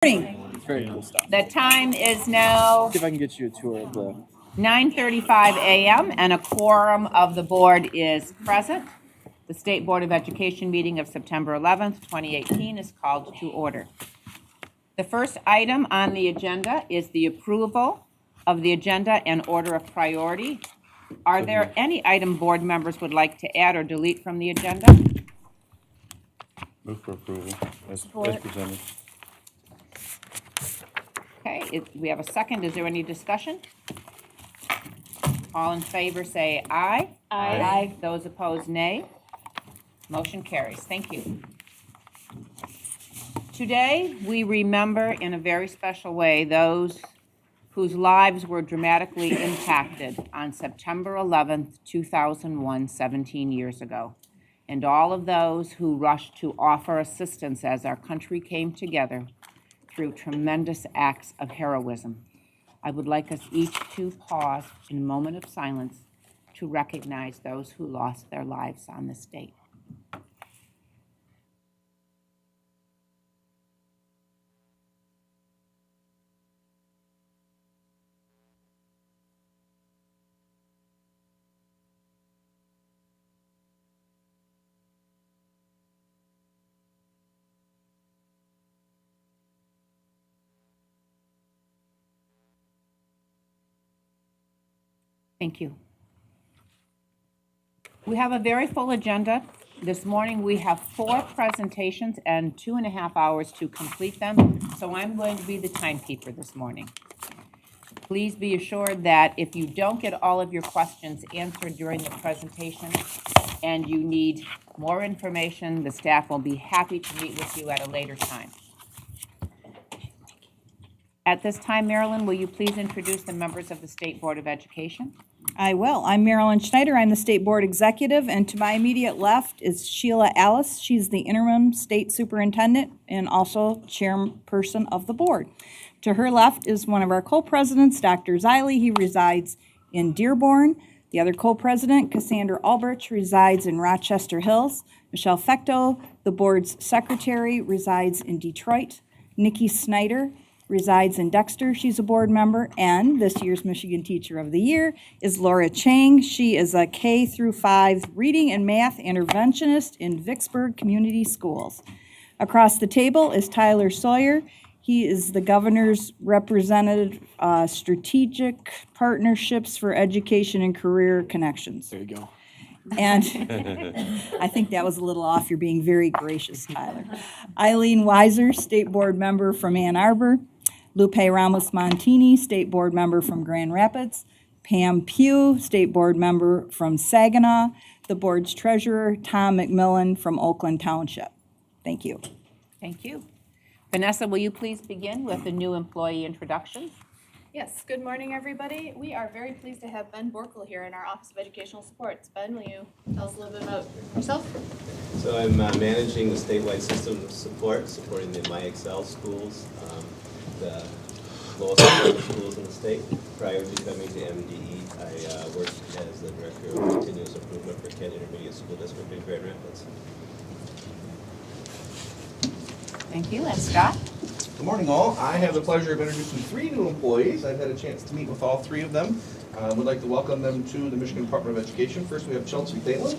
It's very cool stuff. The time is now See if I can get you a tour of the 9:35 a.m. and a quorum of the board is present. The State Board of Education meeting of September 11th, 2018 is called to order. The first item on the agenda is the approval of the agenda and order of priority. Are there any item board members would like to add or delete from the agenda? Move for approval as presented. Okay, we have a second. Is there any discussion? All in favor say aye. Aye. Those opposed, nay. Motion carries. Thank you. Today, we remember in a very special way those whose lives were dramatically impacted on September 11th, 2001, 17 years ago, and all of those who rushed to offer assistance as our country came together through tremendous acts of heroism. I would like us each to pause in a moment of silence to recognize those who lost their lives on this date. Thank you. We have a very full agenda. This morning we have 4 presentations and 2.5 hours to complete them, so I'm going to be the timekeeper this morning. Please be assured that if you don't get all of your questions answered during the presentation and you need more information, the staff will be happy to meet with you at a later time. At this time, Marilyn, will you please introduce the members of the State Board of Education? I will. I'm Marilyn Schneider. I'm the State Board Executive, and to my immediate left is Sheila Alice. She's the Interim State Superintendent and also Chairperson of the Board. To her left is one of our co-presidents, Dr. Ziley. He resides in Dearborn. The other co-president, Cassandra Albrecht, resides in Rochester Hills. Michelle Fecto, the Board's Secretary, resides in Detroit. Nikki Snyder resides in Dexter. She's a board member. And this year's Michigan Teacher of the Year is Laura Chang. She is a K-5 reading and math interventionist in Vicksburg Community Schools. Across the table is Tyler Sawyer. He is the governor's representative, Strategic Partnerships for Education and Career Connections. there you go. And I think that was a little off. You're being very gracious, Tyler. Eileen Weiser, State Board member from Ann Arbor. Lupe Ramos-Montini, State Board member from Grand Rapids. Pam Pugh, State Board member from Saginaw. The Board's treasurer, Tom McMillan from Oakland Township. Thank you. Thank you. Vanessa, will you please begin with the new employee introductions? Yes, good morning, everybody. We are very pleased to have Ben Borkel here in our Office of Educational Supports. Ben, will you tell us a little bit about yourself? So I'm managing the statewide system of support, supporting the MyExcel schools, the lowest level schools in the state. Prior to coming to MDE, I worked as the Director of Continuous Improvement for Kent Intermediate School District in Grand Rapids. Thank you. And Scott? Good morning, all. I have the pleasure of introducing 3 new employees. I've had a chance to meet with all 3 of them. Would like to welcome them to the Michigan Department of Education. First, we have Chelsea Thalen.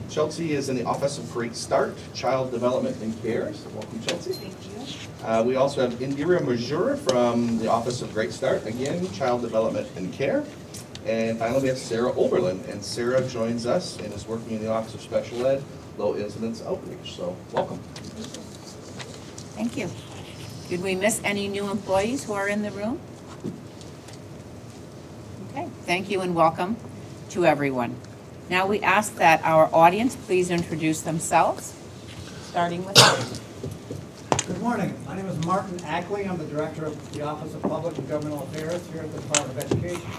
Chelsea is in the Office of Great Start, Child Development and Care. So welcome, Chelsea. Thank you. We also have Indira Majura from the Office of Great Start, again, Child Development and Care. And finally, we have Sarah Oberlin. And Sarah joins us and is working in the Office of Special Ed, Low Incidence Outreach. So welcome. Thank you. Did we miss any new employees who are in the room? Okay, thank you and welcome to everyone. Now we ask that our audience please introduce themselves, starting with you. Good morning. My name is Martin Ackley. I'm the Director of the Office of Public and Governmental Affairs here at the Department of Education.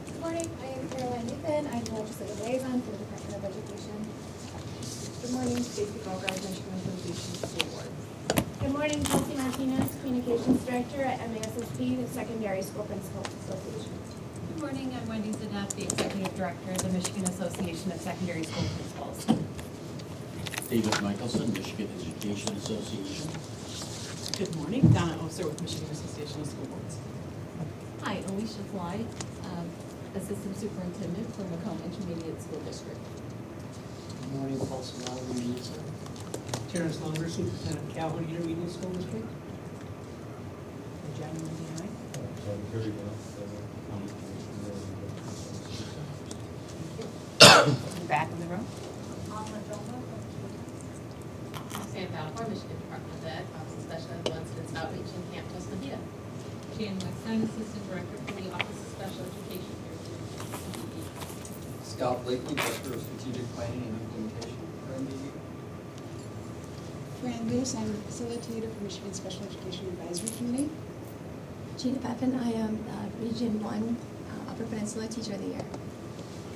Good morning. I am Caroline Nathan. I'm the Legislative Liaison for the Department of Education. Good morning. Stacey Bogard, Michigan Association School Board. Good morning. Chelsea Martinez, Communications Director at MASSP, the Secondary School Principals Association. Good morning. I'm Wendy Zaneff, the Executive Director of the Michigan Association of Secondary School Principals. David Michelson, Michigan Education Association. Good morning, Donna Oser with Michigan Association of School Boards. Hi, Alicia Fly, Assistant Superintendent for Macomb Intermediate School District. Good morning, Paul Salado, Minister. Terrence Lunger, Superintendent of Calhoun Intermediate School District. The gentleman behind. In the back of the room. Sam Balfour, Michigan Department of Ed, Office of Special Ed, Students Outreach, and Camp Tuscaloosa. Jan Wexstein, Assistant Director for the Office of Special Education. Scott Blakely, Director of Strategic Planning and Implementation for MDE. Fran Luce, I'm the facilitator for Michigan Special Education Advisory Committee. Gina Pepin, I am Region 1 Upper Peninsula Teacher of the Year.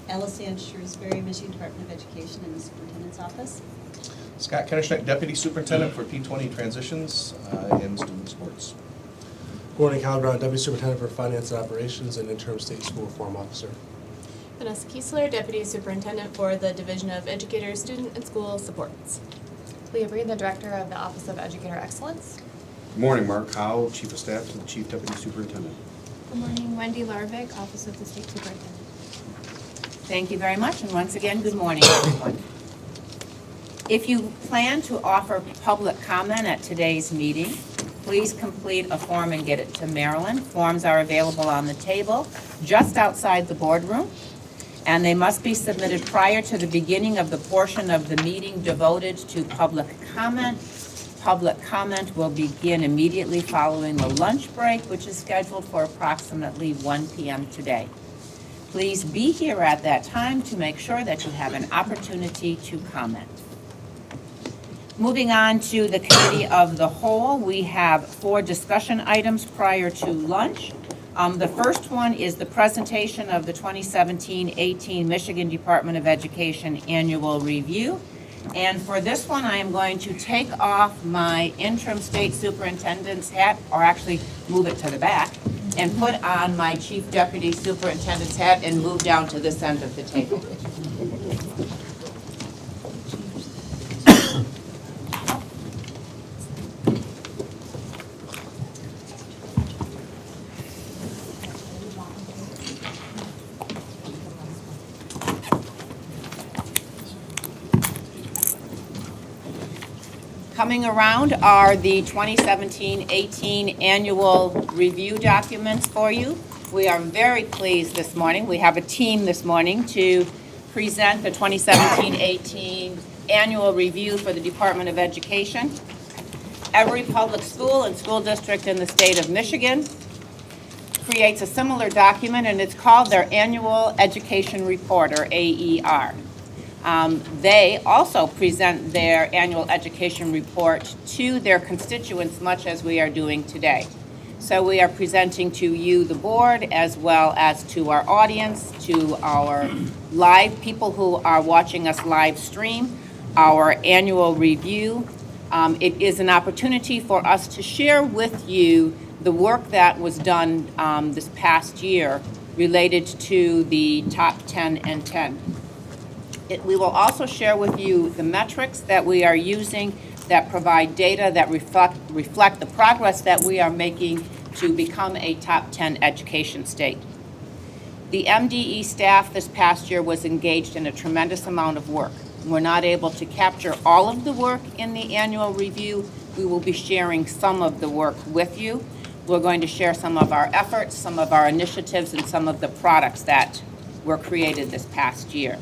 Alice-Ann Shrewsbury, Michigan Department of Education in the Superintendent's Office. Scott Kennerschneck, Deputy Superintendent for P20 Transitions and Student Sports. Good morning, Kyle Brown, Deputy Superintendent for Finance and Operations and Interim State School Reform Officer. Vanessa Kiesler, Deputy Superintendent for the Division of Educator, Student, and School Supports. Leah Breen, the Director of the Office of Educator Excellence. Good morning, Mark Howe, Chief of Staff to the Chief Deputy Superintendent. Good morning, Wendy Larvik, Office of the State Superintendent. Thank you very much, and once again, good morning, everyone. If you plan to offer public comment at today's meeting, please complete a form and get it to Marilyn. Forms are available on the table just outside the boardroom, and they must be submitted prior to the beginning of the portion of the meeting devoted to public comment. Public comment will begin immediately following the lunch break, which is scheduled for approximately 1 p.m. today. Please be here at that time to make sure that you have an opportunity to comment. Moving on to the Committee of the Whole, we have 4 discussion items prior to lunch. The first one is the presentation of the 2017-18 Michigan Department of Education Annual Review. And for this one, I am going to take off my interim state superintendent's hat, or actually move it to the back, and put on my chief deputy superintendent's hat and move down to this end of the table. Coming around are the 2017-18 annual review documents for you. We are very pleased this morning. We have a team this morning to present the 2017-18 annual review for the Department of Education. Every public school and school district in the state of Michigan creates a similar document, and it's called their Annual Education Report, or AER. They also present their annual education report to their constituents, much as we are doing today. So we are presenting to you, the board, as well as to our audience, to our live people who are watching us live stream, our annual review. It is an opportunity for us to share with you the work that was done this past year related to the top 10 and 10. We will also share with you the metrics that we are using that provide data that reflect the progress that we are making to become a top 10 education state. The MDE staff this past year was engaged in a tremendous amount of work. We're not able to capture all of the work in the annual review. We will be sharing some of the work with you. We're going to share some of our efforts, some of our initiatives, and some of the products that were created this past year.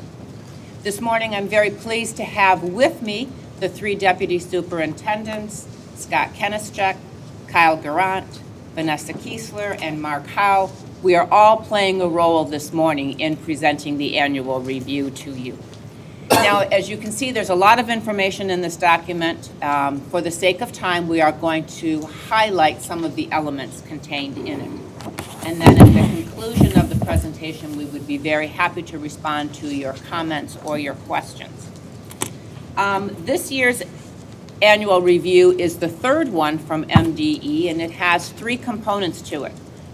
This morning, I'm very pleased to have with me the 3 deputy superintendents, Scott Kennerschneck, Kyle Garant, Vanessa Kiesler, and Mark Howe. We are all playing a role this morning in presenting the annual review to you. Now, as you can see, there's a lot of information in this document. For the sake of time, we are going to highlight some of the elements contained in it. And then at the conclusion of the presentation, we would be very happy to respond to your comments or your questions. This year's annual review is the 3rd one from MDE, and it has 3 components to it.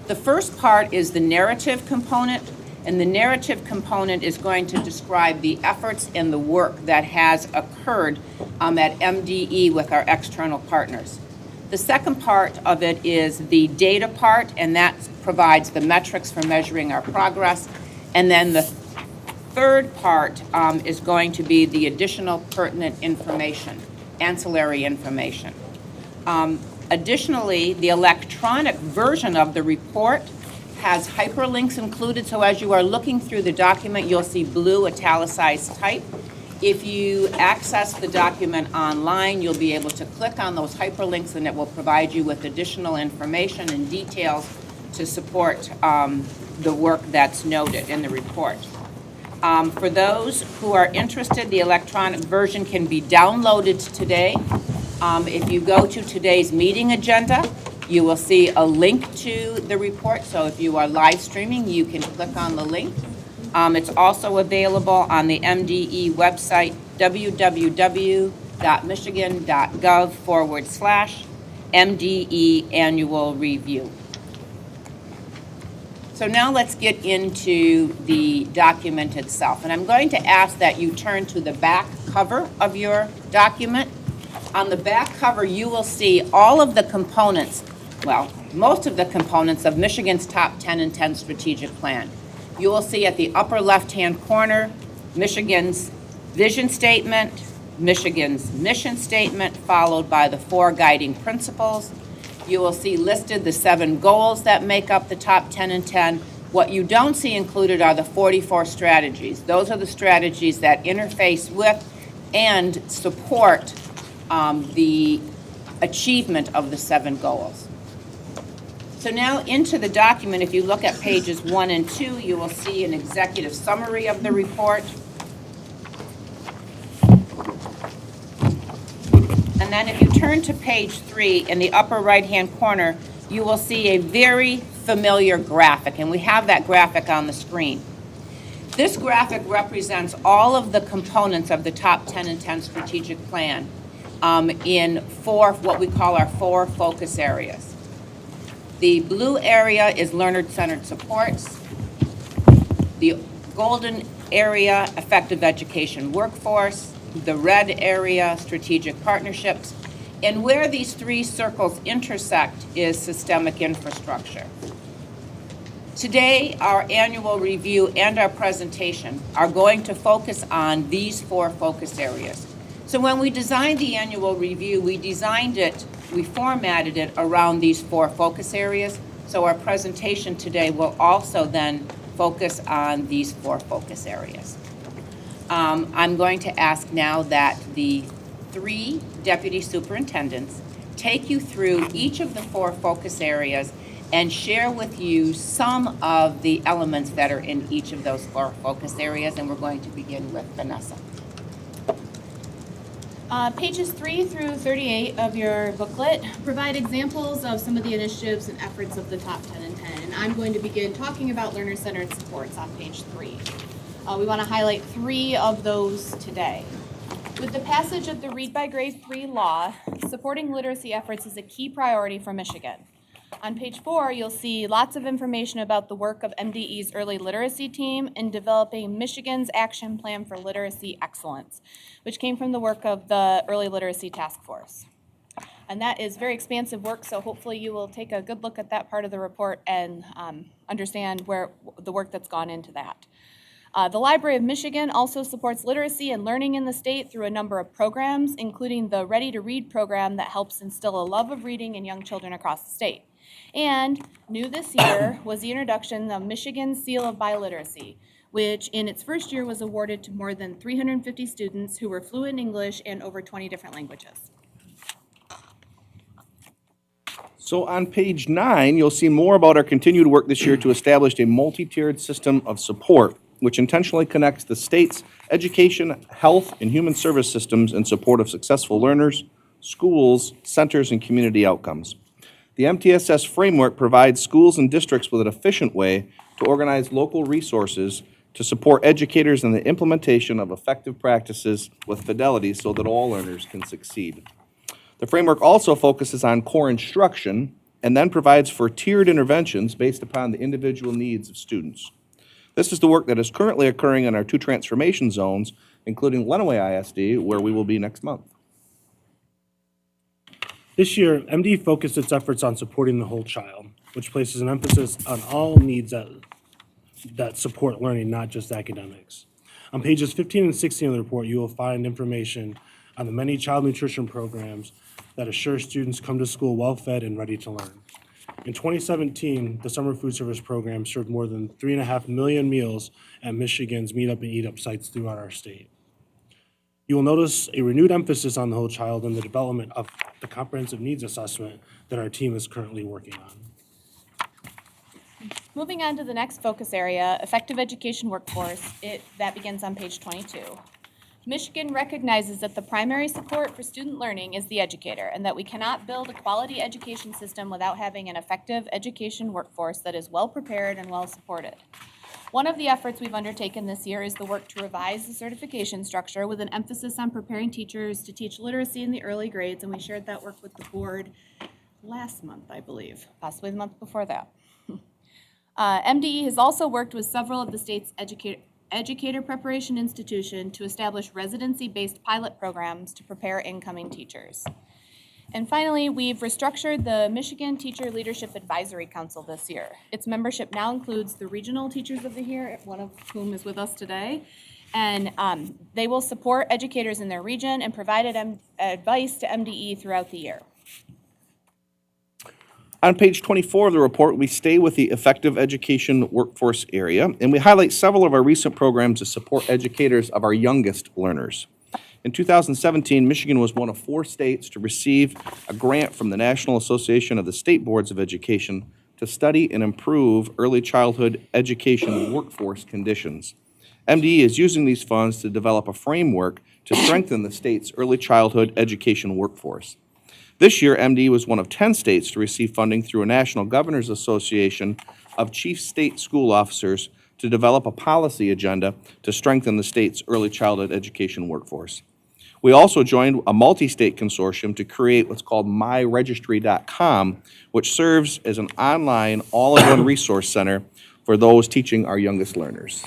The first part is the narrative component, and the narrative component is going to describe the efforts and the work that has occurred at MDE with our external partners. The second part of it is the data part, and that provides the metrics for measuring our progress. And then the third part is going to be the additional pertinent information, ancillary information. Additionally, the electronic version of the report has hyperlinks included, so as you are looking through the document, you'll see blue italicized type. If you access the document online, you'll be able to click on those hyperlinks and it will provide you with additional information and details to support the work that's noted in the report. For those who are interested, the electronic version can be downloaded today. If you go to today's meeting agenda, you will see a link to the report. So if you are live streaming, you can click on the link. It's also available on the MDE website, www.michigan.gov/MDE Annual Review. So now let's get into the document itself. And I'm going to ask that you turn to the back cover of your document. On the back cover, you will see all of the components, well, most of the components of Michigan's Top 10 and 10 Strategic Plan. You will see at the upper left-hand corner, Michigan's vision statement, Michigan's mission statement, followed by the 4 guiding principles. You will see listed the 7 goals that make up the top 10 and 10. What you don't see included are the 44 strategies. Those are the strategies that interface with and support the achievement of the 7 goals. So now into the document, if you look at pages 1 and 2, you will see an executive summary of the report. And then if you turn to page 3 in the upper right-hand corner, you will see a very familiar graphic, and we have that graphic on the screen. This graphic represents all of the components of the top 10 and 10 strategic plan in 4, what we call our 4 focus areas. The blue area is learner-centered supports. The golden area, effective education workforce. The red area, strategic partnerships. And where these 3 circles intersect is systemic infrastructure. Today, our annual review and our presentation are going to focus on these 4 focus areas. So when we designed the annual review, we formatted it around these 4 focus areas. So our presentation today will also then focus on these 4 focus areas. I'm going to ask now that the 3 deputy superintendents take you through each of the 4 focus areas and share with you some of the elements that are in each of those 4 focus areas. And we're going to begin with Vanessa. Pages 3 through 38 of your booklet provide examples of some of the initiatives and efforts of the top 10 and 10. And I'm going to begin talking about learner-centered supports on page 3. We want to highlight 3 of those today. With the passage of the Read by Grade 3 law, supporting literacy efforts is a key priority for Michigan. On page 4, you'll see lots of information about the work of MDE's early literacy team in developing Michigan's action plan for literacy excellence, which came from the work of the Early Literacy Task Force. And that is very expansive work, so hopefully you will take a good look at that part of the report and understand where the work that's gone into that. The Library of Michigan also supports literacy and learning in the state through a number of programs, including the Ready to Read program that helps instill a love of reading in young children across the state. And new this year was the introduction of Michigan's Seal of Biliteracy, which in its first year was awarded to more than 350 students who were fluent in English and over 20 different languages. So on page 9, you'll see more about our continued work this year to establish a multi-tiered system of support, which intentionally connects the state's education, health, and human service systems in support of successful learners, schools, centers, and community outcomes. The MTSS framework provides schools and districts with an efficient way to organize local resources to support educators in the implementation of effective practices with fidelity so that all learners can succeed. The framework also focuses on core instruction and then provides for tiered interventions based upon the individual needs of students. This is the work that is currently occurring in our 2 transformation zones, including Lenawee ISD, where we will be next month. This year, MD focused its efforts on supporting the whole child, which places an emphasis on all needs that support learning, not just academics. On pages 15 and 16 of the report, you will find information on the many child nutrition programs that assure students come to school well-fed and ready to learn. In 2017, the Summer Food Service Program served more than 3.5 million meals at Michigan's Meet Up and Eat Up sites throughout our state. You will notice a renewed emphasis on the whole child in the development of the comprehensive needs assessment that our team is currently working on. Moving on to the next focus area, effective education workforce, that begins on page 22. Michigan recognizes that the primary support for student learning is the educator, and that we cannot build a quality education system without having an effective education workforce that is well prepared and well supported. One of the efforts we've undertaken this year is the work to revise the certification structure with an emphasis on preparing teachers to teach literacy in the early grades, and we shared that work with the board last month, I believe, possibly the month before that. MDE has also worked with several of the state's educator preparation institution to establish residency-based pilot programs to prepare incoming teachers. And finally, we've restructured the Michigan Teacher Leadership Advisory Council this year. Its membership now includes the regional teachers of the year, one of whom is with us today, and they will support educators in their region and provide advice to MDE throughout the year. On page 24 of the report, we stay with the effective education workforce area, and we highlight several of our recent programs to support educators of our youngest learners. In 2017, Michigan was one of 4 states to receive a grant from the National Association of the State Boards of Education to study and improve early childhood education workforce conditions. MDE is using these funds to develop a framework to strengthen the state's early childhood education workforce. This year, MD was one of 10 states to receive funding through a National Governors Association of Chief State School Officers to develop a policy agenda to strengthen the state's early childhood education workforce. We also joined a multi-state consortium to create what's called myregistry.com, which serves as an online, all-in-one resource center for those teaching our youngest learners.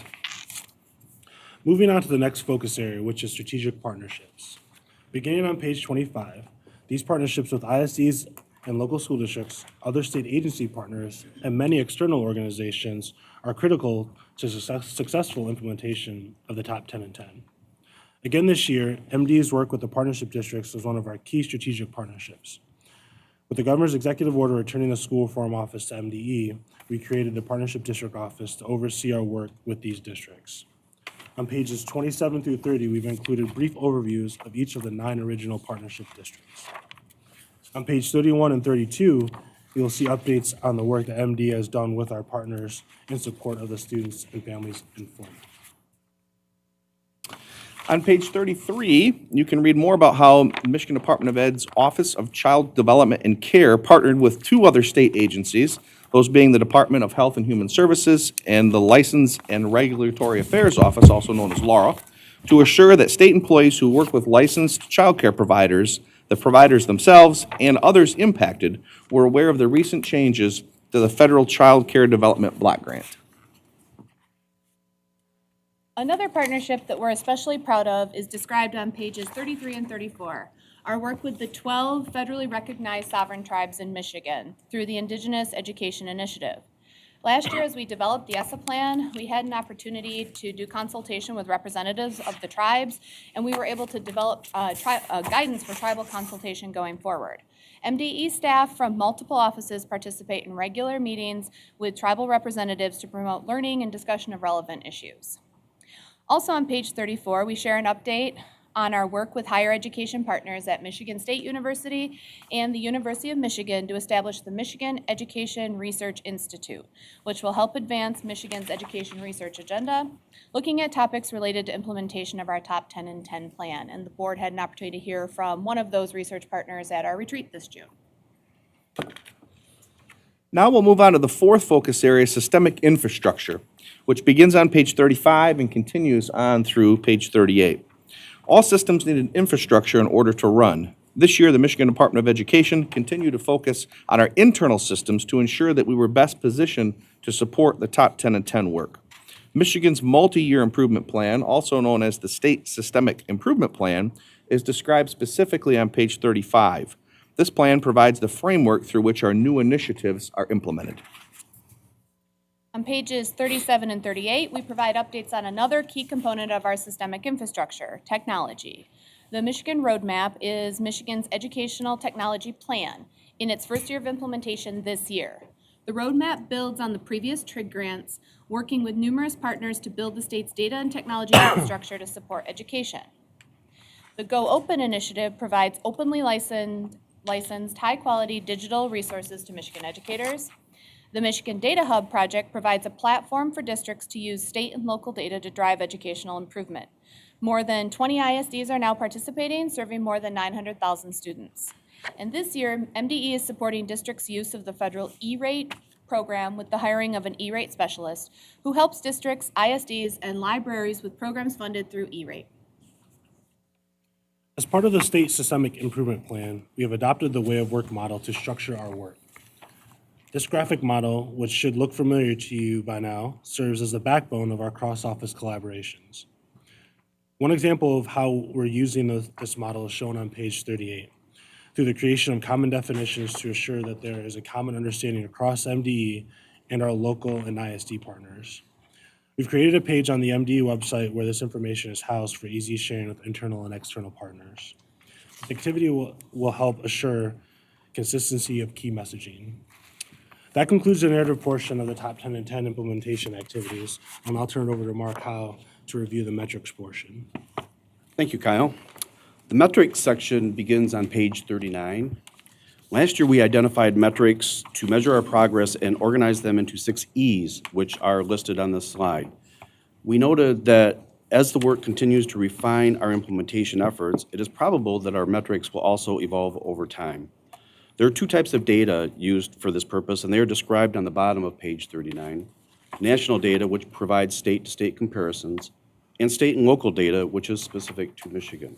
Moving on to the next focus area, which is strategic partnerships. Beginning on page 25, these partnerships with ISDs and local school districts, other state agency partners, and many external organizations are critical to successful implementation of the top 10 and 10. Again this year, MD's work with the partnership districts was one of our key strategic partnerships. With the governor's executive order returning the school reform office to MDE, we created the partnership district office to oversee our work with these districts. On pages 27 through 30, we've included brief overviews of each of the 9 original partnership districts. On page 31 and 32, you'll see updates on the work that MD has done with our partners in support of the students and families informed. On page 33, you can read more about how Michigan Department of Ed's Office of Child Development and Care partnered with 2 other state agencies, those being the Department of Health and Human Services and the License and Regulatory Affairs Office, also known as LARA, to assure that state employees who work with licensed child care providers, the providers themselves, and others impacted were aware of the recent changes to the Federal Child Care Development Block Grant. Another partnership that we're especially proud of is described on pages 33 and 34. Our work with the 12 federally recognized sovereign tribes in Michigan through the Indigenous Education Initiative. Last year, as we developed the ESSA plan, we had an opportunity to do consultation with representatives of the tribes, and we were able to develop guidance for tribal consultation going forward. MDE staff from multiple offices participate in regular meetings with tribal representatives to promote learning and discussion of relevant issues. Also on page 34, we share an update on our work with higher education partners at Michigan State University and the University of Michigan to establish the Michigan Education Research Institute, which will help advance Michigan's education research agenda, looking at topics related to implementation of our top 10 and 10 plan. And the board had an opportunity to hear from one of those research partners at our retreat this June. Now we'll move on to the 4th focus area, systemic infrastructure, which begins on page 35 and continues on through page 38. All systems need an infrastructure in order to run. This year, the Michigan Department of Education continued to focus on our internal systems to ensure that we were best positioned to support the top 10 and 10 work. Michigan's multi-year improvement plan, also known as the State Systemic Improvement Plan, is described specifically on page 35. This plan provides the framework through which our new initiatives are implemented. On pages 37 and 38, we provide updates on another key component of our systemic infrastructure, technology. The Michigan Roadmap is Michigan's educational technology plan in its first year of implementation this year. The roadmap builds on the previous TRIG grants, working with numerous partners to build the state's data and technology infrastructure to support education. The Go Open initiative provides openly licensed high-quality digital resources to Michigan educators. The Michigan Data Hub project provides a platform for districts to use state and local data to drive educational improvement. More than 20 ISDs are now participating, serving more than 900,000 students. And this year, MDE is supporting districts' use of the federal E-rate program with the hiring of an E-rate specialist who helps districts, ISDs, and libraries with programs funded through E-rate. As part of the state systemic improvement plan, we have adopted the way of work model to structure our work. This graphic model, which should look familiar to you by now, serves as the backbone of our cross-office collaborations. One example of how we're using this model is shown on page 38, through the creation of common definitions to assure that there is a common understanding across MDE and our local and ISD partners. We've created a page on the MDE website where this information is housed for easy sharing with internal and external partners. This activity will help assure consistency of key messaging. That concludes the narrative portion of the top 10 and 10 implementation activities, and I'll turn it over to Mark Howe to review the metrics portion. Thank you, Kyle. The metrics section begins on page 39. Last year, we identified metrics to measure our progress and organize them into 6 E's, which are listed on this slide. We noted that as the work continues to refine our implementation efforts, it is probable that our metrics will also evolve over time. There are 2 types of data used for this purpose, and they are described on the bottom of page 39. National data, which provides state-to-state comparisons, and state and local data, which is specific to Michigan.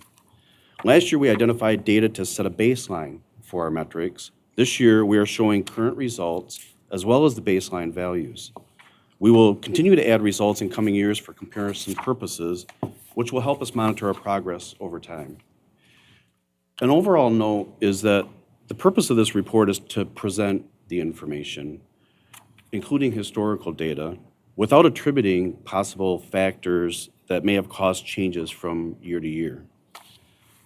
Last year, we identified data to set a baseline for our metrics. This year, we are showing current results as well as the baseline values. We will continue to add results in coming years for comparison purposes, which will help us monitor our progress over time. An overall note is that the purpose of this report is to present the information, including historical data, without attributing possible factors that may have caused changes from year to year.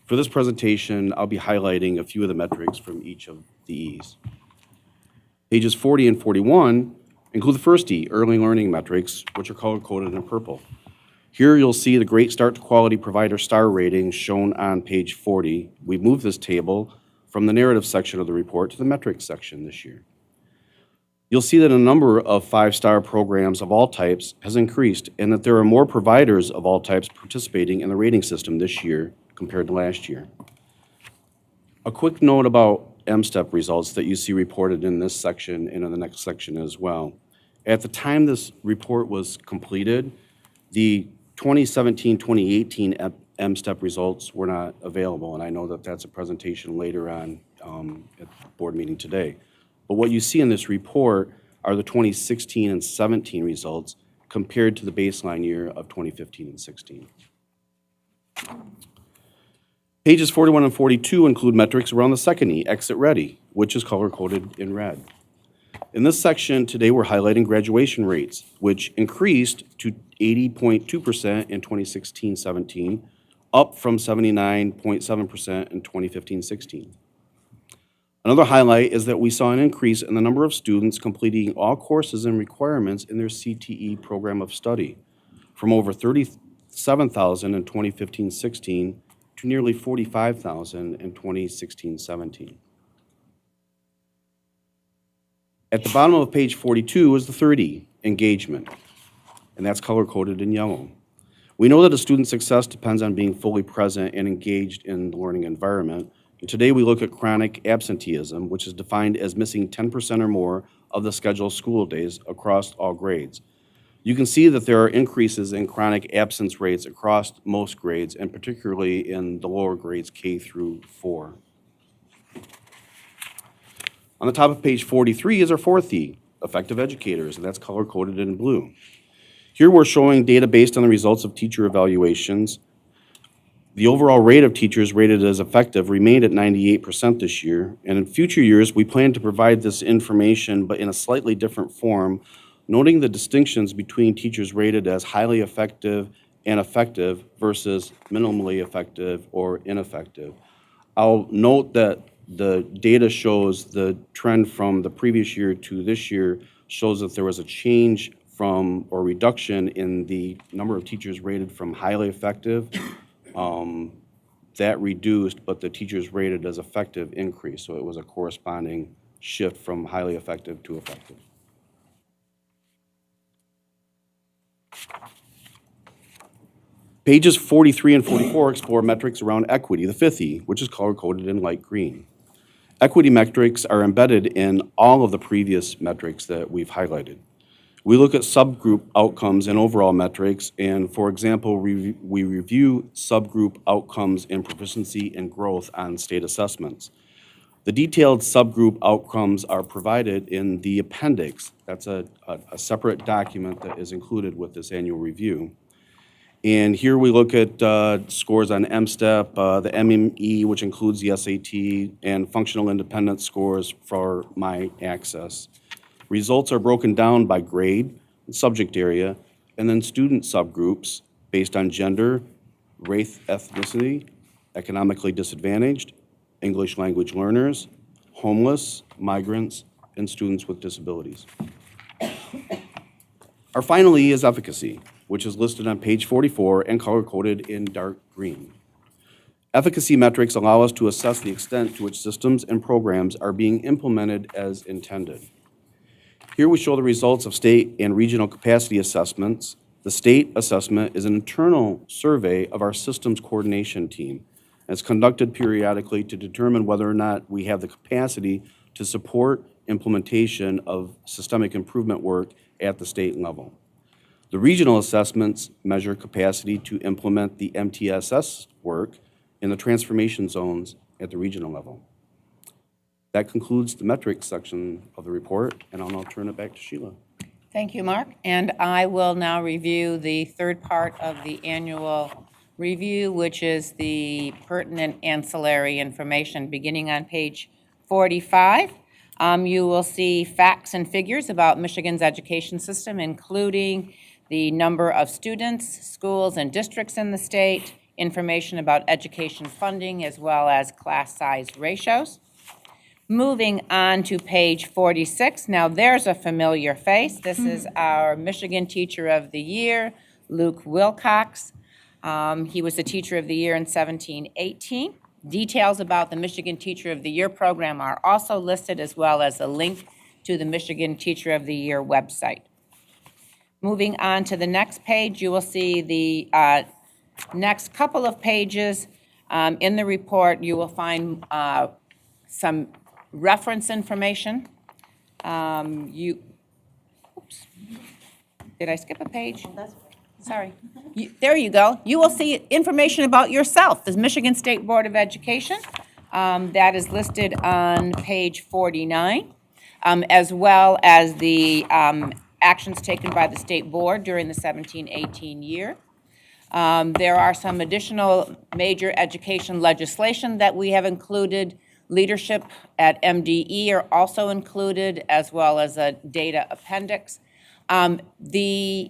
For this presentation, I'll be highlighting a few of the metrics from each of the E's. Pages 40 and 41 include the first E, early learning metrics, which are color-coded in purple. Here you'll see the Great Start to Quality Provider star rating shown on page 40. We've moved this table from the narrative section of the report to the metrics section this year. You'll see that a number of 5-star programs of all types has increased and that there are more providers of all types participating in the rating system this year compared to last year. A quick note about M-STEP results that you see reported in this section and in the next section as well. At the time this report was completed, the 2017-2018 M-STEP results were not available, and I know that that's a presentation later on at the board meeting today. But what you see in this report are the 2016 and 17 results compared to the baseline year of 2015 and 16. Pages 41 and 42 include metrics around the second E, Exit Ready, which is color-coded in red. In this section today, we're highlighting graduation rates, which increased to 80.2% in 2016-17, up from 79.7% in 2015-16. Another highlight is that we saw an increase in the number of students completing all courses and requirements in their CTE program of study, from over 37,000 in 2015-16 to nearly 45,000 in 2016-17. At the bottom of page 42 is the third E, engagement, and that's color-coded in yellow. We know that a student's success depends on being fully present and engaged in the learning environment. And today we look at chronic absenteeism, which is defined as missing 10% or more of the scheduled school days across all grades. You can see that there are increases in chronic absence rates across most grades, and particularly in the lower grades K through 4. On the top of page 43 is our fourth E, effective educators, and that's color-coded in blue. Here we're showing data based on the results of teacher evaluations. The overall rate of teachers rated as effective remained at 98% this year, and in future years, we plan to provide this information, but in a slightly different form, noting the distinctions between teachers rated as highly effective and effective versus minimally effective or ineffective. I'll note that the data shows the trend from the previous year to this year shows that there was a change from or reduction in the number of teachers rated from highly effective. That reduced, but the teachers rated as effective increased, so it was a corresponding shift from highly effective to effective. Pages 43 and 44 explore metrics around equity, the fifth E, which is color-coded in light green. Equity metrics are embedded in all of the previous metrics that we've highlighted. We look at subgroup outcomes and overall metrics, and for example, we review subgroup outcomes in proficiency and growth on state assessments. The detailed subgroup outcomes are provided in the appendix. That's a separate document that is included with this annual review. And here we look at scores on MSTEP, the MME, which includes the SAT, and functional independence scores for My Access. Results are broken down by grade, subject area, and then student subgroups based on gender, race, ethnicity, economically disadvantaged, English language learners, homeless, migrants, and students with disabilities. Our final E is efficacy, which is listed on page 44 and color-coded in dark green. Efficacy metrics allow us to assess the extent to which systems and programs are being implemented as intended. Here we show the results of state and regional capacity assessments. The state assessment is an internal survey of our systems coordination team. It's conducted periodically to determine whether or not we have the capacity to support implementation of systemic improvement work at the state level. The regional assessments measure capacity to implement the MTSS work in the transformation zones at the regional level. That concludes the metrics section of the report, and I'll now turn it back to Sheila. Thank you, Mark. And I will now review the third part of the annual review, which is the pertinent ancillary information. Beginning on page 45, you will see facts and figures about Michigan's education system, including the number of students, schools, and districts in the state, information about education funding, as well as class size ratios. Moving on to page 46, now there's a familiar face. This is our Michigan Teacher of the Year, Luke Wilcox. He was the Teacher of the Year in 1718. Details about the Michigan Teacher of the Year program are also listed, as well as a link to the Michigan Teacher of the Year website. Moving on to the next page, you will see the next couple of pages. In the report, you will find some reference information. Oops. Did I skip a page? Sorry. There you go. You will see information about yourself, the Michigan State Board of Education. That is listed on page 49, as well as the actions taken by the state board during the 17-18 year. There are some additional major education legislation that we have included. Leadership at MDE are also included, as well as a data appendix. The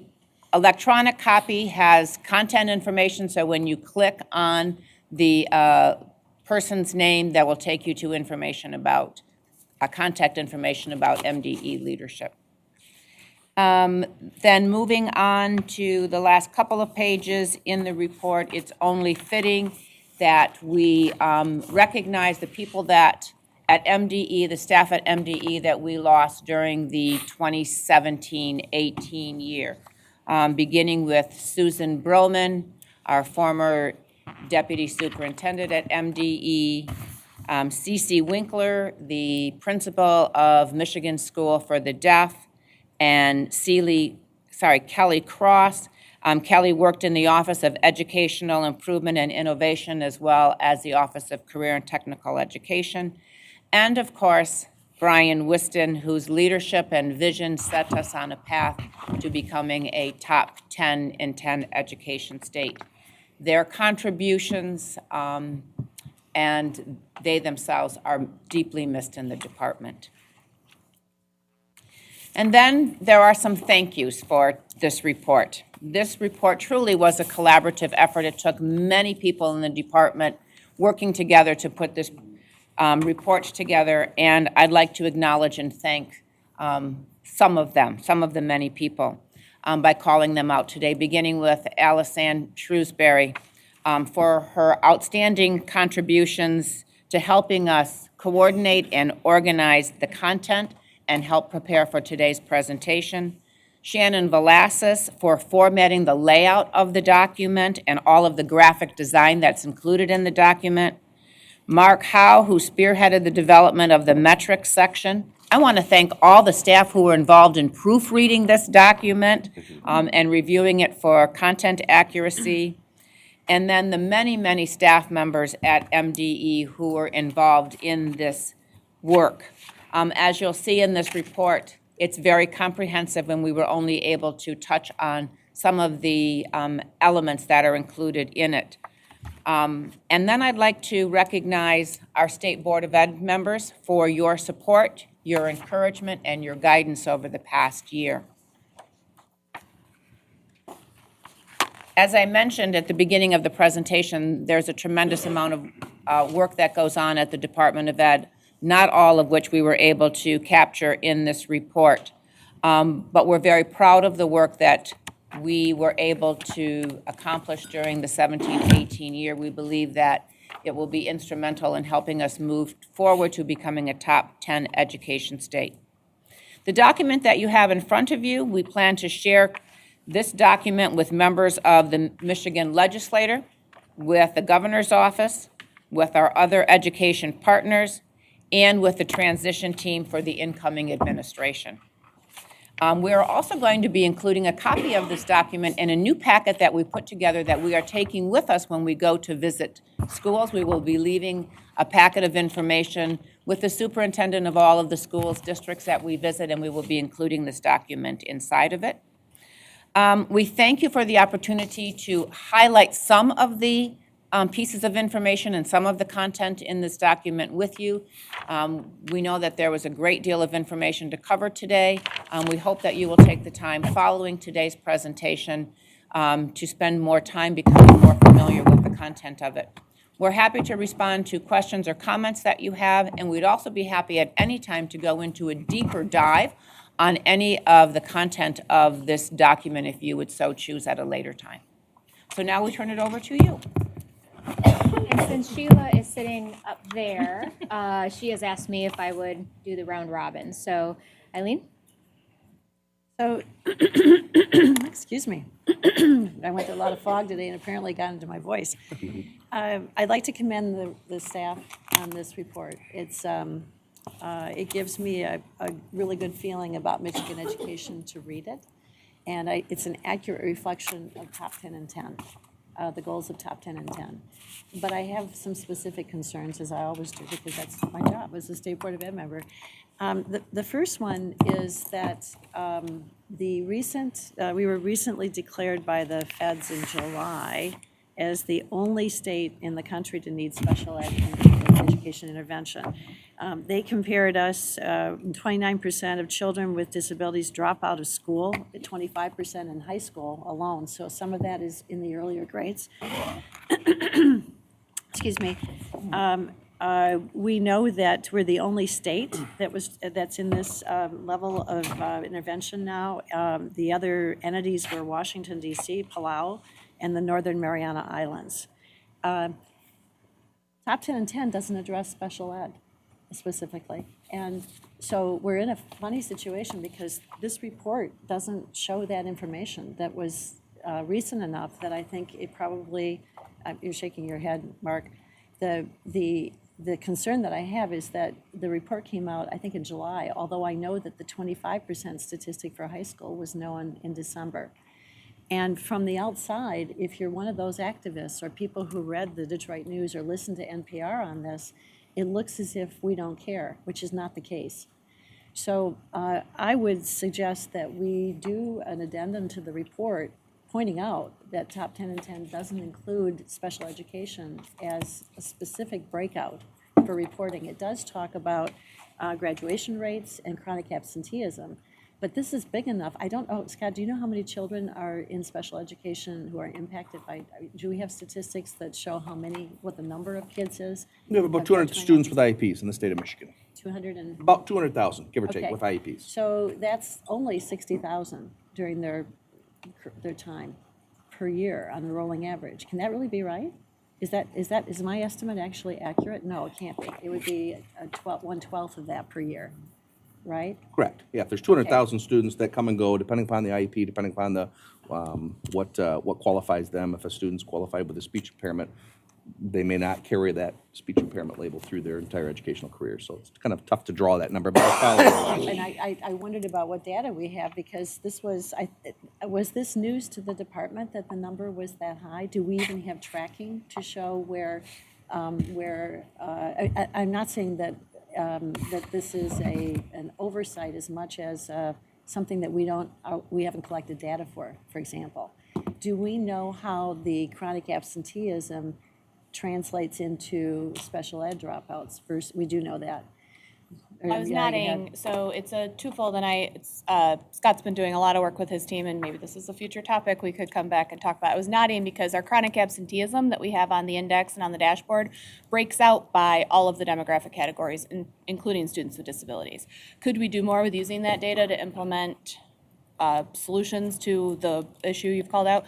electronic copy has content information, so when you click on the person's name, that will take you to information about, contact information about MDE leadership. Then moving on to the last couple of pages in the report, it's only fitting that we recognize the people that at MDE, the staff at MDE that we lost during the 2017-18 year, beginning with Susan Broman, our former deputy superintendent at MDE, C.C. Winkler, the principal of Michigan School for the Deaf, and Kelly Cross. Kelly worked in the Office of Educational Improvement and Innovation, as well as the Office of Career and Technical Education. And of course, Brian Whiston, whose leadership and vision set us on a path to becoming a top 10 in 10 education state. Their contributions and they themselves are deeply missed in the department. And then there are some thank yous for this report. This report truly was a collaborative effort. It took many people in the department working together to put this report together, and I'd like to acknowledge and thank some of the many people, by calling them out today, beginning with Alice-Ann Shrewsbury for her outstanding contributions to helping us coordinate and organize the content and help prepare for today's presentation. Shannon Velasquez for formatting the layout of the document and all of the graphic design that's included in the document. Mark Howe, who spearheaded the development of the metrics section. I want to thank all the staff who were involved in proofreading this document and reviewing it for content accuracy. And then the many, many staff members at MDE who were involved in this work. As you'll see in this report, it's very comprehensive, and we were only able to touch on some of the elements that are included in it. And then I'd like to recognize our State Board of Ed members for your support, your encouragement, and your guidance over the past year. As I mentioned at the beginning of the presentation, there's a tremendous amount of work that goes on at the Department of Ed, not all of which we were able to capture in this report. But we're very proud of the work that we were able to accomplish during the 17-18 year. We believe that it will be instrumental in helping us move forward to becoming a top 10 education state. The document that you have in front of you, we plan to share this document with members of the Michigan legislature, with the governor's office, with our other education partners, and with the transition team for the incoming administration. We are also going to be including a copy of this document in a new packet that we put together that we are taking with us when we go to visit schools. We will be leaving a packet of information with the superintendent of all of the schools districts that we visit, and we will be including this document inside of it. We thank you for the opportunity to highlight some of the pieces of information and some of the content in this document with you. We know that there was a great deal of information to cover today. We hope that you will take the time following today's presentation to spend more time becoming more familiar with the content of it. We're happy to respond to questions or comments that you have, and we'd also be happy at any time to go into a deeper dive on any of the content of this document if you would so choose at a later time. So now we turn it over to you. And since Sheila is sitting up there, she has asked me if I would do the round robin. So, Eileen? So, excuse me. I went through a lot of fog today and apparently got into my voice. I'd like to commend the staff on this report. It gives me a really good feeling about Michigan education to read it. And it's an accurate reflection of top 10 and 10. The goals of top 10 and 10. But I have some specific concerns, as I always do, because that's my job as a State Board of Ed member. The first one is that we were recently declared by the feds in July as the only state in the country to need special ed education intervention. They compared us, 29% of children with disabilities drop out of school, 25% in high school alone. So some of that is in the earlier grades. Excuse me. We know that we're the only state that's in this level of intervention now. The other entities were Washington, D.C., Palau, and the Northern Mariana Islands. Top 10 and 10 doesn't address special ed specifically. And so we're in a funny situation because this report doesn't show that information that was recent enough that I think it probably, you're shaking your head, Mark, the concern that I have is that the report came out, I think, in July, although I know that the 25% statistic for high school was known in December. And from the outside, if you're one of those activists or people who read the Detroit News or listened to NPR on this, it looks as if we don't care, which is not the case. So I would suggest that we do an addendum to the report pointing out that top 10 and 10 doesn't include special education as a specific breakout for reporting. It does talk about graduation rates and chronic absenteeism, but this is big enough. I don't know, Scott, do you know how many children are in special education who are impacted by, do we have statistics that show what the number of kids is? We have about 200 students with IEPs in the state of Michigan. 200 and? About 200,000, give or take, Okay. with IEPs. So that's only 60,000 during their time per year on the rolling average. Can that really be right? Is my estimate actually accurate? No, it can't be. It would be 1/12 of that per year, right? Correct. Yeah, if there's 200,000 students that come and go, depending upon the IEP, depending upon the what qualifies them. If a student's qualified with a speech impairment, they may not carry that speech impairment label through their entire educational career. So it's kind of tough to draw that number, but I follow. And I wondered about what data we have, because this was this news to the department that the number was that high? Do we even have tracking to show where I'm not saying that this is an oversight as much as something that we haven't collected data for example. Do we know how the chronic absenteeism translates into special ed dropouts? First, we do know that. I was nodding, so it's a twofold, and Scott's been doing a lot of work with his team, and maybe this is a future topic we could come back and talk about. I was nodding because our chronic absenteeism that we have on the index and on the dashboard breaks out by all of the demographic categories, including students with disabilities. Could we do more with using that data to implement solutions to the issue you've called out?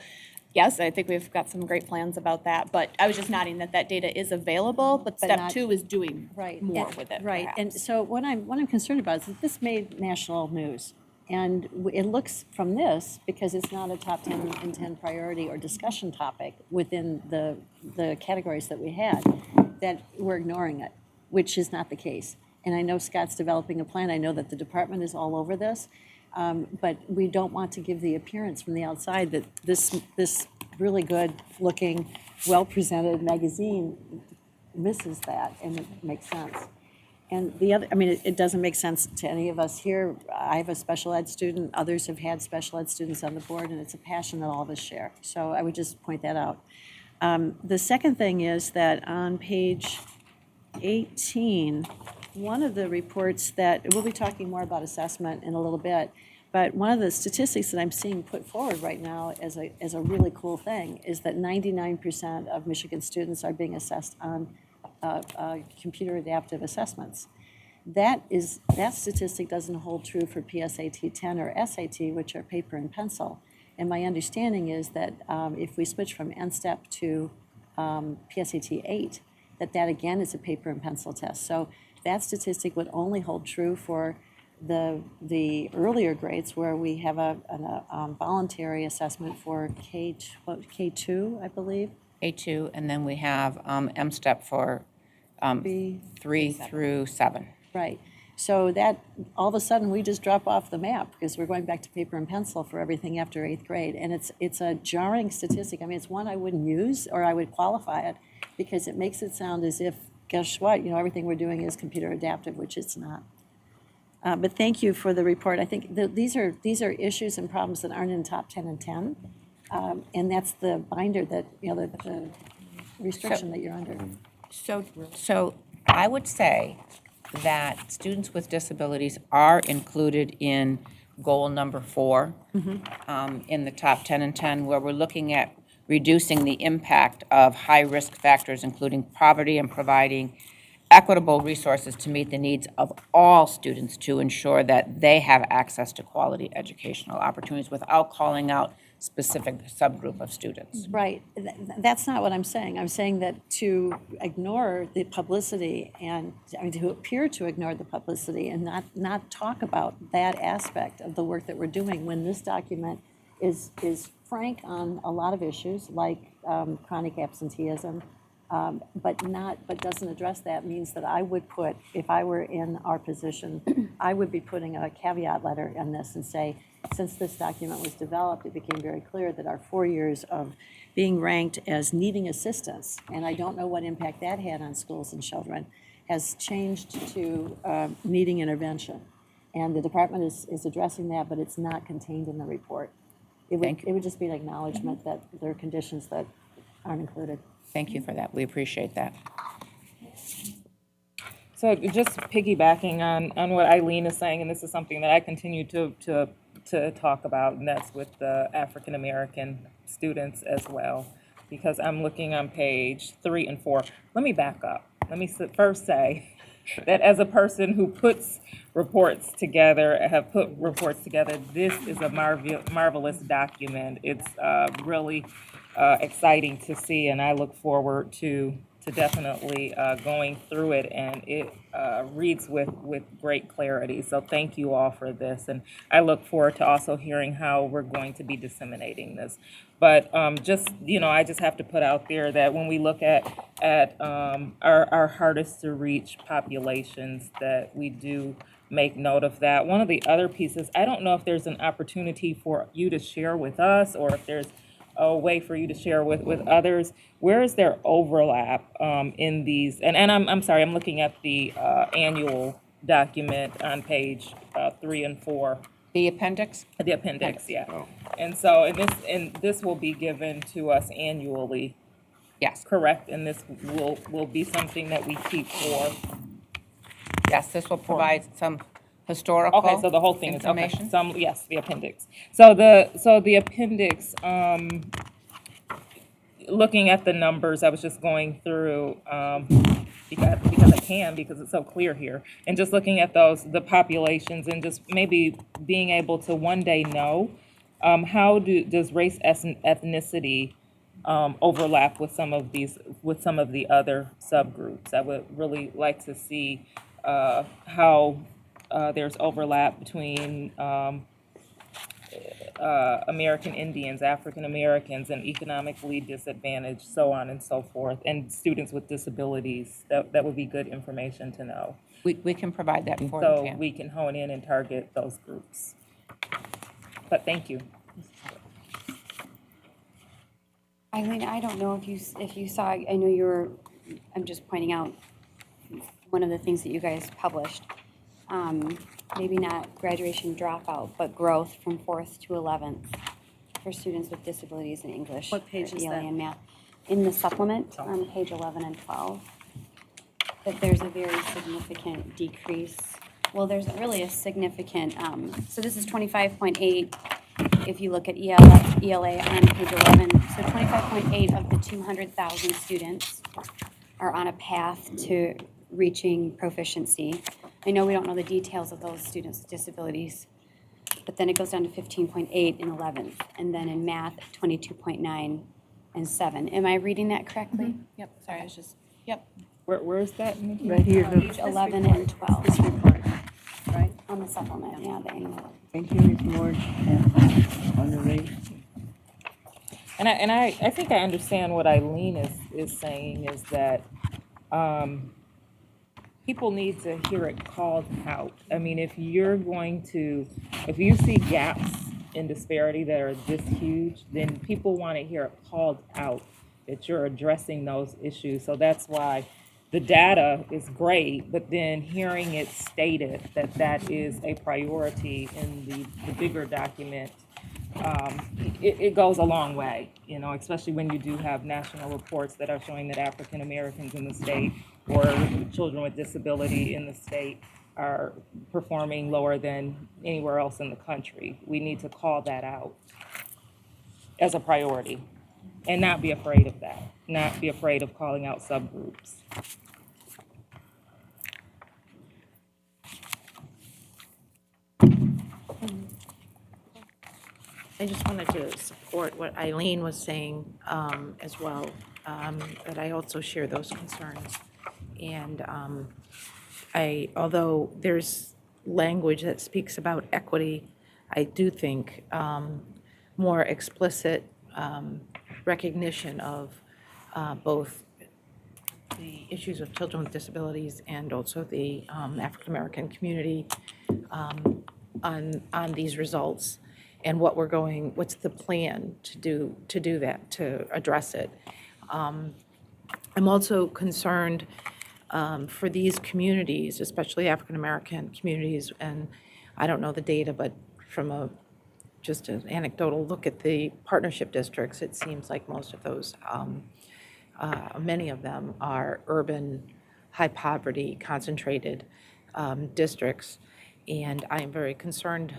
Yes, I think we've got some great plans about that, but I was just nodding that data is available, but step 2 is doing more with it. Right, and so what I'm concerned about is that this made national news. And it looks from this, because it's not a top 10 and 10 priority or discussion topic within the categories that we had, that we're ignoring it, which is not the case. And I know Scott's developing a plan. I know that the department is all over this. But we don't want to give the appearance from the outside that this really good-looking, well-presented magazine misses that, and it makes sense. And the other, it doesn't make sense to any of us here. I have a special ed student. Others have had special ed students on the board, and it's a passion that all of us share. So I would just point that out. The second thing is that on page 18, one of the reports that, we'll be talking more about assessment in a little bit, but one of the statistics that I'm seeing put forward right now as a really cool thing is that 99% of Michigan students are being assessed on computer adaptive assessments. That statistic doesn't hold true for PSAT 10 or SAT, which are paper and pencil. And my understanding is that if we switch from NSTEP to PSAT 8, that again is a paper and pencil test. So that statistic would only hold true for the earlier grades, where we have a voluntary assessment for K2, I believe. K2, and then we have MSTEP for 3 through 7. Right. So that, all of a sudden, we just drop off the map because we're going back to paper and pencil for everything after 8th grade. And it's a jarring statistic. It's one I wouldn't use, or I would qualify it, because it makes it sound as if, guess what, everything we're doing is computer adaptive, which it's not. But thank you for the report. I think these are issues and problems that aren't in top 10 and 10. And that's the binder that, the restriction that you're under. So I would say that students with disabilities are included in goal number 4 in the top 10 and 10, where we're looking at reducing the impact of high-risk factors, including poverty, and providing equitable resources to meet the needs of all students to ensure that they have access to quality educational opportunities without calling out specific subgroup of students. Right. That's not what I'm saying. I'm saying that to ignore the publicity and to appear to ignore the publicity and not talk about that aspect of the work that we're doing, when this document is frank on a lot of issues like chronic absenteeism, but doesn't address that, means that I would put, if I were in our position, I would be putting a caveat letter in this and say, since this document was developed, it became very clear that our 4 years of being ranked as needing assistance, and I don't know what impact that had on schools and children, has changed to needing intervention. And the department is addressing that, but it's not contained in the report. Thank you. It would just be an acknowledgement that there are conditions that aren't included. Thank you for that. We appreciate that. So just piggybacking on what Eileen is saying, and this is something that I continue to talk about, and that's with the African American students as well, because I'm looking on page 3 and 4. Let me back up. Let me first say that as a person who puts reports together, have put reports together, this is a marvelous document. It's really exciting to see, and I look forward to definitely going through it, and it reads with great clarity. So thank you all for this, and I look forward to also hearing how we're going to be disseminating this. But just, I just have to put out there that when we look at our hardest to reach populations, that we do make note of that. One of the other pieces, I don't know if there's an opportunity for you to share with us, or if there's a way for you to share with others. Where is there overlap in these? And I'm sorry, I'm looking at the annual document on page 3 and 4. The appendix? The appendix, yeah. Oh. And so, this will be given to us annually. Yes. Correct, and this will be something that we keep for. Yes, this will provide some historical Okay, so the whole thing information. is, okay. Yes, the appendix. So the appendix, looking at the numbers, I was just going through, because I can, because it's so clear here, and just looking at the populations, and just maybe being able to one day know, how does race ethnicity overlap with some of the other subgroups? I would really like to see how there's overlap between American Indians, African Americans, and economically disadvantaged, so on and so forth, and students with disabilities. That would be good information to know. We can provide that for you, So Pam. we can hone in and target those groups. But thank you. Eileen, I don't know if you saw, I know I'm just pointing out one of the things that you guys published. Maybe not graduation dropout, but growth from 4th to 11th for students with disabilities in English. What page is ELA that? and math. In the supplement on page 11 and 12, that there's a very significant decrease. Well, there's really a significant, so this is 25.8. If you look at ELA on page 11, so 25.8 of the 200,000 students are on a path to reaching proficiency. I know we don't know the details of those students with disabilities, but then it goes down to 15.8 in 11th, and then in math, 22.9 and 7. Am I reading that correctly? Mm-hmm. Yep, sorry, I was just, yep. Where is that? Right here. Page 11 and 12. This report, right? On the supplement, yeah, the annual. Thank you, Ms. Moore. On the race. And I think I understand what Eileen is saying, is that people need to hear it called out. I mean, if you see gaps in disparity that are this huge, then people want to hear it called out, that you're addressing those issues. So that's why the data is great, but then hearing it stated that is a priority in the bigger document, it goes a long way, especially when you do have national reports that are showing that African Americans in the state or children with disability in the state are performing lower than anywhere else in the country. We need to call that out as a priority and not be afraid of that, not be afraid of calling out subgroups. I just wanted to support what Eileen was saying as well, that I also share those concerns. And although there's language that speaks about equity, I do think more explicit recognition of both the issues of children with disabilities and also the African American community on these results, and what's the plan to do that, to address it. I'm also concerned for these communities, especially African American communities, and I don't know the data, but from just an anecdotal look at the partnership districts, it seems like most of those, many of them are urban, high poverty, concentrated districts. And I am very concerned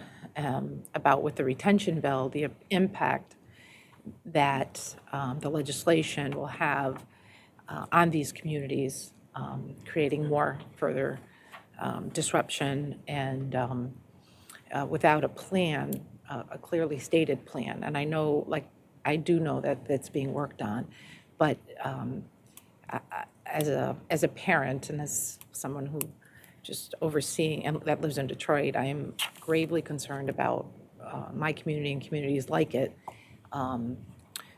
about with the retention bill, the impact that the legislation will have on these communities, creating more further disruption and without a plan, a clearly stated plan. And I know, I do know that that's being worked on, but as a parent and as someone who just overseeing and that lives in Detroit, I am gravely concerned about my community and communities like it.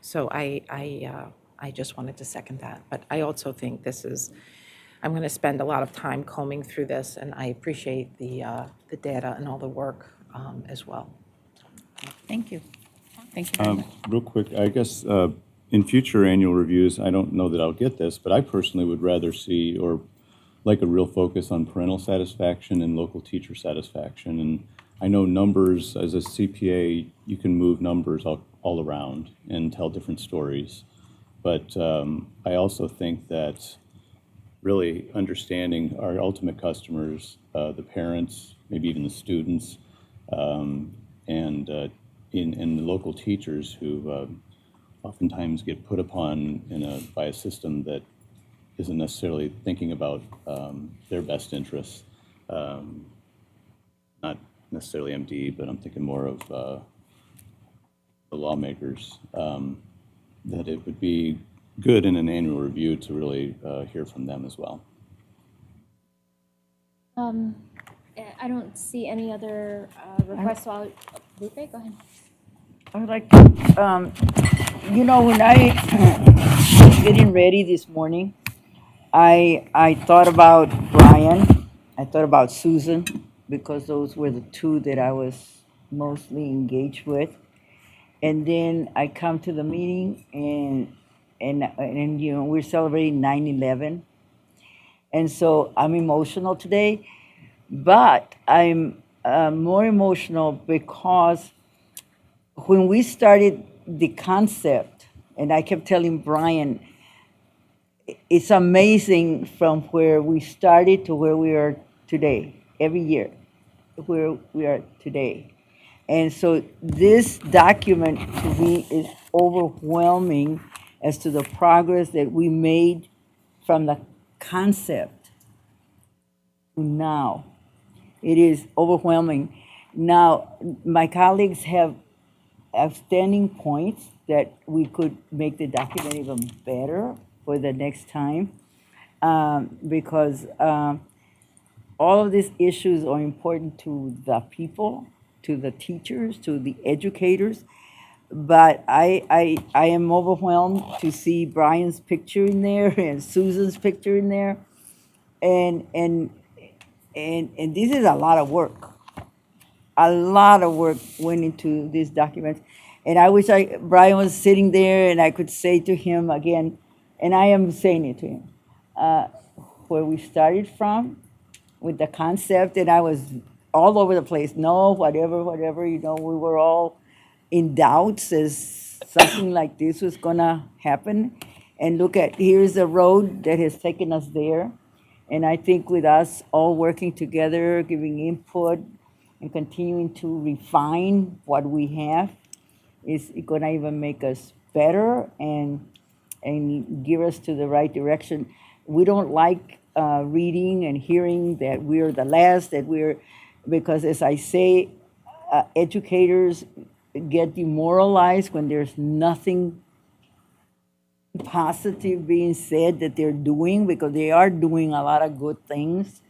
So I just wanted to second that. But I also think I'm going to spend a lot of time combing through this, and I appreciate the data and all the work as well. Thank you. Thank you very much. Real quick, I guess in future annual reviews, I don't know that I'll get this, but I personally would rather see or like a real focus on parental satisfaction and local teacher satisfaction. And I know numbers, as a CPA, you can move numbers all around and tell different stories. But I also think that really understanding our ultimate customers, the parents, maybe even the students, and the local teachers who oftentimes get put upon by a system that isn't necessarily thinking about their best interests. Not necessarily MD, but I'm thinking more of the lawmakers. That it would be good in an annual review to really hear from them as well. I don't see any other requests. So Lupe, go ahead. I would like to, when I was getting ready this morning, I thought about Brian, I thought about Susan, because those were the two that I was mostly engaged with. And then I come to the meeting and we're celebrating 9/11. And so I'm emotional today, but I'm more emotional because when we started the concept, and I kept telling Brian, it's amazing from where we started to where we are today, every year, where we are today. And so this document to me is overwhelming as to the progress that we made from the concept to now. It is overwhelming. Now, my colleagues have outstanding points that we could make the document even better for the next time, because all of these issues are important to the people, to the teachers, to the educators. But I am overwhelmed to see Brian's picture in there and Susan's picture in there, and this is a lot of work. A lot of work went into these documents, and I wish Brian was sitting there and I could say to him again, and I am saying it to him, where we started from with the concept, and I was all over the place. No, whatever, we were all in doubts as something like this was gonna happen. And look here's a road that has taken us there. And I think with us all working together, giving input, and continuing to refine what we have, is gonna even make us better and give us to the right direction. We don't like reading and hearing that we're the last, because as I say, educators get demoralized when there's nothing positive being said that they're doing, because they are doing a lot of good things.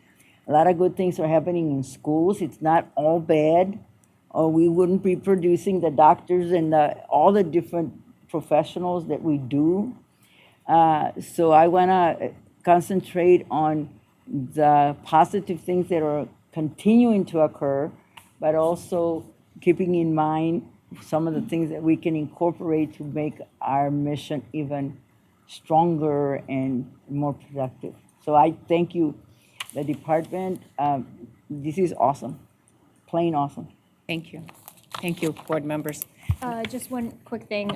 A lot of good things are happening in schools. It's not all bad, or we wouldn't be producing the doctors and all the different professionals that we do. So I want to concentrate on the positive things that are continuing to occur, but also keeping in mind some of the things that we can incorporate to make our mission even stronger and more productive. So I thank you, the department. This is awesome, plain awesome. Thank you. Thank you, board members. Just one quick thing.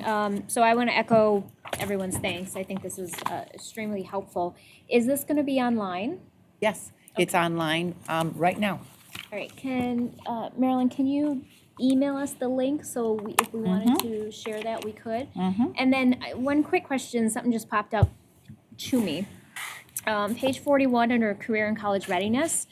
So I want to echo everyone's thanks. I think this is extremely helpful. Is this going to be online? Yes, it's online right now. All right. Marilyn, can you email us the link so if we wanted to share that, we could? And then one quick question, something just popped up to me. Page 41 under Career and College Readiness.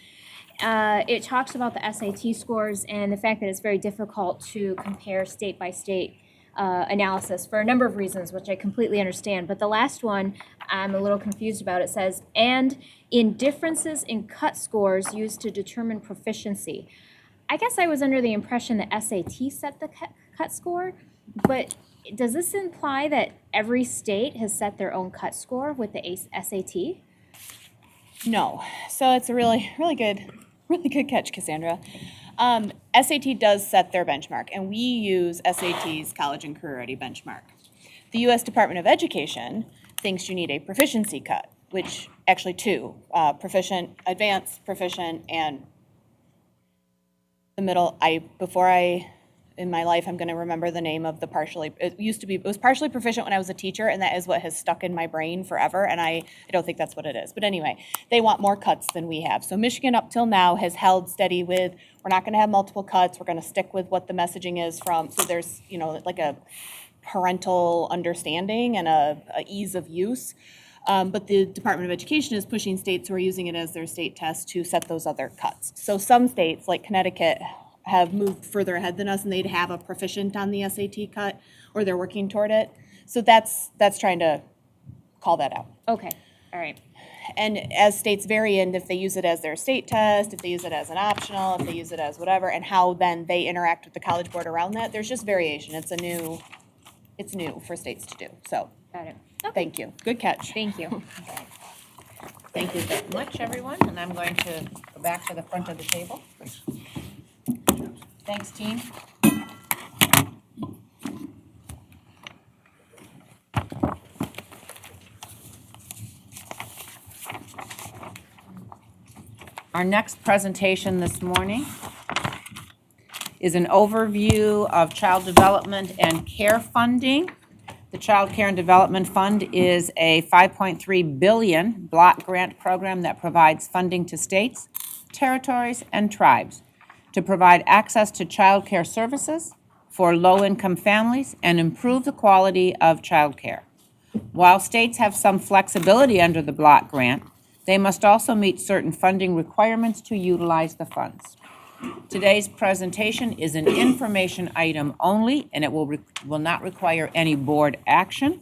It talks about the SAT scores and the fact that it's very difficult to compare state by state analysis for a number of reasons, which I completely understand. But the last one I'm a little confused about. It says, and in differences in cut scores used to determine proficiency. I guess I was under the impression that SAT set the cut score, but does this imply that every state has set their own cut score with the SAT? No. So it's a really good catch, Cassandra. SAT does set their benchmark, and we use SAT's College and Career Ready benchmark. The U.S. Department of Education thinks you need a proficiency cut, which actually two, proficient, advanced, proficient, and the middle. In my life, I'm going to remember the name of the it was partially proficient when I was a teacher, and that is what has stuck in my brain forever, and I don't think that's what it is. But anyway, they want more cuts than we have. So Michigan up till now has held steady with, we're not going to have multiple cuts, we're going to stick with what the messaging is from, so there's, like a parental understanding and a ease of use. But the Department of Education is pushing states who are using it as their state test to set those other cuts. So some states, like Connecticut, have moved further ahead than us, and they'd have a proficient on the SAT cut, or they're working toward it. So that's trying to call that out. Okay, all right. And as states vary in if they use it as their state test, if they use it as an optional, if they use it as whatever, and how then they interact with the College Board around that, there's just variation. It's new for states to do, so. Got it. Thank you. Good catch. Thank you. Thank you very much, everyone, and I'm going to go back to the front of the table. Thanks, team. Our next presentation this morning is an overview of child development and care funding. The Child Care and Development Fund is a $5.3 billion block grant program that provides funding to states, territories, and tribes to provide access to child care services for low-income families and improve the quality of child care. While states have some flexibility under the block grant, they must also meet certain funding requirements to utilize the funds. Today's presentation is an information item only, and it will not require any board action.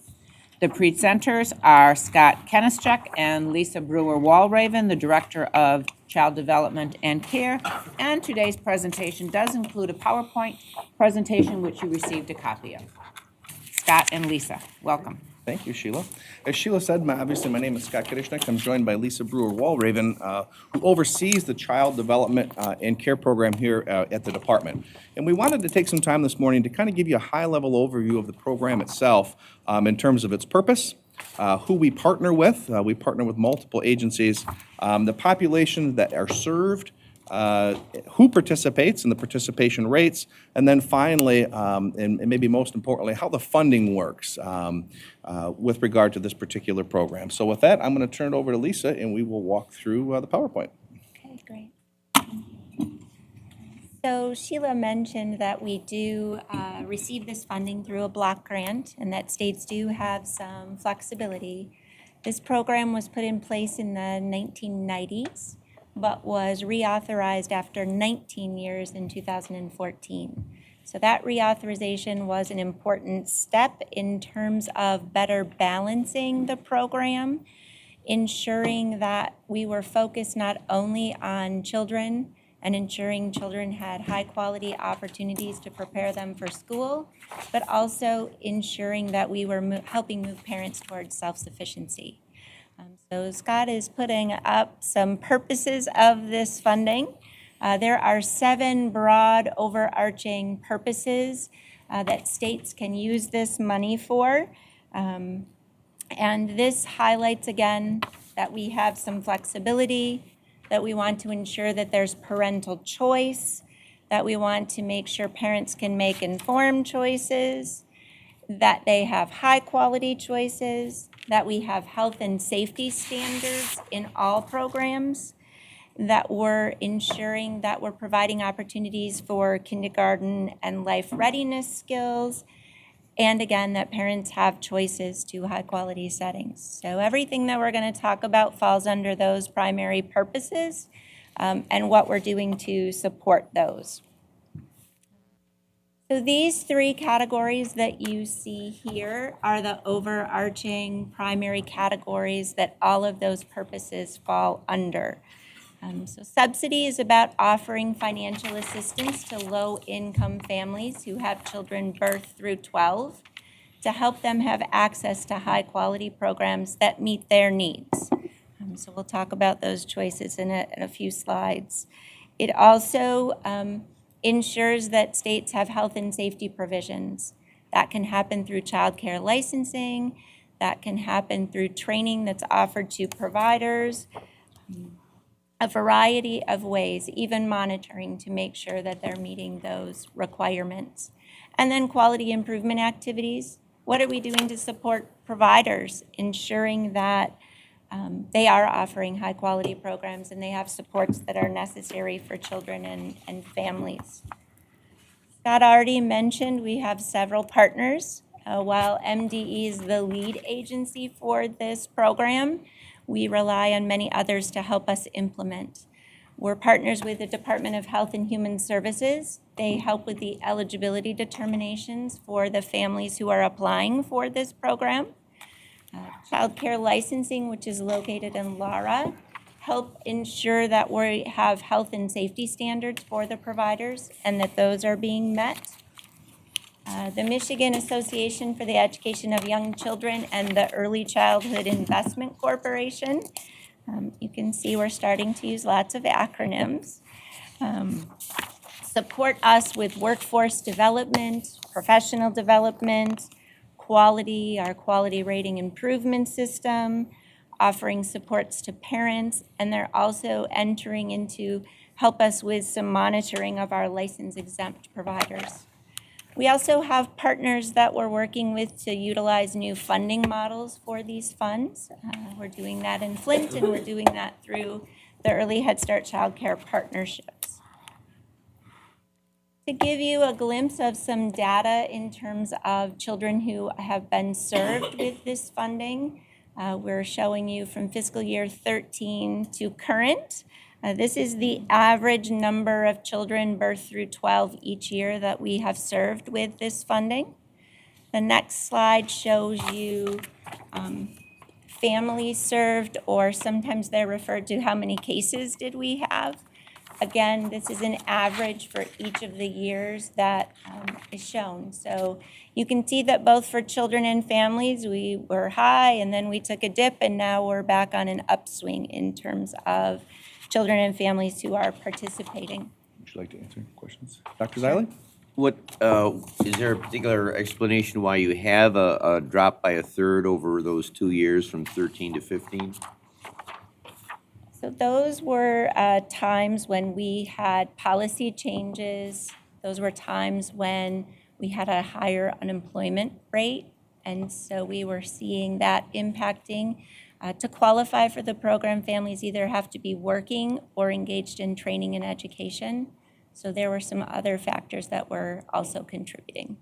The presenters are Scott Kenischek and Lisa Brewer-Walraven, the Director of Child Development and Care. And today's presentation does include a PowerPoint presentation, which you received a copy of. Scott and Lisa, welcome. Thank you, Sheila. As Sheila said, obviously my name is Scott Kenischek. I'm joined by Lisa Brewer-Walraven, who oversees the Child Development and Care Program here at the department. And we wanted to take some time this morning to kind of give you a high-level overview of the program itself in terms of its purpose, who we partner with. We partner with multiple agencies, the populations that are served, who participates and the participation rates, and then finally, and maybe most importantly, how the funding works with regard to this particular program. So with that, I'm going to turn it over to Lisa, and we will walk through the PowerPoint. Okay, great. So Sheila mentioned that we do receive this funding through a block grant, and that states do have some flexibility. This program was put in place in the 1990s, but was reauthorized after 19 years in 2014. So that reauthorization was an important step in terms of better balancing the program, ensuring that we were focused not only on children and ensuring children had high-quality opportunities to prepare them for school, but also ensuring that we were helping move parents towards self-sufficiency. So Scott is putting up some purposes of this funding. There are 7 broad overarching purposes that states can use this money for. And this highlights again that we have some flexibility, that we want to ensure that there's parental choice, that we want to make sure parents can make informed choices, that they have high-quality choices, that we have health and safety standards in all programs, that we're ensuring that we're providing opportunities for kindergarten and life readiness skills, and again, that parents have choices to high-quality settings. So everything that we're going to talk about falls under those primary purposes and what we're doing to support those. So these three categories that you see here are the overarching primary categories that all of those purposes fall under. So subsidy is about offering financial assistance to low-income families who have children birth through 12 to help them have access to high-quality programs that meet their needs. So we'll talk about those choices in a few slides. It also ensures that states have health and safety provisions. That can happen through child care licensing. That can happen through training that's offered to providers. A variety of ways, even monitoring to make sure that they're meeting those requirements. And then quality improvement activities. What are we doing to support providers, ensuring that they are offering high quality programs and they have supports that are necessary for children and families? Scott already mentioned we have several partners. While MDE is the lead agency for this program, we rely on many others to help us implement. We're partners with the Department of Health and Human Services. They help with the eligibility determinations for the families who are applying for this program. Child care licensing, which is located in Lara, help ensure that we have health and safety standards for the providers and that those are being met. The Michigan Association for the Education of Young Children and the Early Childhood Investment Corporation. You can see we're starting to use lots of acronyms. Support us with workforce development, professional development, quality, our quality rating improvement system, offering supports to parents, and they're also entering into help us with some monitoring of our license exempt providers. We also have partners that we're working with to utilize new funding models for these funds. We're doing that in Flint, and we're doing that through the Early Head Start Child Care partnerships. To give you a glimpse of some data in terms of children who have been served with this funding, we're showing you from fiscal year 13 to current. This is the average number of children birth through 12 each year that we have served with this funding. The next slide shows you families served, or sometimes they're referred to how many cases did we have. Again, this is an average for each of the years that is shown. So you can see that both for children and families, we were high and then we took a dip and now we're back on an upswing in terms of children and families who are participating. Would you like to answer questions? Dr. Zeile? What, is there a particular explanation why you have a drop by a third over those 2 years from 13 to 15? So those were times when we had policy changes. Those were times when we had a higher unemployment rate. And so we were seeing that impacting. To qualify for the program, families either have to be working or engaged in training and education. So there were some other factors that were also contributing.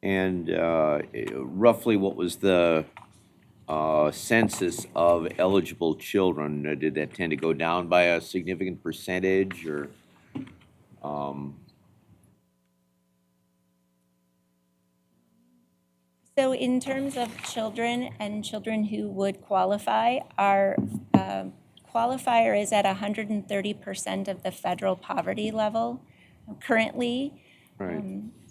And roughly what was the census of eligible children? Did that tend to go down by a significant percentage, or? So in terms of children and children who would qualify, our qualifier is at 130% of the federal poverty level. Currently,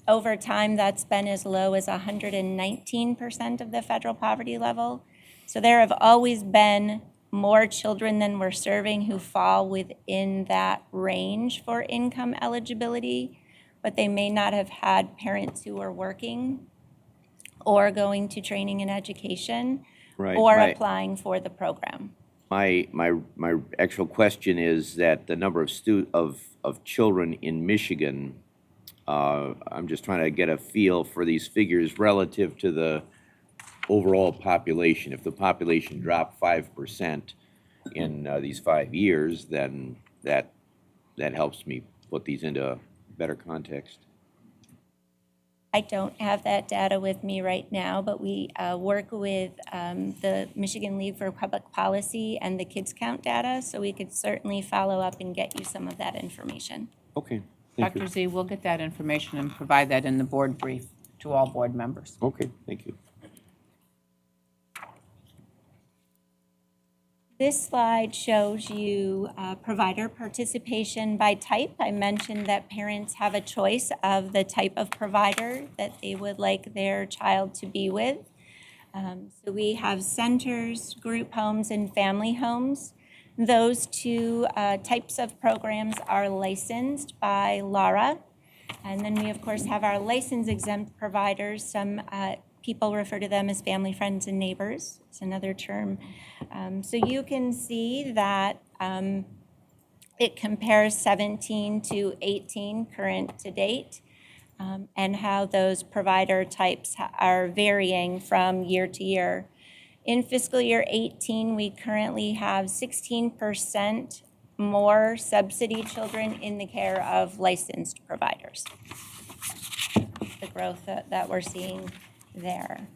over time, that's been as low as 119% of the federal poverty level. So there have always been more children than we're serving who fall within that range for income eligibility, but they may not have had parents who are working or going to training and education or applying for the program. My actual question is that the number of children in Michigan, I'm just trying to get a feel for these figures relative to the overall population. If the population dropped 5% in these 5 years, then that helps me put these into better context. I don't have that data with me right now, but we work with the Michigan League for Public Policy and the Kids Count data, so we could certainly follow up and get you some of that information. Okay, thank you. Dr. Z, we'll get that information and provide that in the board brief to all board members. Okay, thank you. This slide shows you provider participation by type. I mentioned that parents have a choice of the type of provider that they would like their child to be with. So we have centers, group homes, and family homes. Those two types of programs are licensed by LARA. And then we, of course, have our license-exempt providers. Some people refer to them as family, friends, and neighbors. It's another term. So you can see that it compares 17 to 18 current to date, and how those provider types are varying from year to year. In fiscal year 18, we currently have 16% more subsidy children in the care of licensed providers. The growth that we're seeing there.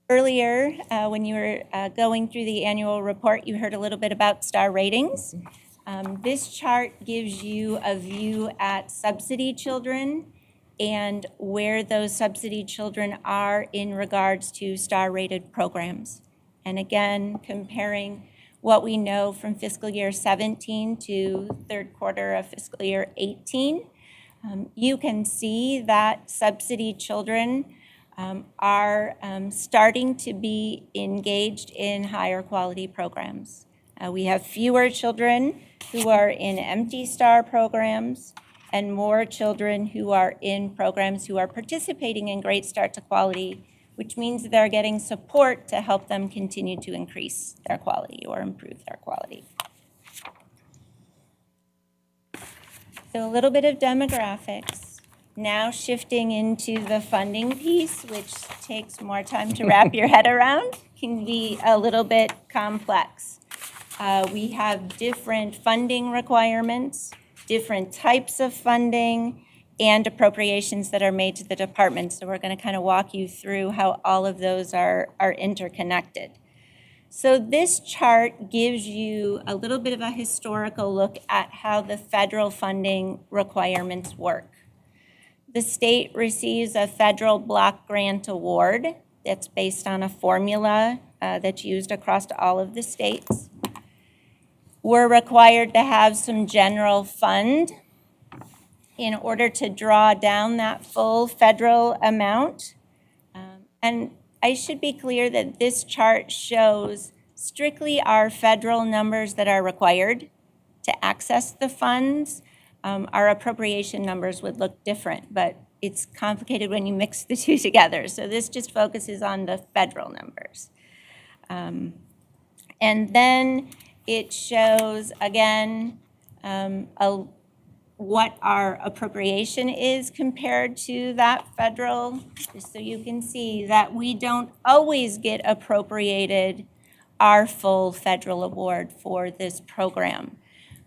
Earlier, when you were going through the annual report, you heard a little bit about star ratings. This chart gives you a view at subsidy children and where those subsidy children are in regards to star-rated programs. And again, comparing what we know from fiscal year 17 to third quarter of fiscal year 18, you can see that subsidy children are starting to be engaged in higher quality programs. We have fewer children who are in empty star programs and more children who are in programs who are participating in Great Start to Quality, which means that they're getting support to help them continue to increase their quality or improve their quality. So a little bit of demographics. Now shifting into the funding piece, which takes more time to wrap your head around, can be a little bit complex. We have different funding requirements, different types of funding, and appropriations that are made to the department. So we're going to kind of walk you through how all of those are interconnected. So this chart gives you a little bit of a historical look at how the federal funding requirements work. The state receives a federal block grant award that's based on a formula that's used across all of the states. We're required to have some general fund in order to draw down that full federal amount. And I should be clear that this chart shows strictly our federal numbers that are required to access the funds. Our appropriation numbers would look different, but it's complicated when you mix the two together. So this just focuses on the federal numbers. And then it shows, again, what our appropriation is compared to that federal, just so you can see that we don't always get appropriated our full federal award for this program.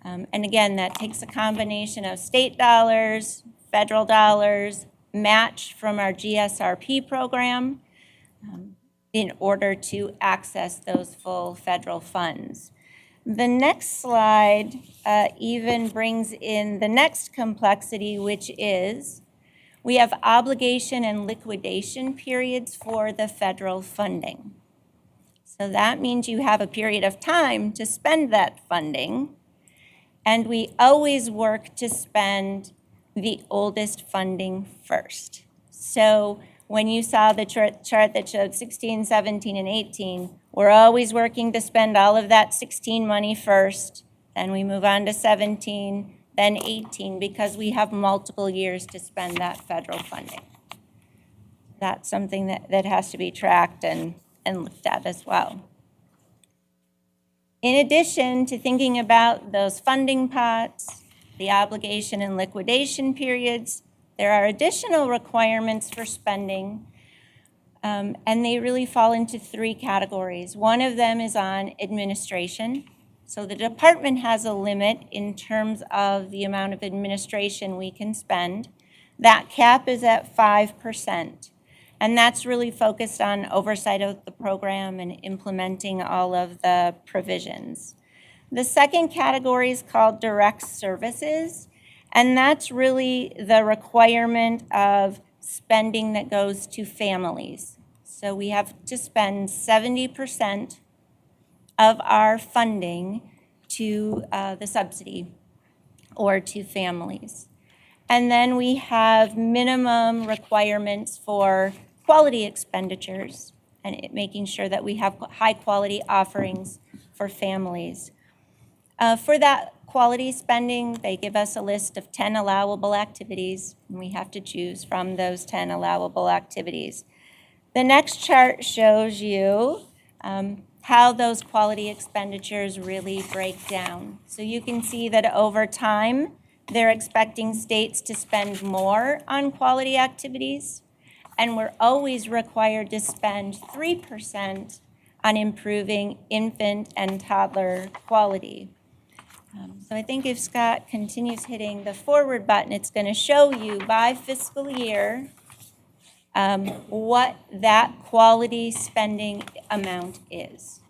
And again, that takes a combination of state dollars, federal dollars, match from our GSRP program in order to access those full federal funds. The next slide even brings in the next complexity, which is we have obligation and liquidation periods for the federal funding. So that means you have a period of time to spend that funding, and we always work to spend the oldest funding first. So when you saw the chart that showed 16, 17, and 18, we're always working to spend all of that 16 money first, then we move on to 17, then 18, because we have multiple years to spend that federal funding. That's something that has to be tracked and looked at as well. In addition to thinking about those funding pots, the obligation and liquidation periods, there are additional requirements for spending, and they really fall into three categories. One of them is on administration. So the department has a limit in terms of the amount of administration we can spend. That cap is at 5%. And that's really focused on oversight of the program and implementing all of the provisions. The second category is called direct services, and that's really the requirement of spending that goes to families. So we have to spend 70% of our funding to the subsidy or to families. And then we have minimum requirements for quality expenditures and making sure that we have high quality offerings for families. For that quality spending, they give us a list of 10 allowable activities, and we have to choose from those 10 allowable activities. The next chart shows you how those quality expenditures really break down. So you can see that over time, they're expecting states to spend more on quality activities, and we're always required to spend 3% on improving infant and toddler quality. So I think if Scott continues hitting the forward button, it's going to show you by fiscal year what that quality spending amount is.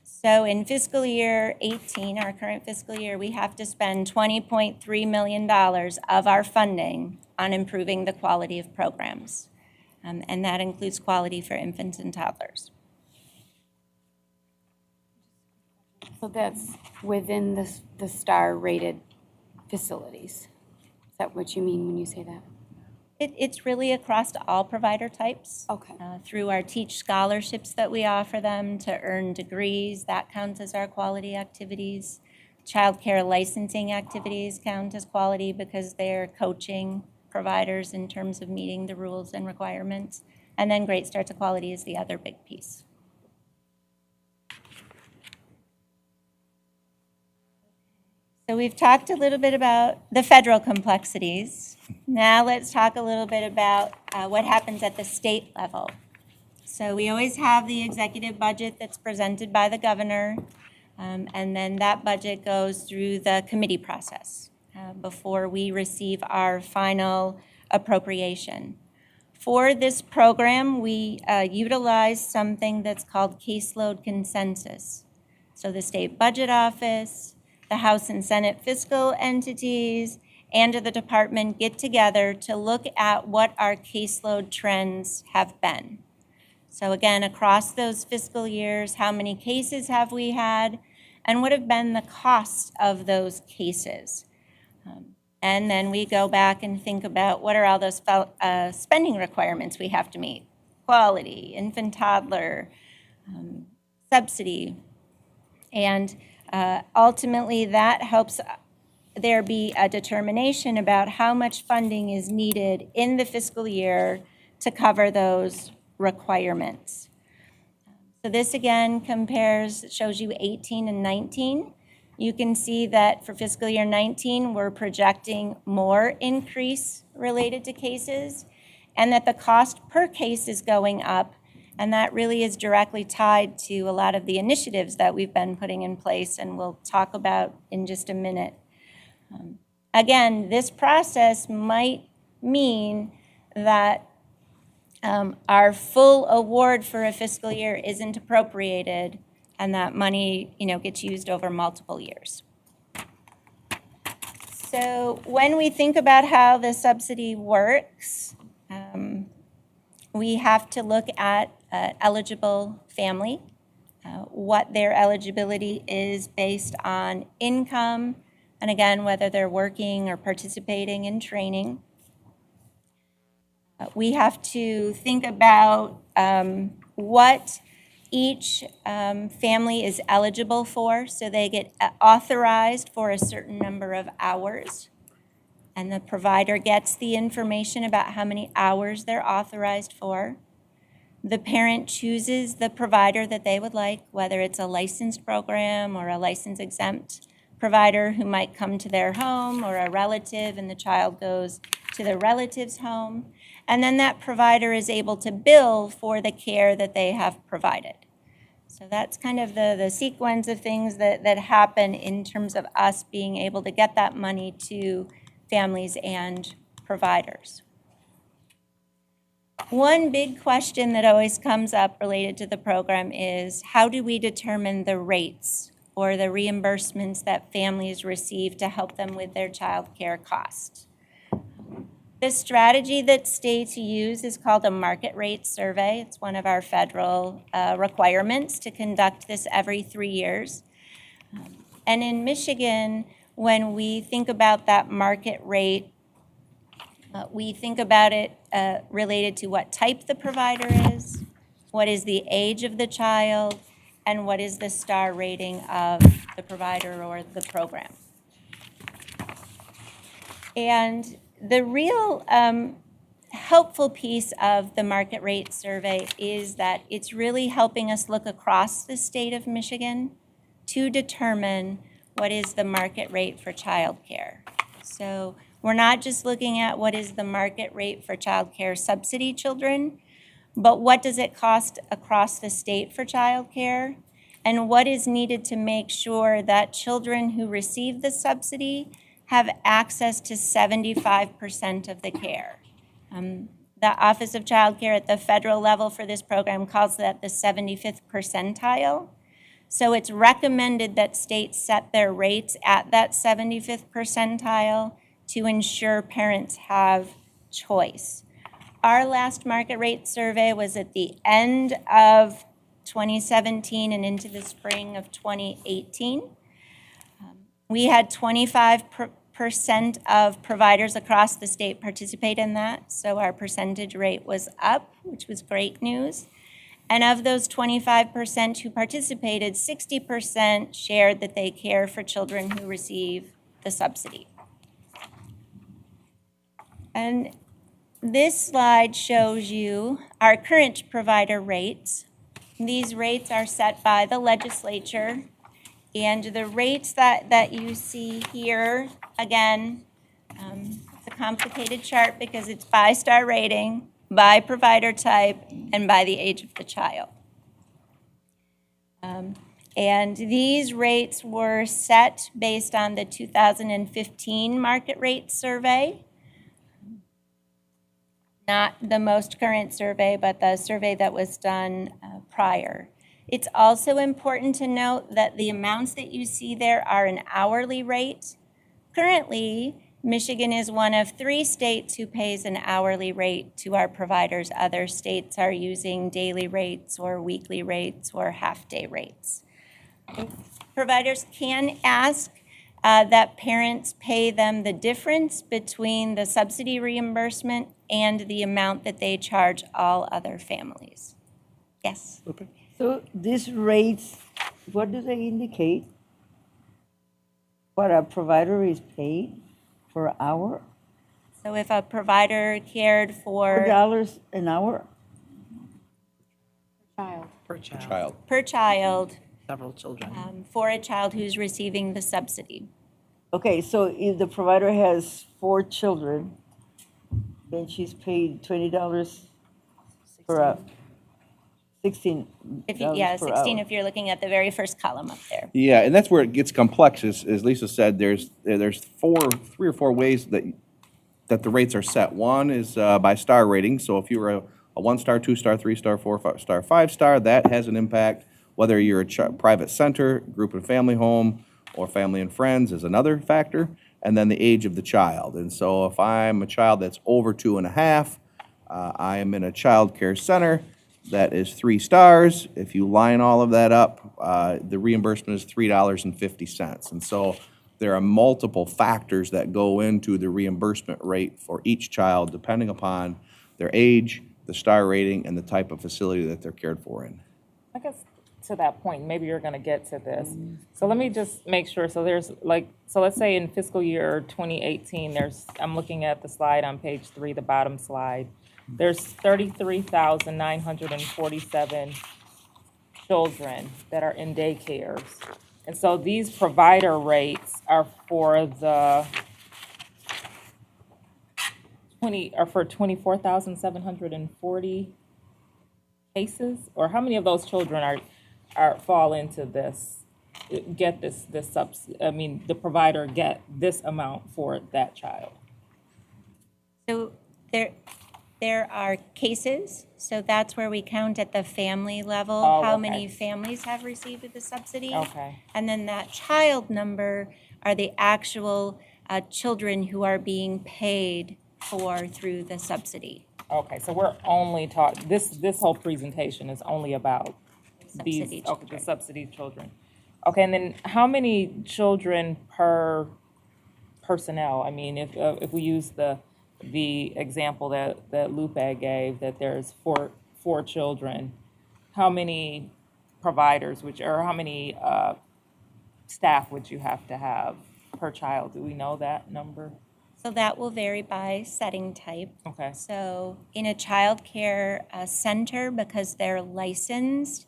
So in fiscal year 18, our current fiscal year, we have to spend $20.3 million of our funding on improving the quality of programs. And that includes quality for infants and toddlers. So that's within the star-rated facilities. Is that what you mean when you say that? It's really across all provider types. Okay. Through our Teach scholarships that we offer them to earn degrees, that counts as our quality activities. Childcare licensing activities count as quality because they're coaching providers in terms of meeting the rules and requirements. And then Great Start to Quality is the other big piece. So we've talked a little bit about the federal complexities. Now let's talk a little bit about what happens at the state level. So we always have the executive budget that's presented by the governor, and then that budget goes through the committee process before we receive our final appropriation. For this program, we utilize something that's called Caseload Consensus. So the state budget office, the House and Senate fiscal entities, and the department get together to look at what our caseload trends have been. So again, across those fiscal years, how many cases have we had, and what have been the costs of those cases? And then we go back and think about what are all those spending requirements we have to meet. Quality, infant toddler, subsidy, and ultimately that helps there be a determination about how much funding is needed in the fiscal year to cover those requirements. So this again shows you 18 and 19. You can see that for fiscal year 19, we're projecting more increase related to cases, and that the cost per case is going up, and that really is directly tied to a lot of the initiatives that we've been putting in place, and we'll talk about in just a minute. Again, this process might mean that our full award for a fiscal year isn't appropriated, and that money, gets used over multiple years. So when we think about how the subsidy works, we have to look at eligible family, what their eligibility is based on income, and again, whether they're working or participating in training. We have to think about what each family is eligible for, so they get authorized for a certain number of hours, and the provider gets the information about how many hours they're authorized for. The parent chooses the provider that they would like, whether it's a licensed program or a license exempt provider who might come to their home, or a relative and the child goes to the relative's home. And then that provider is able to bill for the care that they have provided. So that's kind of the sequence of things that happen in terms of us being able to get that money to families and providers. One big question that always comes up related to the program is, how do we determine the rates or the reimbursements that families receive to help them with their child care costs? The strategy that states use is called a market rate survey. It's one of our federal requirements to conduct this every 3 years. And in Michigan, when we think about that market rate, we think about it related to what type the provider is, what is the age of the child, and what is the star rating of the provider or the program. And the real helpful piece of the market rate survey is that it's really helping us look across the state of Michigan to determine what is the market rate for childcare. So we're not just looking at what is the market rate for childcare subsidy children, but what does it cost across the state for childcare, and what is needed to make sure that children who receive the subsidy have access to 75% of the care. The Office of Child Care at the federal level for this program calls that the 75th percentile. So it's recommended that states set their rates at that 75th percentile to ensure parents have choice. Our last market rate survey was at the end of 2017 and into the spring of 2018. We had 25% of providers across the state participate in that, so our percentage rate was up, which was great news. And of those 25% who participated, 60% shared that they care for children who receive the subsidy. And this slide shows you our current provider rates. These rates are set by the legislature. And the rates that you see here, again, it's a complicated chart because it's by star rating, by provider type, and by the age of the child. And these rates were set based on the 2015 market rate survey. Not the most current survey, but the survey that was done prior. It's also important to note that the amounts that you see there are an hourly rate. Currently, Michigan is one of 3 states who pays an hourly rate to our providers. Other states are using daily rates or weekly rates or half-day rates. Providers can ask that parents pay them the difference between the subsidy reimbursement and the amount that they charge all other families. Yes? Okay. So these rates, what do they indicate? What a provider is paid per hour? So if a provider cared for $4 an hour? Per child. Child. per child Several children. for a child who's receiving the subsidy. Okay, so if the provider has 4 children, then she's paid $20 per hour. 16 Yeah, per 16 hour. if you're looking at the very first column up there. Yeah, and that's where it gets complex, as Lisa said, there's 3 or 4 ways that the rates are set. One is by star rating, so if you're a 1-star, 2-star, 3-star, 4-star, 5-star, that has an impact. Whether you're a private center, group and family home, or family and friends is another factor, and then the age of the child. And so if I'm a child that's over 2.5, I am in a child care center that is 3 stars. If you line all of that up, the reimbursement is $3.50. And so there are multiple factors that go into the reimbursement rate for each child, depending upon their age, the star rating, and the type of facility that they're cared for in. I guess to that point, maybe you're going to get to this. So let me just make sure. So there's so let's say in fiscal year 2018, I'm looking at the slide on page 3, the bottom slide. there's 33,947 children that are in daycares. And so these provider rates are for the 24,740 cases? Or how many of those children fall into this, get this the provider get this amount for that child? So there are cases, so that's where we count at the family level, Oh, how okay. many families have received the subsidy. Okay. And then that child number are the actual children who are being paid for through the subsidy. Okay, so we're only this whole presentation is only about these, Subsidy okay, the subsidy children. Okay, and then how many children per personnel? I mean, if we use the example that Lupe gave, that there's four children, how many providers, or how many staff would you have to have per child? Do we know that number? So that will vary by setting type. Okay. So in a child care center, because they're licensed,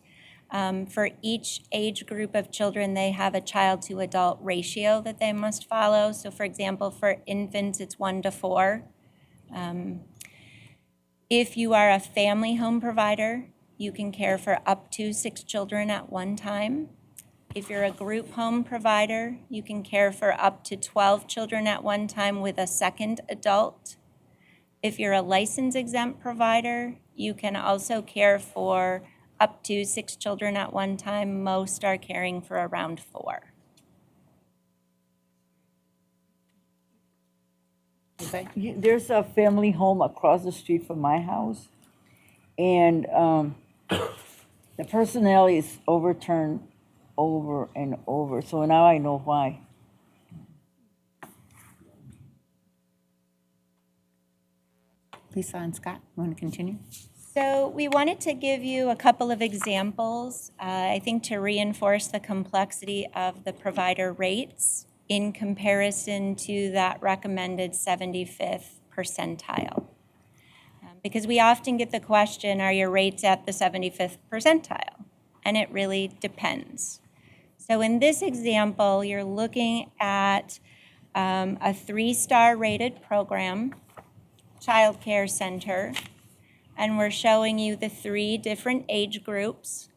for each age group of children, they have a child to adult ratio that they must follow. So for example, for infants, it's 1 to 4. If you are a family home provider, you can care for up to 6 children at one time. If you're a group home provider, you can care for up to 12 children at one time with a second adult. If you're a license exempt provider, you can also care for up to 6 children at one time. Most are caring for around 4. There's a family home across the street from my house, and the personnel is overturned over and over, so now I know why. Lisa and Scott, you want to continue? So we wanted to give you a couple of examples, I think to reinforce the complexity of the provider rates in comparison to that recommended 75th percentile. Because we often get the question, are your rates at the 75th percentile? And it really depends. So in this example, you're looking at a 3-star rated program, child care center, and we're showing you the 3 different age groups,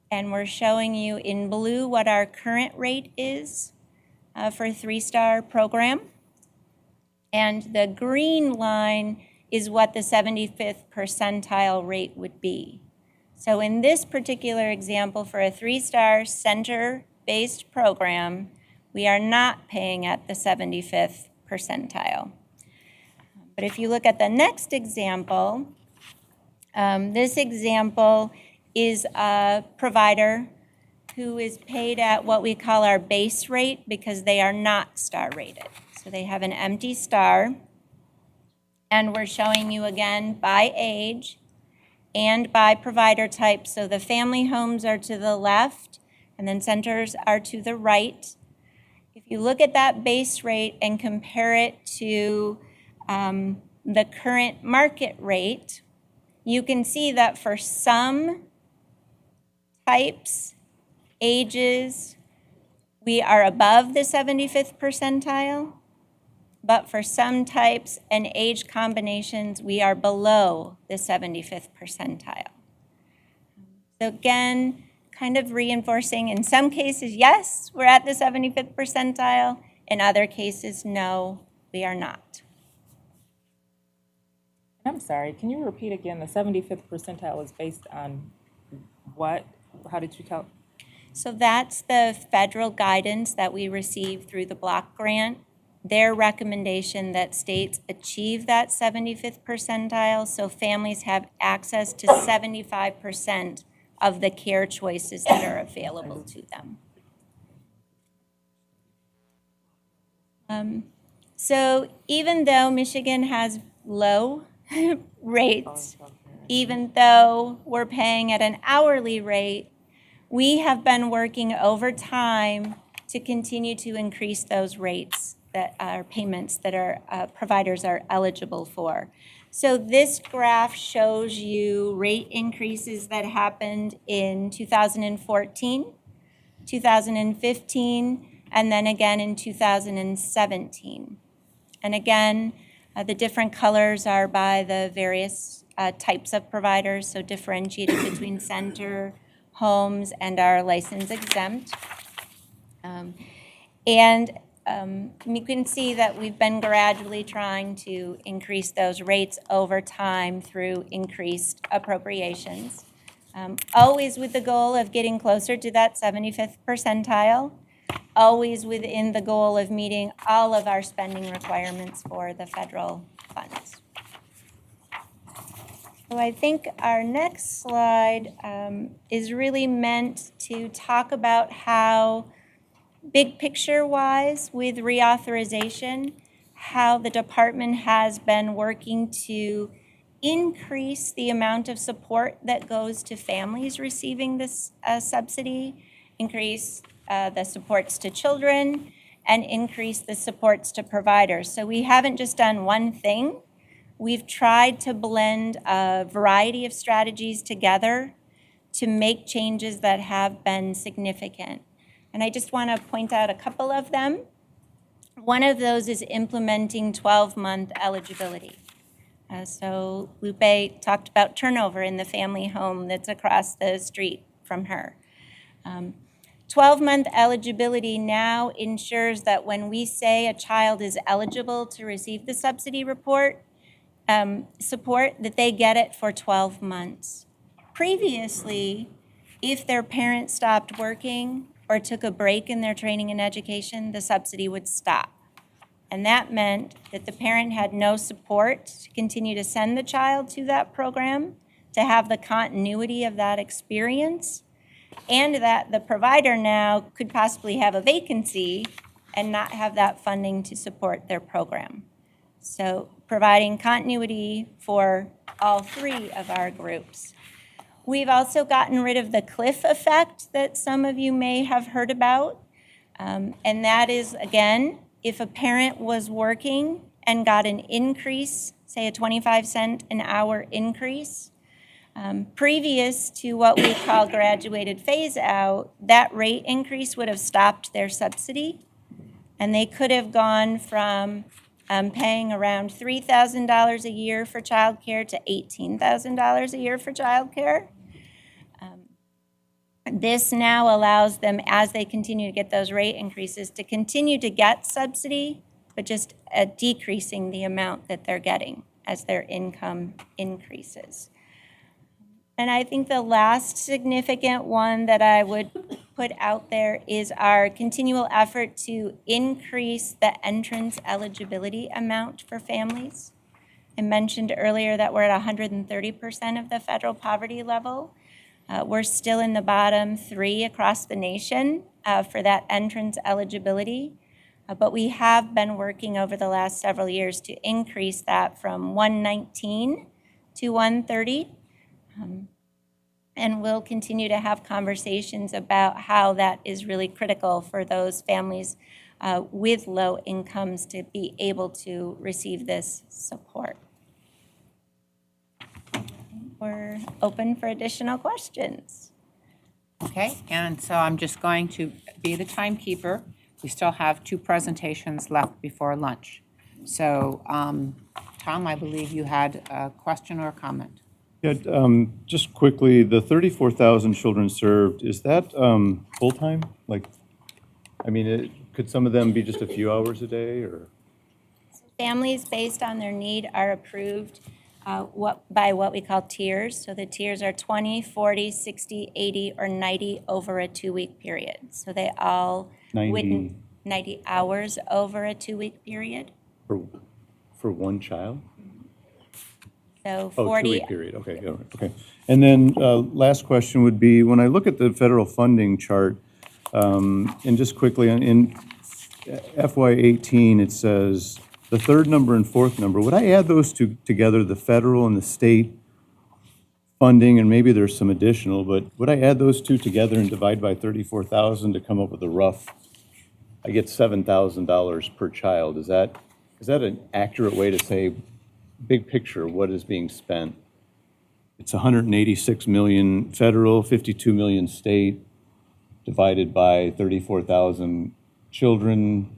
and we're showing you in blue what our current rate is for a 3-star program, and the green line is what the 75th percentile rate would be. So in this particular example, for a 3-star center-based program, we are not paying at the 75th percentile. But if you look at the next example, this example is a provider who is paid at what we call our base rate because they are not star rated. So they have an empty star, and we're showing you again by age and by provider type. So the family homes are to the left, and then centers are to the right. If you look at that base rate and compare it to the current market rate, you can see that for some types, ages, we are above the 75th percentile, but for some types and age combinations, we are below the 75th percentile. So again, kind of reinforcing, in some cases, yes, we're at the 75th percentile. In other cases, no, we are not. I'm sorry, can you repeat again? The 75th percentile is based on what? How did you tell? So that's the federal guidance that we received through the block grant. Their recommendation that states achieve that 75th percentile, so families have access to 75% of the care choices that are available to them. So even though Michigan has low rates, even though we're paying at an hourly rate, we have been working overtime to continue to increase those rates that are payments that our providers are eligible for. So this graph shows you rate increases that happened in 2014, 2015, and then again in 2017. And again, the different colors are by the various types of providers, so differentiated between center, homes, and our license exempt. You can see that we've been gradually trying to increase those rates over time through increased appropriations, always with the goal of getting closer to that 75th percentile, always within the goal of meeting all of our spending requirements for the federal funds. So I think our next slide is really meant to talk about how, big picture wise, with reauthorization, how the department has been working to increase the amount of support that goes to families receiving this subsidy, increase the supports to children, and increase the supports to providers. So we haven't just done one thing. We've tried to blend a variety of strategies together to make changes that have been significant. And I just want to point out a couple of them. One of those is implementing 12-month eligibility. So Lupe talked about turnover in the family home that's across the street from her. 12-month eligibility now ensures that when we say a child is eligible to receive the subsidy support, that they get it for 12 months. Previously, if their parent stopped working or took a break in their training and education, the subsidy would stop. And that meant that the parent had no support to continue to send the child to that program, to have the continuity of that experience, and that the provider now could possibly have a vacancy and not have that funding to support their program. So providing continuity for all three of our groups. We've also gotten rid of the cliff effect that some of you may have heard about. And that is, again, if a parent was working and got an increase, say a 25-cent an hour increase, previous to what we call graduated phase out, that rate increase would have stopped their subsidy. And they could have gone from paying around $3,000 a year for childcare to $18,000 a year for childcare. This now allows them, as they continue to get those rate increases, to continue to get subsidy, but just decreasing the amount that they're getting as their income increases. And I think the last significant one that I would put out there is our continual effort to increase the entrance eligibility amount for families. I mentioned earlier that we're at 130% of the federal poverty level. We're still in the bottom 3 across the nation for that entrance eligibility. But we have been working over the last several years to increase that from 119 to 130. And we'll continue to have conversations about how that is really critical for those families with low incomes to be able to receive this support. We're open for additional questions. Okay, and so I'm just going to be the timekeeper. We still have 2 presentations left before lunch. So, Tom, I believe you had a question or a comment. Yeah, just quickly, the 34,000 children served, is that full-time? Like, I mean, could some of them be just a few hours a day, or? Families, based on their need, are approved by what we call tiers. So the tiers are 20, 40, 60, 80, or 90 over a 2-week period. So they all 90 hours over a 2-week period. For one child? So 40. 2-week period, okay, yeah, okay. And then last question would be, when I look at the federal funding chart, and just quickly, in FY18, it says the 3rd number and 4th number. Would I add those two together, the federal and the state funding, and maybe there's some additional, but would I add those 2 together and divide by 34,000 to come up with a rough, I get $7,000 per child. Is that an accurate way to say big picture, what is being spent? It's 186 million federal, 52 million state, divided by 34,000 children.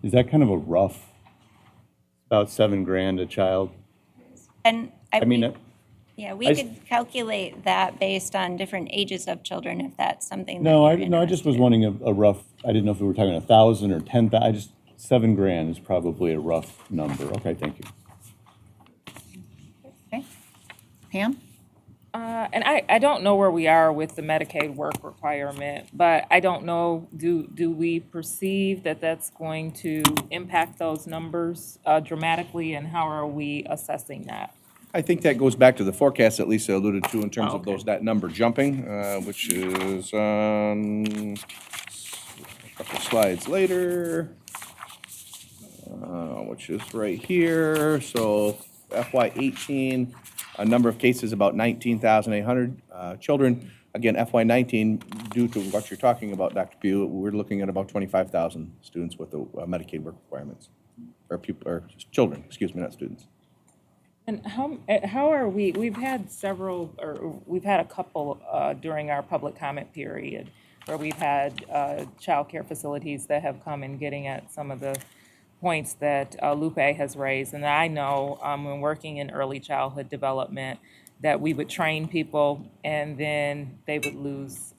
Is that kind of a rough, about $7,000 a child? And I mean, yeah, we could calculate that based on different ages of children, if that's something that no, you're I just was wanting a rough, I didn't know if we were talking 1,000 or 10,000, I just, $7,000 is probably a rough number. Okay, thank you. Okay. Pam? And I don't know where we are with the Medicaid work requirement, but I don't know, do we perceive that that's going to impact those numbers dramatically, and how are we assessing that? I think that goes back to the forecast that Lisa alluded to in terms of that number jumping, which is on a couple slides later, which is right here. So FY18, a number of cases about 19,800 children. Again, FY19, due to what you're talking about, Dr. Pugh, we're looking at about 25,000 students with the Medicaid work requirements, or children, excuse me, not students. And how are we've had several, or we've had a couple during our public comment period, where we've had child care facilities that have come in getting at some of the points that Lupe has raised. And I know when working in early childhood development that we would train people and then they would lose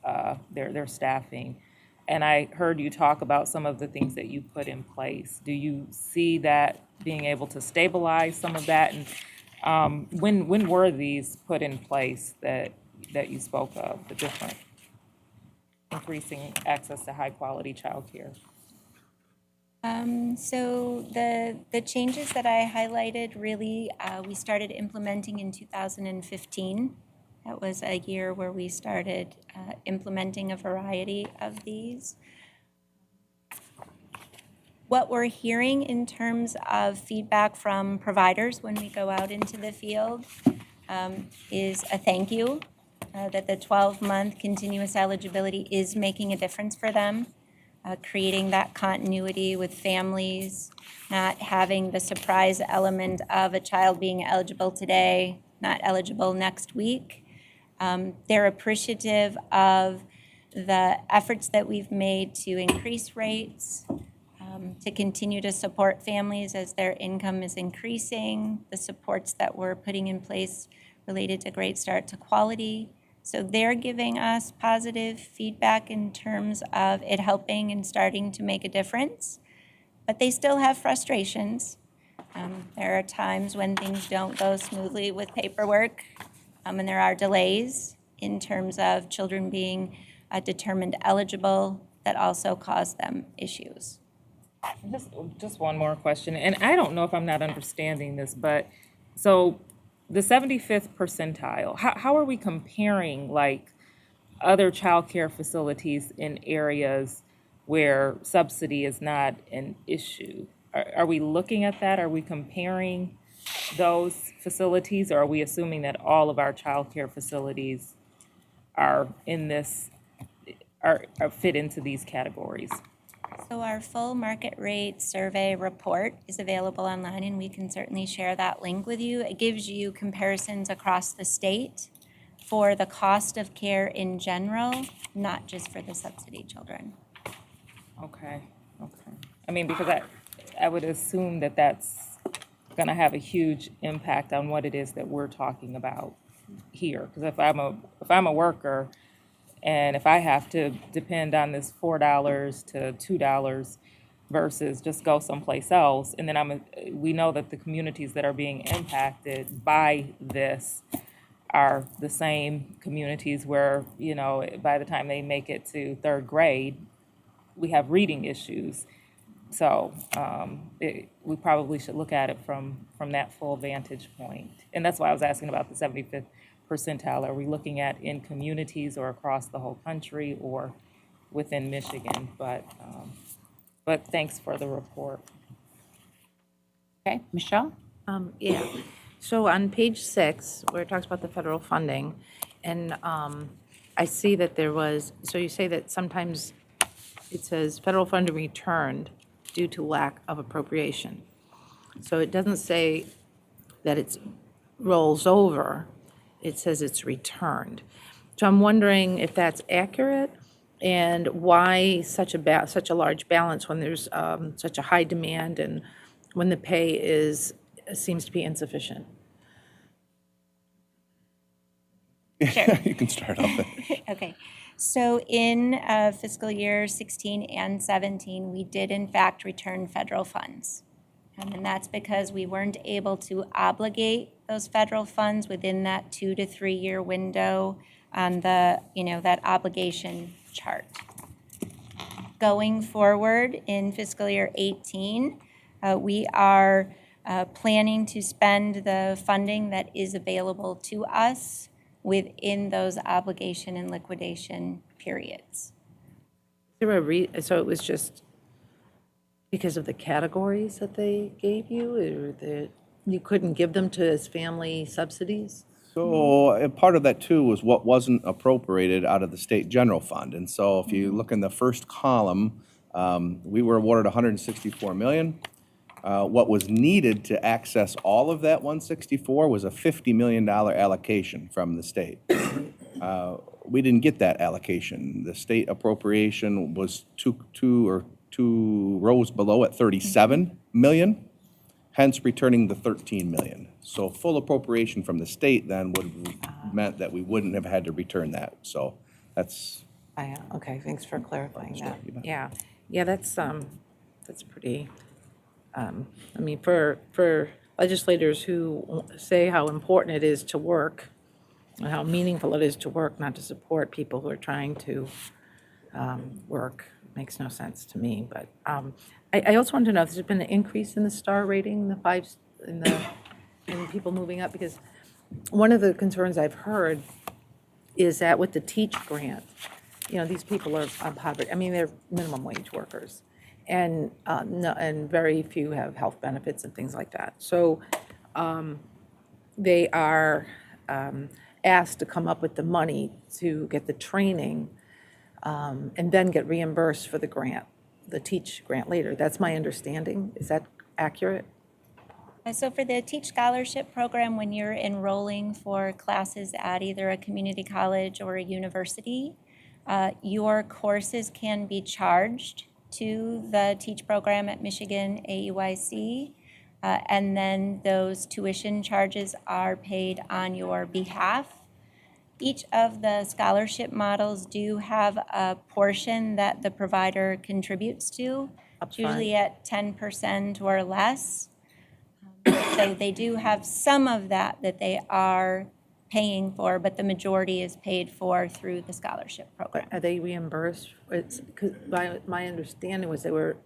their staffing. And I heard you talk about some of the things that you put in place. Do you see that being able to stabilize some of that? And when were these put in place that you spoke of, the different increasing access to high quality childcare? So the changes that I highlighted really, we started implementing in 2015. That was a year where we started implementing a variety of these. What we're hearing in terms of feedback from providers when we go out into the field is a thank you, that the 12-month continuous eligibility is making a difference for them. Creating that continuity with families, not having the surprise element of a child being eligible today, not eligible next week. They're appreciative of the efforts that we've made to increase rates, to continue to support families as their income is increasing, the supports that we're putting in place related to Great Start to Quality. So they're giving us positive feedback in terms of it helping and starting to make a difference, but they still have frustrations. There are times when things don't go smoothly with paperwork, and there are delays in terms of children being determined eligible that also cause them issues. Just one more question, and I don't know if I'm not understanding this, but so the 75th percentile, how are we comparing like other child care facilities in areas where subsidy is not an issue? Are we looking at that? Are we comparing those facilities, or are we assuming that all of our child care facilities are in this, are fit into these categories? So our full market rate survey report is available online, and we can certainly share that link with you. It gives you comparisons across the state for the cost of care in general, not just for the subsidy children. Okay. I mean, because I would assume that that's going to have a huge impact on what it is that we're talking about here. Because if I'm a worker, and if I have to depend on this $4 to $2 versus just go someplace else, and then we know that the communities that are being impacted by this are the same communities where, you know, by the time they make it to third grade, we have reading issues. So we probably should look at it from that full vantage point. And that's why I was asking about the 75th percentile. Are we looking at in communities or across the whole country or within Michigan? But thanks for the report. Okay, Michelle? Yeah. So on page 6, where it talks about the federal funding, and I see that there was, so you say that sometimes it says federal funding returned due to lack of appropriation. So it doesn't say that it rolls over, it says it's returned. So I'm wondering if that's accurate and why such a large balance when there's such a high demand and when the pay seems to be insufficient. You can start off. Okay, so in fiscal year 16 and 17, we did in fact return federal funds. And that's because we weren't able to obligate those federal funds within that 2 to 3 year window on the, that obligation chart. Going forward in fiscal year 18, we are planning to spend the funding that is available to us within those obligation and liquidation periods. So it was just because of the categories that they gave you, or you couldn't give them to as family subsidies? So part of that too was what wasn't appropriated out of the state general fund. And so if you look in the first column, we were awarded 164 million. What was needed to access all of that 164 was a $50 million allocation from the state. We didn't get that allocation. The state appropriation was two rows below at 37 million, hence returning the 13 million. So full appropriation from the state then would have meant that we wouldn't have had to return that. So that's. Okay, thanks for clarifying that. Yeah, that's pretty. I mean, for legislators who say how important it is to work, and how meaningful it is to work, not to support people who are trying to work, makes no sense to me. But I also want to know if there's been an increase in the star rating, in people moving up, because one of the concerns I've heard is that with the Teach grant, these people are on poverty. I mean, they're minimum wage workers, and very few have health benefits and things like that. So they are asked to come up with the money to get the training and then get reimbursed for the grant, the Teach grant later. That's my understanding. Is that accurate? So for the Teach Scholarship Program, when you're enrolling for classes at either a community college or a university, your courses can be charged to the Teach program at Michigan AUIC, and then those tuition charges are paid on your behalf. Each of the scholarship models do have a portion that the provider contributes to, usually at 10% or less. So they do have some of that they are paying for, but the majority is paid for through the scholarship program. Are they reimbursed? Because my understanding was they were,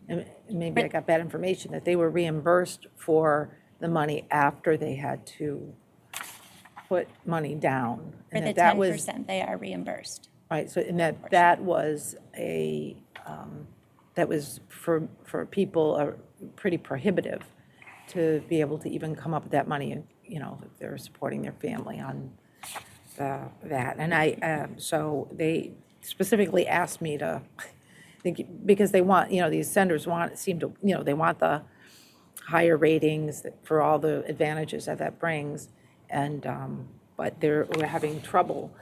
and maybe I got bad information, that they were reimbursed for the money after they had to put money down. For the 10%, they are reimbursed. Right, so and that was that was for people pretty prohibitive to be able to even come up with that money, and if they're supporting their family on that. And so they specifically asked me to think, because they want, these senders they want the higher ratings for all the advantages that brings, and but we're having trouble.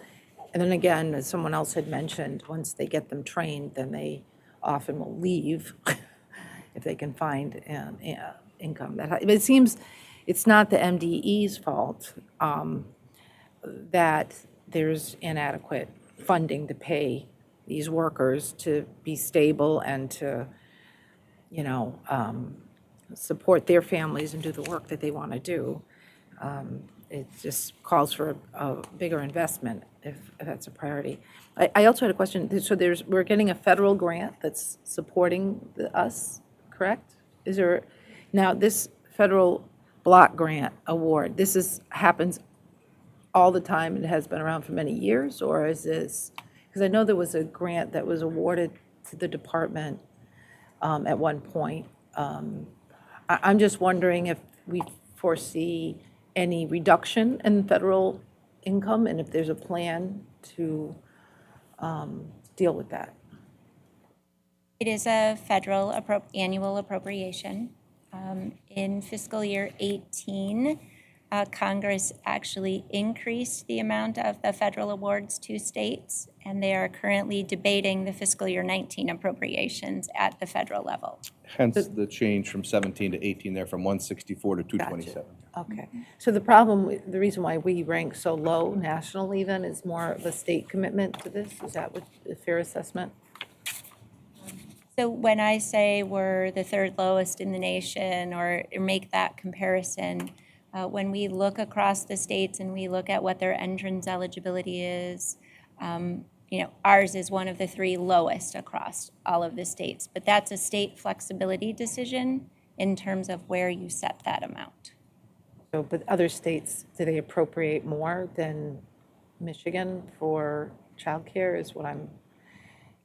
And then again, as someone else had mentioned, once they get them trained, then they often will leave if they can find income. But it seems it's not the MDE's fault that there's inadequate funding to pay these workers to be stable and to, support their families and do the work that they want to do. It just calls for a bigger investment if that's a priority. I also had a question. So we're getting a federal grant that's supporting us, correct? Now this federal block grant award, happens all the time and has been around for many years, or is this, because I know there was a grant that was awarded to the department at one point. I'm just wondering if we foresee any reduction in federal income, and if there's a plan to deal with that. It is a federal annual appropriation. In fiscal year 18, Congress actually increased the amount of the federal awards to states, and they are currently debating the fiscal year 19 appropriations at the federal level. Hence the change from 17 to 18 there, from 164 to 227. Okay, so the problem, the reason why we rank so low nationally then is more of a state commitment to this? Is that a fair assessment? So when I say we're the third lowest in the nation, or make that comparison, when we look across the states and we look at what their entrance eligibility is, ours is one of the 3 lowest across all of the states. But that's a state flexibility decision in terms of where you set that amount. So, but other states, do they appropriate more than Michigan for childcare is what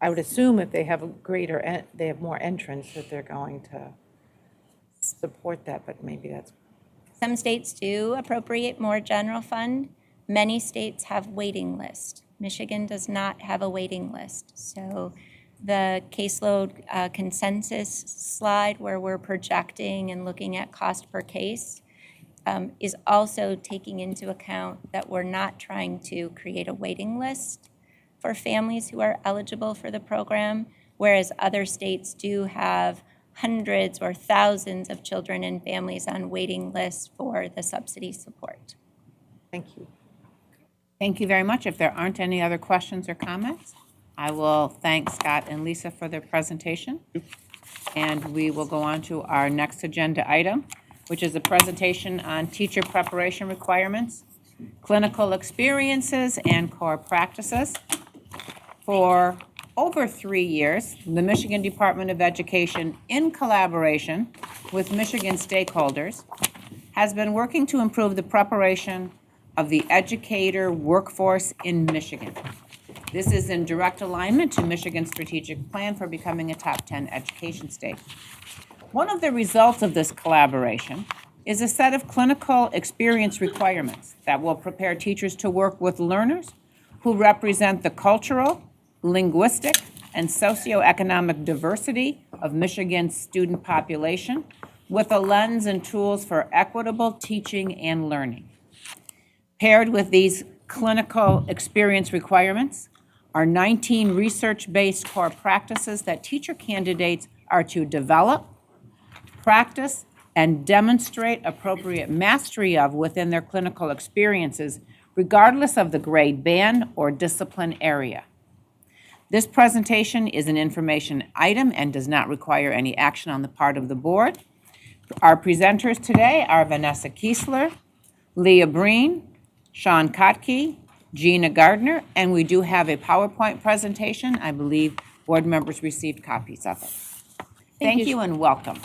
I would assume if they have they have more entrants that they're going to support that, but maybe that's. Some states do appropriate more general fund. Many states have waiting list. Michigan does not have a waiting list. So the caseload consensus slide where we're projecting and looking at cost per case is also taking into account that we're not trying to create a waiting list for families who are eligible for the program, whereas other states do have hundreds or thousands of children and families on waiting lists for the subsidy support. Thank you. Thank you very much. If there aren't any other questions or comments, I will thank Scott and Lisa for their presentation. And we will go on to our next agenda item, which is a presentation on teacher preparation requirements, clinical experiences, and core practices. For over 3 years, the Michigan Department of Education, in collaboration with Michigan stakeholders, has been working to improve the preparation of the educator workforce in Michigan. This is in direct alignment to Michigan's strategic plan for becoming a top 10 education state. One of the results of this collaboration is a set of clinical experience requirements that will prepare teachers to work with learners who represent the cultural, linguistic, and socioeconomic diversity of Michigan's student population with a lens and tools for equitable teaching and learning. Paired with these clinical experience requirements are 19 research-based core practices that teacher candidates are to develop, practice, and demonstrate appropriate mastery of within their clinical experiences, regardless of the grade band or discipline area. This presentation is an information item and does not require any action on the part of the board. Our presenters today are Vanessa Kiesler, Leah Breen, Sean Kotke, Gina Gardner, and we do have a PowerPoint presentation. I believe board members received copies of it. Thank you and welcome.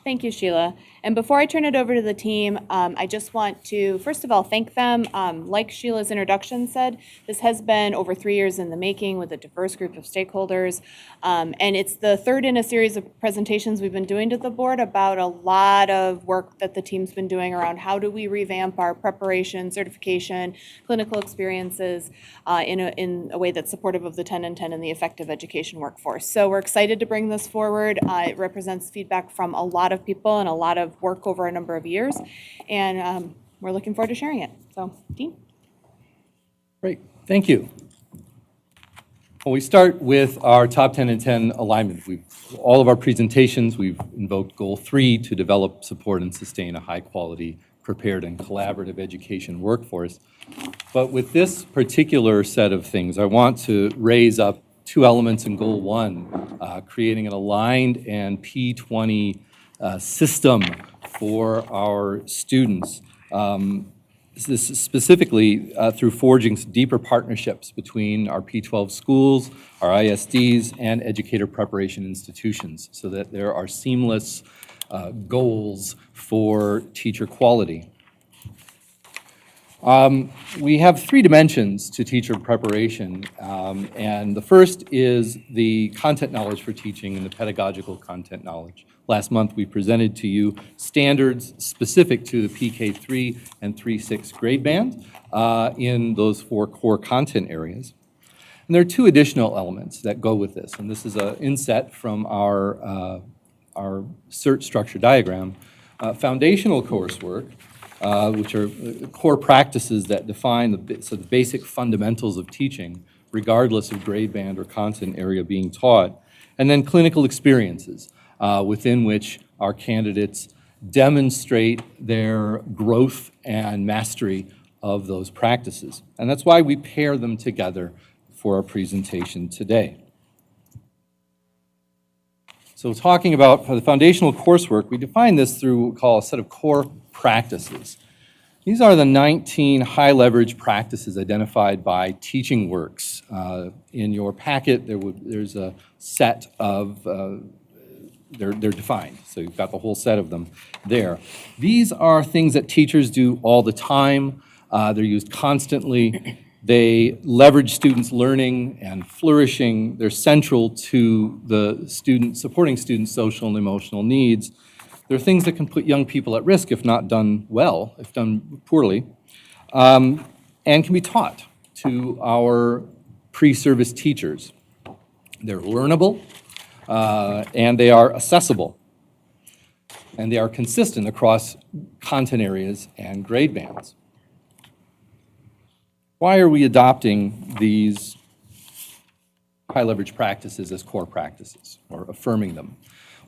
Thank you, Sheila. And before I turn it over to the team, I just want to, first of all, thank them. Like Sheila's introduction said, this has been over 3 years in the making with a diverse group of stakeholders. And it's the third in a series of presentations we've been doing to the board about a lot of work that the team's been doing around how do we revamp our preparation, certification, clinical experiences in a way that's supportive of the 10 and 10 and the effective education workforce. So we're excited to bring this forward. It represents feedback from a lot of people and a lot of work over a number of years, and we're looking forward to sharing it. So, Dean. Great, thank you. Well, we start with our top 10 and 10 alignment. All of our presentations, we've invoked Goal 3 to develop, support, and sustain a high-quality, prepared, and collaborative education workforce. But with this particular set of things, I want to raise up 2 elements in Goal 1, creating an aligned and P20 system for our students. This is specifically through forging deeper partnerships between our P12 schools, our ISDs, and educator preparation institutions so that there are seamless goals for teacher quality. We have 3 dimensions to teacher preparation, and the first is the content knowledge for teaching and the pedagogical content knowledge. Last month, we presented to you standards specific to the PK3 and 3-6 grade band in those 4 core content areas. And there are 2 additional elements that go with this, and this is an inset from our our cert structure diagram, foundational coursework, which are core practices that define the basic fundamentals of teaching, regardless of grade band or content area being taught, and then clinical experiences within which our candidates demonstrate their growth and mastery of those practices. And that's why we pair them together for our presentation today. So talking about for the foundational coursework, we define this through what we call a set of core practices. These are the 19 high-leverage practices identified by Teaching Works. In your packet, there's a set of, they're defined, so you've got the whole set of them there. These are things that teachers do all the time. They're used constantly. They leverage students' learning and flourishing. They're central to the supporting students' social and emotional needs. They're things that can put young people at risk if not done well, if done poorly, and can be taught to our pre-service teachers. They're learnable, and they are accessible, and they are consistent across content areas and grade bands. Why are we adopting these high-leverage practices as core practices, or affirming them?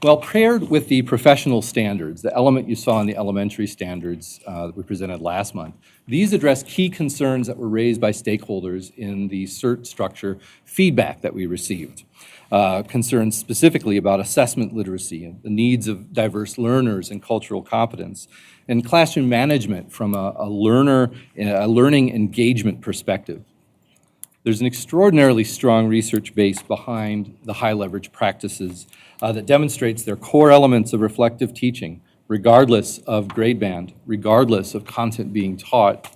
Well, paired with the professional standards, the element you saw in the elementary standards that we presented last month, these address key concerns that were raised by stakeholders in the cert structure feedback that we received. Concerns specifically about assessment literacy and the needs of diverse learners and cultural competence, and classroom management from a learning engagement perspective. There's an extraordinarily strong research base behind the high leverage practices that demonstrates their core elements of reflective teaching, regardless of grade band, regardless of content being taught.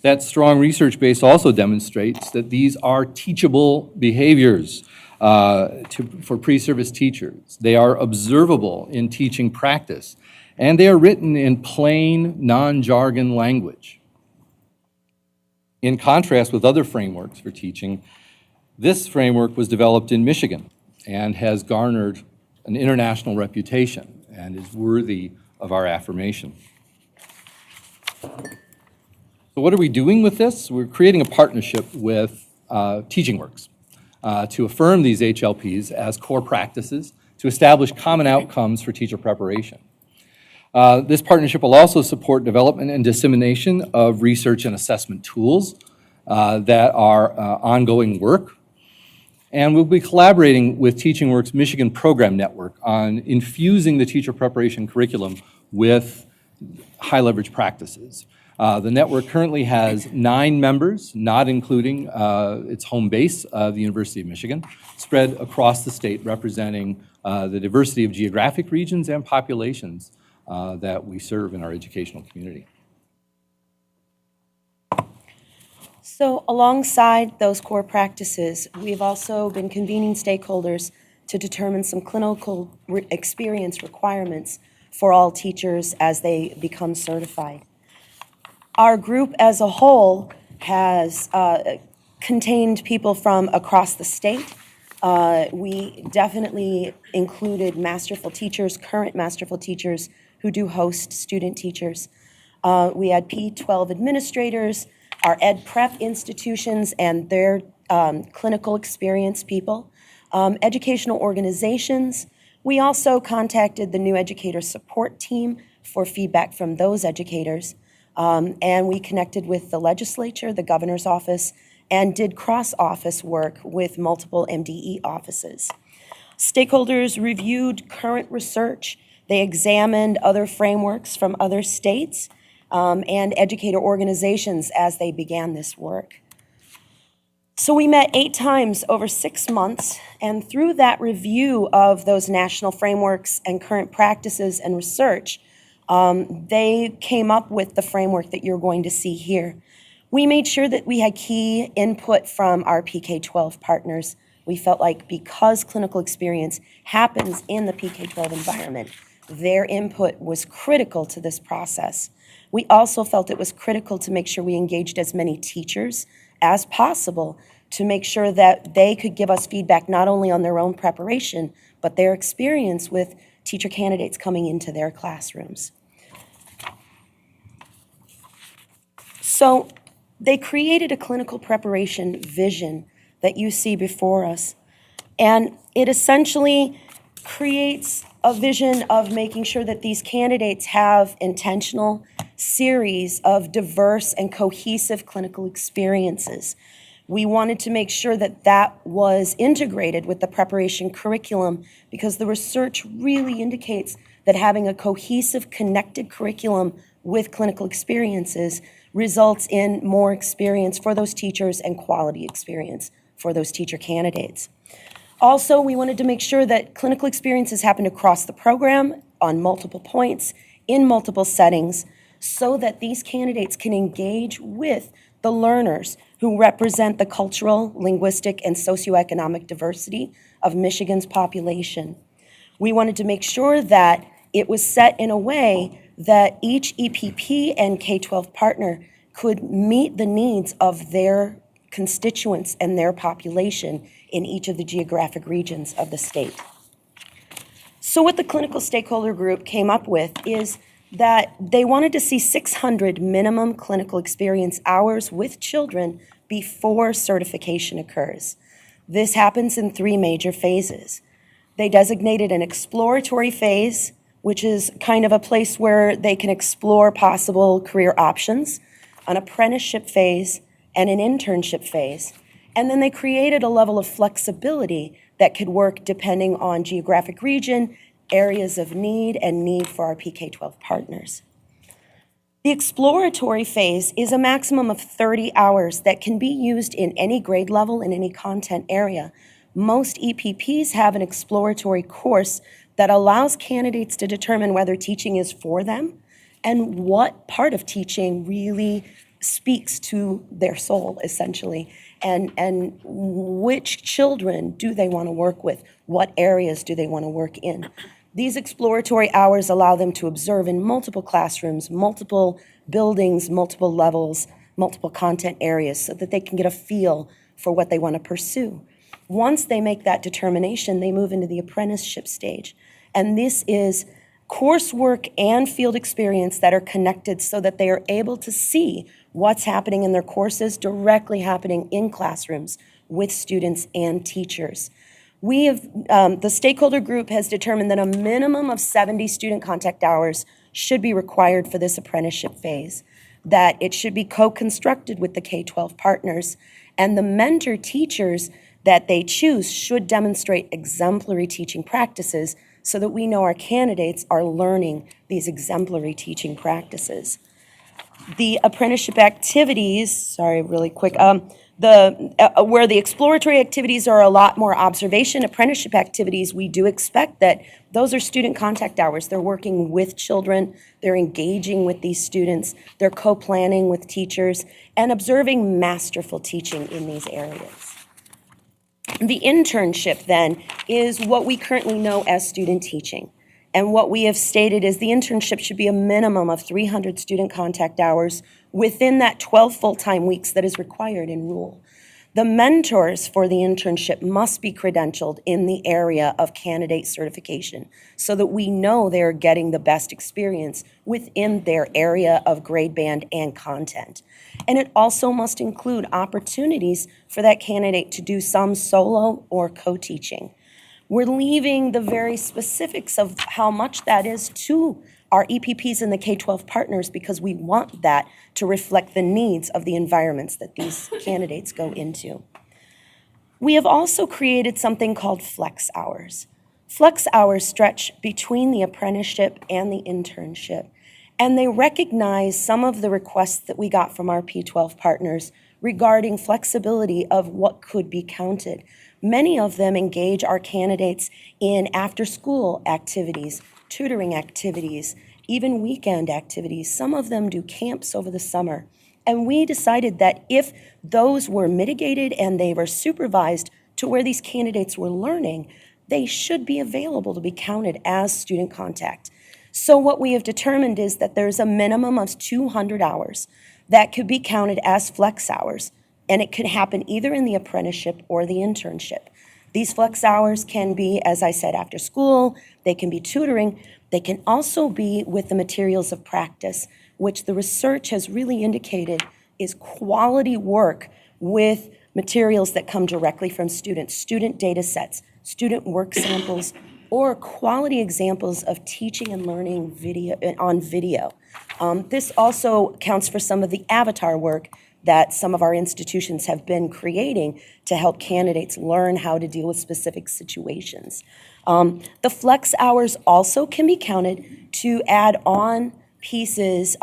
That strong research base also demonstrates that these are teachable behaviors for pre-service teachers. They are observable in teaching practice, and they are written in plain, non-jargon language. In contrast with other frameworks for teaching, this framework was developed in Michigan and has garnered an international reputation and is worthy of our affirmation. So what are we doing with this? We're creating a partnership with Teaching Works to affirm these HLPs as core practices to establish common outcomes for teacher preparation. This partnership will also support development and dissemination of research and assessment tools that are ongoing work. And we'll be collaborating with Teaching Works Michigan Program Network on infusing the teacher preparation curriculum with high leverage practices. The network currently has 9 members, not including its home base, the University of Michigan, spread across the state, representing the diversity of geographic regions and populations that we serve in our educational community. So alongside those core practices, we've also been convening stakeholders to determine some clinical experience requirements for all teachers as they become certified. Our group as a whole has contained people from across the state. We definitely included masterful teachers, current masterful teachers who do host student teachers. We had P-12 administrators, our ed prep institutions and their clinical experience people, educational organizations. We also contacted the new educator support team for feedback from those educators. And we connected with the legislature, the governor's office, and did cross-office work with multiple MDE offices. Stakeholders reviewed current research. They examined other frameworks from other states and educator organizations as they began this work. So we met 8 times over 6 months, and through that review of those national frameworks and current practices and research, they came up with the framework that you're going to see here. We made sure that we had key input from our PK-12 partners. We felt like because clinical experience happens in the PK-12 environment, their input was critical to this process. We also felt it was critical to make sure we engaged as many teachers as possible to make sure that they could give us feedback not only on their own preparation, but their experience with teacher candidates coming into their classrooms. So they created a clinical preparation vision that you see before us. And it essentially creates a vision of making sure that these candidates have intentional series of diverse and cohesive clinical experiences. We wanted to make sure that that was integrated with the preparation curriculum because the research really indicates that having a cohesive, connected curriculum with clinical experiences results in more experience for those teachers and quality experience for those teacher candidates. Also, we wanted to make sure that clinical experiences happen across the program on multiple points, in multiple settings, so that these candidates can engage with the learners who represent the cultural, linguistic, and socioeconomic diversity of Michigan's population. We wanted to make sure that it was set in a way that each EPP and K-12 partner could meet the needs of their constituents and their population in each of the geographic regions of the state. So what the clinical stakeholder group came up with is that they wanted to see 600 minimum clinical experience hours with children before certification occurs. This happens in 3 major phases. They designated an exploratory phase, which is kind of a place where they can explore possible career options, an apprenticeship phase, and an internship phase. And then they created a level of flexibility that could work depending on geographic region, areas of need, and need for our PK-12 partners. The exploratory phase is a maximum of 30 hours that can be used in any grade level in any content area. Most EPPs have an exploratory course that allows candidates to determine whether teaching is for them and what part of teaching really speaks to their soul, essentially, and which children do they want to work with, what areas do they want to work in. These exploratory hours allow them to observe in multiple classrooms, multiple buildings, multiple levels, multiple content areas so that they can get a feel for what they want to pursue. Once they make that determination, they move into the apprenticeship stage. And this is coursework and field experience that are connected so that they are able to see what's happening in their courses directly happening in classrooms with students and teachers. We have, the stakeholder group has determined that a minimum of 70 student contact hours should be required for this apprenticeship phase, that it should be co-constructed with the K-12 partners, and the mentor teachers that they choose should demonstrate exemplary teaching practices so that we know our candidates are learning these exemplary teaching practices. The apprenticeship activities, sorry, really quick, where the exploratory activities are a lot more observation, apprenticeship activities, we do expect that those are student contact hours. They're working with children, they're engaging with these students, they're co-planning with teachers, and observing masterful teaching in these areas. The internship, then, is what we currently know as student teaching. And what we have stated is the internship should be a minimum of 300 student contact hours within that 12 full-time weeks that is required in rule. The mentors for the internship must be credentialed in the area of candidate certification so that we know they're getting the best experience within their area of grade band and content. And it also must include opportunities for that candidate to do some solo or co-teaching. We're leaving the very specifics of how much that is to our EPPs and the K-12 partners because we want that to reflect the needs of the environments that these candidates go into. We have also created something called flex hours. Flex hours stretch between the apprenticeship and the internship, and they recognize some of the requests that we got from our P-12 partners regarding flexibility of what could be counted. Many of them engage our candidates in after-school activities, tutoring activities, even weekend activities. Some of them do camps over the summer. And we decided that if those were mitigated and they were supervised to where these candidates were learning, they should be available to be counted as student contact. So what we have determined is that there's a minimum of 200 hours that could be counted as flex hours, and it could happen either in the apprenticeship or the internship. These flex hours can be, as I said, after school, they can be tutoring, they can also be with the materials of practice, which the research has really indicated is quality work with materials that come directly from students, student data sets, student work samples, or quality examples of teaching and learning video on video. This also counts for some of the avatar work that some of our institutions have been creating to help candidates learn how to deal with specific situations. The flex hours also can be counted to add on pieces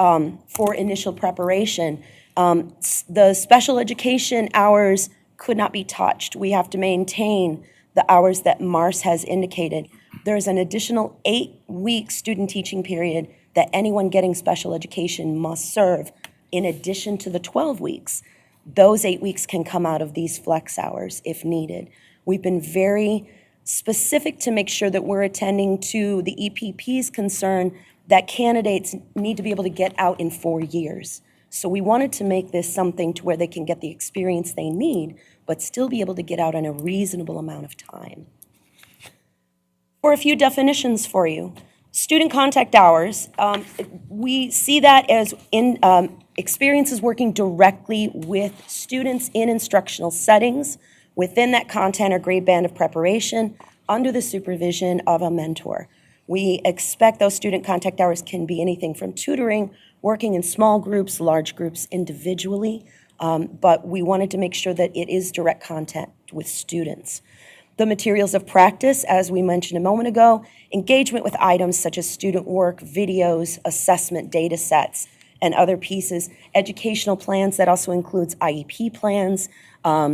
for initial preparation. The special education hours could not be touched. We have to maintain the hours that Mars has indicated. There's an additional 8-week student teaching period that anyone getting special education must serve in addition to the 12 weeks. Those 8 weeks can come out of these flex hours if needed. We've been very specific to make sure that we're attending to the EPP's concern that candidates need to be able to get out in 4 years. So we wanted to make this something to where they can get the experience they need, but still be able to get out in a reasonable amount of time. For a few definitions for you, student contact hours, we see that as experiences working directly with students in instructional settings within that content or grade band of preparation under the supervision of a mentor. We expect those student contact hours can be anything from tutoring, working in small groups, large groups, individually, but we wanted to make sure that it is direct contact with students. The materials of practice, as we mentioned a moment ago, engagement with items such as student work, videos, assessment data sets, and other pieces, educational plans, that also includes IEP plans,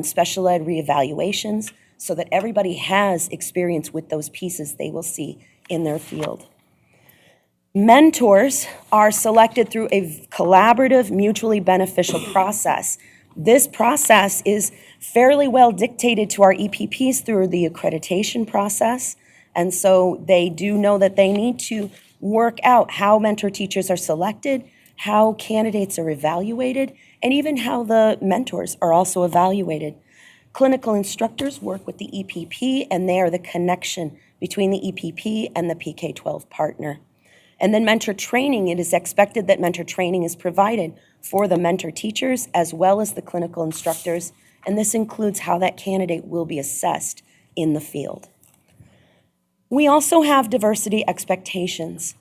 special ed reevaluations, so that everybody has experience with those pieces they will see in their field. Mentors are selected through a collaborative, mutually beneficial process. This process is fairly well dictated to our EPPs through the accreditation process, and so they do know that they need to work out how mentor teachers are selected, how candidates are evaluated, and even how the mentors are also evaluated. Clinical instructors work with the EPP, and they are the connection between the EPP and the PK-12 partner. And then mentor training, it is expected that mentor training is provided for the mentor teachers as well as the clinical instructors, and this includes how that candidate will be assessed in the field. We also have diversity expectations.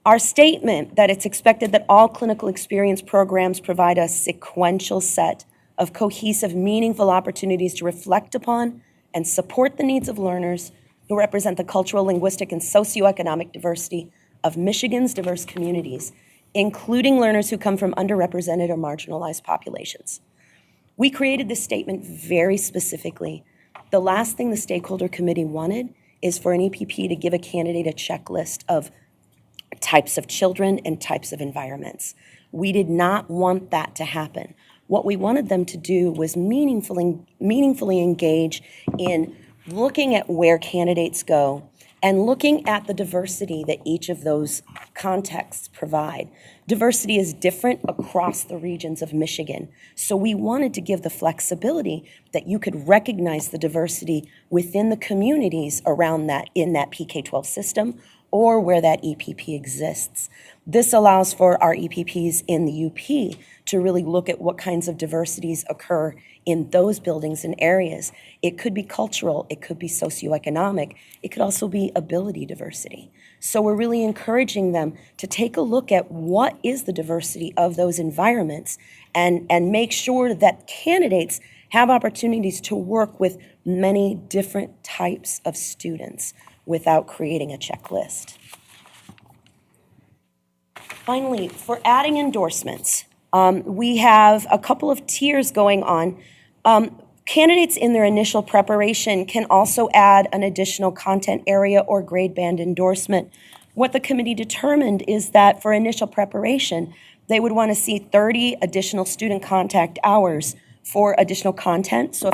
Our statement that it's expected that all clinical experience programs provide a sequential set of cohesive, meaningful opportunities to reflect upon and support the needs of learners who represent the cultural, linguistic, and socioeconomic diversity of Michigan's diverse communities, including learners who come from underrepresented or marginalized populations. We created this statement very specifically. The last thing the stakeholder committee wanted is for an EPP to give a candidate a checklist of types of children and types of environments. We did not want that to happen. What we wanted them to do was meaningfully engage in looking at where candidates go and looking at the diversity that each of those contexts provide. Diversity is different across the regions of Michigan, so we wanted to give the flexibility that you could recognize the diversity within the communities around that, in that PK-12 system, or where that EPP exists. This allows for our EPPs in the UP to really look at what kinds of diversities occur in those buildings and areas. It could be cultural, it could be socioeconomic, it could also be ability diversity. So we're really encouraging them to take a look at what is the diversity of those environments and make sure that candidates have opportunities to work with many different types of students without creating a checklist. Finally, for adding endorsements, we have a couple of tiers going on. Candidates in their initial preparation can also add an additional content area or grade band endorsement. What the committee determined is that for initial preparation, they would want to see 30 additional student contact hours for additional content. So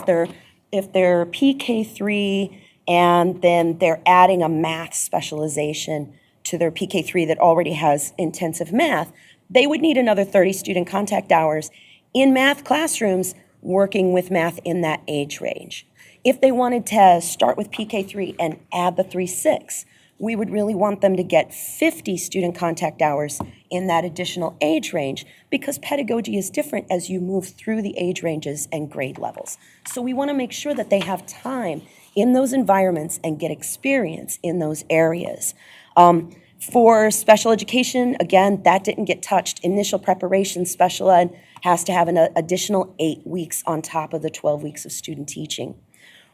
if they're PK3 and then they're adding a math specialization to their PK3 that already has intensive math, they would need another 30 student contact hours in math classrooms working with math in that age range. If they wanted to start with PK3 and add the 3-6, we would really want them to get 50 student contact hours in that additional age range, because pedagogy is different as you move through the age ranges and grade levels. So we want to make sure that they have time in those environments and get experience in those areas. For special education, again, that didn't get touched. Initial preparation, special ed has to have an additional 8 weeks on top of the 12 weeks of student teaching.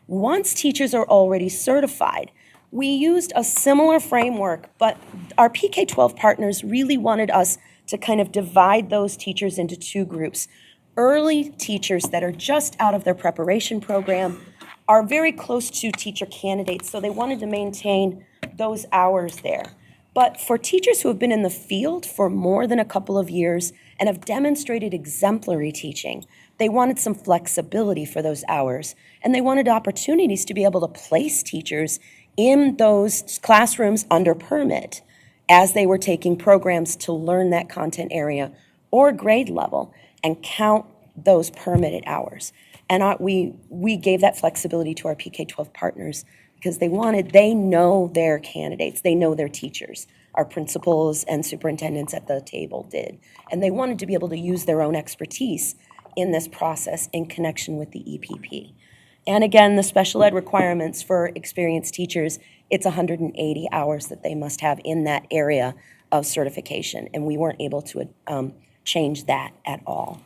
Once teachers are already certified, we used a similar framework, but our PK-12 partners really wanted us to kind of divide those teachers into 2 groups. Early teachers that are just out of their preparation program are very close to teacher candidates, so they wanted to maintain those hours there. But for teachers who have been in the field for more than a couple of years and have demonstrated exemplary teaching, they wanted some flexibility for those hours, and they wanted opportunities to be able to place teachers in those classrooms under permit as they were taking programs to learn that content area or grade level and count those permitted hours. And we gave that flexibility to our PK-12 partners because they know their candidates, they know their teachers. Our principals and superintendents at the table did. And they wanted to be able to use their own expertise in this process in connection with the EPP. And again, the special ed requirements for experienced teachers, it's 180 hours that they must have in that area of certification. And we weren't able to change that at all.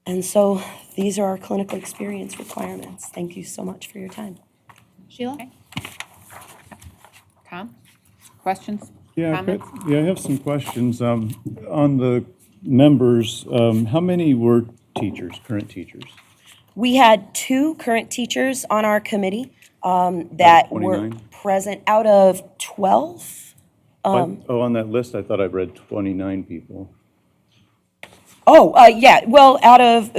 And so these are our clinical experience requirements. Thank you so much for your time. Sheila? Tom? Questions? Yeah, Comments? I have some questions. On the members, how many were teachers, current teachers? We had 2 current teachers on our committee that were 29? present out of 12. On that list, I thought I read 29 people. Yeah, well, out of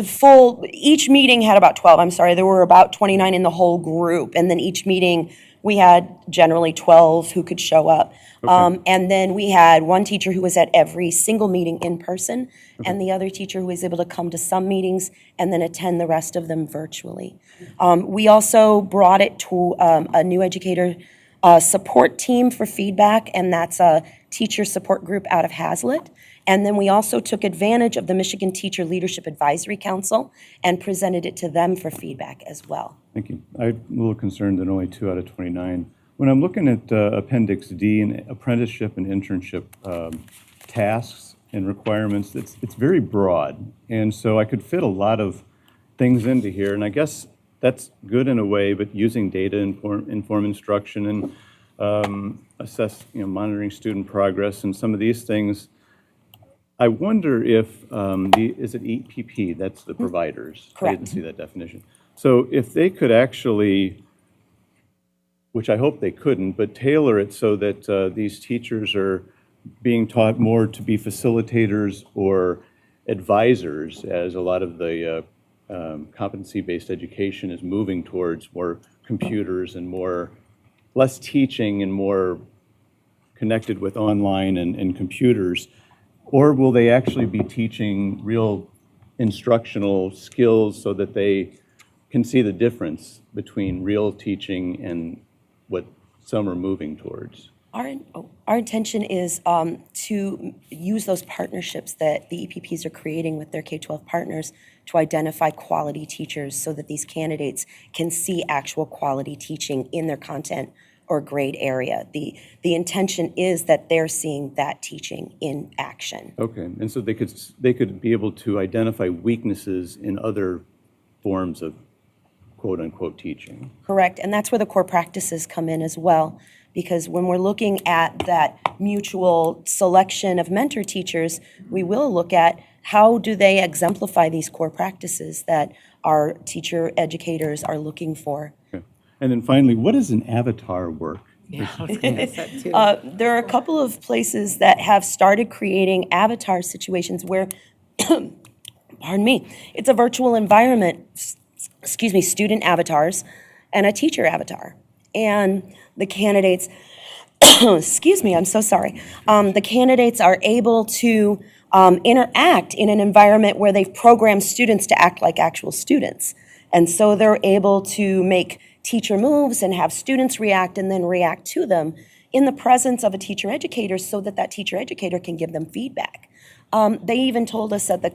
each meeting had about 12, I'm sorry, there were about 29 in the whole group, and then each meeting, we had generally 12 who could show up. Okay. And then we had one teacher who was at every single meeting in person, and the other teacher who was able to come to some meetings and then attend the rest of them virtually. We also brought it to a new educator support team for feedback, and that's a teacher support group out of Hazlitt. And then we also took advantage of the Michigan Teacher Leadership Advisory Council and presented it to them for feedback as well. Thank you. I'm a little concerned that only 2 out of 29. When I'm looking at Appendix D and apprenticeship and internship tasks and requirements, it's very broad. And so I could fit a lot of things into here. And I guess that's good in a way, but using data inform instruction and assess, monitoring student progress and some of these things. I wonder if, is it EPP, that's the providers? Correct. I didn't see that definition. So if they could actually, which I hope they couldn't, but tailor it so that these teachers are being taught more to be facilitators or advisors, as a lot of the competency-based education is moving towards more computers and less teaching and more connected with online and computers. Or will they actually be teaching real instructional skills so that they can see the difference between real teaching and what some are moving towards? Our intention is to use those partnerships that the EPPs are creating with their K-12 partners to identify quality teachers so that these candidates can see actual quality teaching in their content or grade area. The intention is that they're seeing that teaching in action. Okay, and so they could be able to identify weaknesses in other forms of quote-unquote teaching. Correct, and that's where the core practices come in as well, because when we're looking at that mutual selection of mentor teachers, we will look at how do they exemplify these core practices that our teacher educators are looking for. Okay. And then finally, what does an avatar work? Yeah, I was gonna ask that too. There are a couple of places that have started creating avatar situations where, pardon me, it's a virtual environment, student avatars and a teacher avatar. And the candidates, I'm so sorry. The candidates are able to interact in an environment where they've programmed students to act like actual students. And so they're able to make teacher moves and have students react and then react to them in the presence of a teacher educator so that that teacher educator can give them feedback. They even told us at the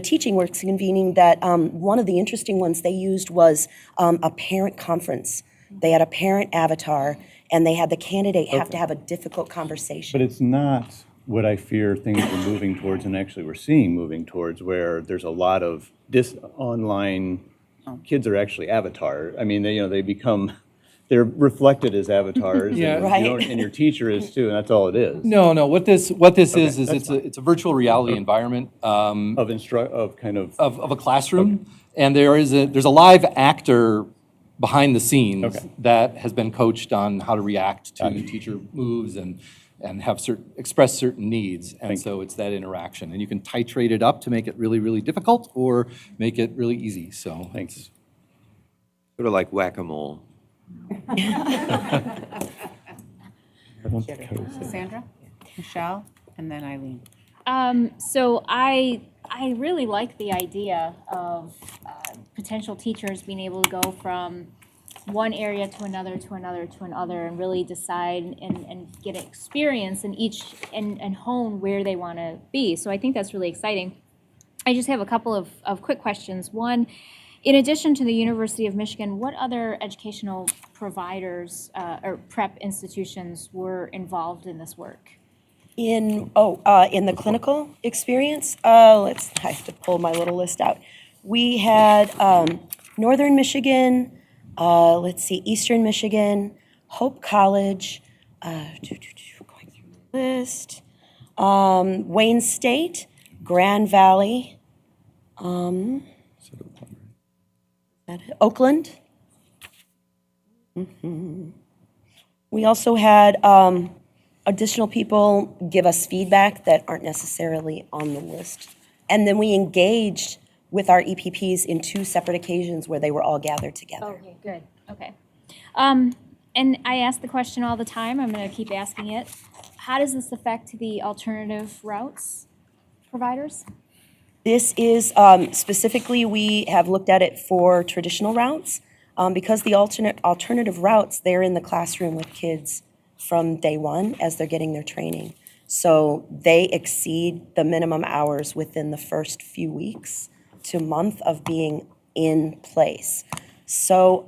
Teaching Works convening that one of the interesting ones they used was a parent conference. They had a parent avatar, and they had the candidate have to have a difficult conversation. But it's not what I fear things are moving towards, and actually we're seeing moving towards, where there's a lot of online kids are actually avatar. I mean, they become, they're reflected as avatars. Yeah. And, Right. and your teacher is too, and that's all it is. No, what this is that's it's a virtual reality environment Of of a classroom, and there's a live actor behind the scenes that has been coached on how to react to teacher moves and have express certain needs, and so it's that interaction, and you can titrate it up to make it really, really difficult or make it really easy. So Thanks. Sort of like whack-a-mole. Sandra, Michelle, and then Eileen. So I really like the idea of potential teachers being able to go from one area to another, and really decide and get experience in each and hone where they want to be. So I think that's really exciting. I just have a couple of quick questions. One, in addition to the University of Michigan, what other educational providers or prep institutions were involved in this work? In the clinical experience, I have to pull my little list out. We had Northern Michigan, Eastern Michigan, Hope College, going through the list, Wayne State, Grand Valley, Oakland. We also had additional people give us feedback that aren't necessarily on the list. And then we engaged with our EPPs in 2 separate occasions where they were all gathered together. Okay, good. Okay. And I ask the question all the time. I'm going to keep asking it. How does this affect the alternative routes providers? This is specifically, we have looked at it for traditional routes because the alternative routes, they're in the classroom with kids from day one as they're getting their training. So they exceed the minimum hours within the first few weeks to month of being in place. So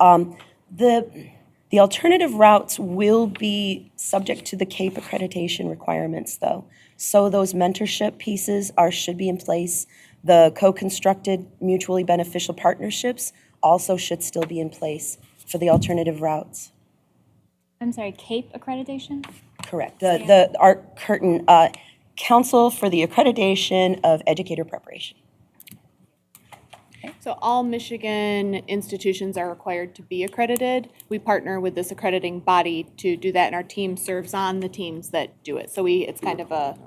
the alternative routes will be subject to the CAPE accreditation requirements though. So those mentorship pieces should be in place. The co-constructed mutually beneficial partnerships also should still be in place for the alternative routes. I'm sorry, CAPE accreditation? Correct. Our current Council for the Accreditation of Educator Preparation. So all Michigan institutions are required to be accredited. We partner with this accrediting body to do that, and our team serves on the teams that do it. So it's kind of a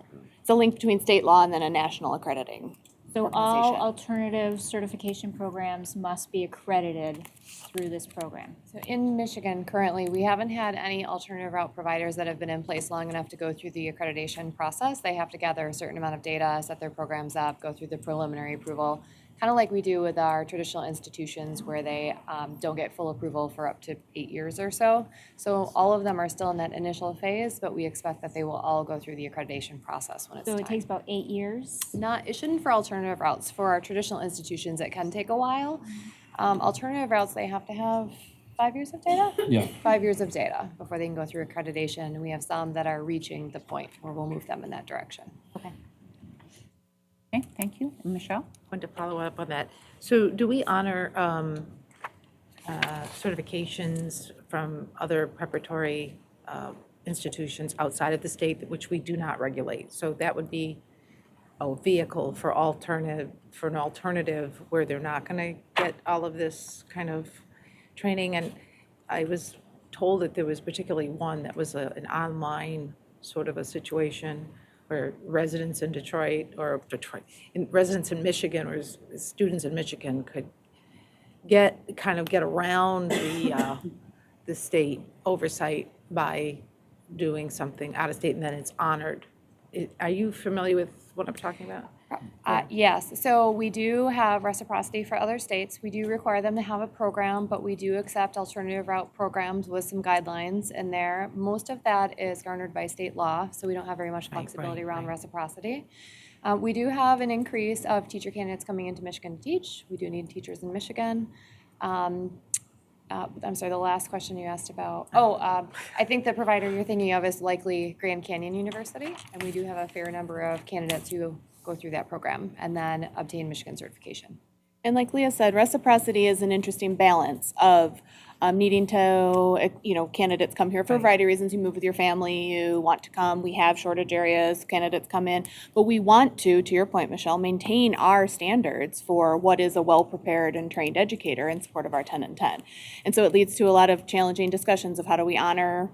link between state law and then a national accrediting. So all alternative certification programs must be accredited through this program. So in Michigan, currently, we haven't had any alternative route providers that have been in place long enough to go through the accreditation process. They have to gather a certain amount of data, set their programs up, go through the preliminary approval, kind of like we do with our traditional institutions where they don't get full approval for up to 8 years or so. So all of them are still in that initial phase, but we expect that they will all go through the accreditation process when it's time. So it takes about 8 years? It shouldn't for alternative routes. For our traditional institutions, it can take a while. Alternative routes, they have to have 5 years of data? Yeah. 5 years of data before they can go through accreditation, and we have some that are reaching the point where we'll move them in that direction. Okay. Okay, thank you. And Michelle? I wanted to follow up on that. So do we honor certifications from other preparatory institutions outside of the state which we do not regulate? So that would be a vehicle for an alternative where they're not going to get all of this kind of training. And I was told that there was particularly one that was an online sort of a situation where residents in residents in Michigan or students in Michigan could get around the state oversight by doing something out of state, and then it's honored. Are you familiar with what I'm talking about? Yes, so we do have reciprocity for other states. We do require them to have a program, but we do accept alternative route programs with some guidelines in there. Most of that is garnered by state law, so we don't have very much flexibility around reciprocity. We do have an increase of teacher candidates coming into Michigan to teach. We do need teachers in Michigan. I'm sorry, the last question you asked about, I think the provider you're thinking of is likely Grand Canyon University, and we do have a fair number of candidates who go through that program and then obtain Michigan certification. And like Leah said, reciprocity is an interesting balance of needing to, candidates come here for a variety of reasons. You move with your family, you want to come. We have shortage areas, candidates come in. But we want to your point, Michelle, maintain our standards for what is a well-prepared and trained educator in support of our 10 and 10. And so it leads to a lot of challenging discussions of how do we honor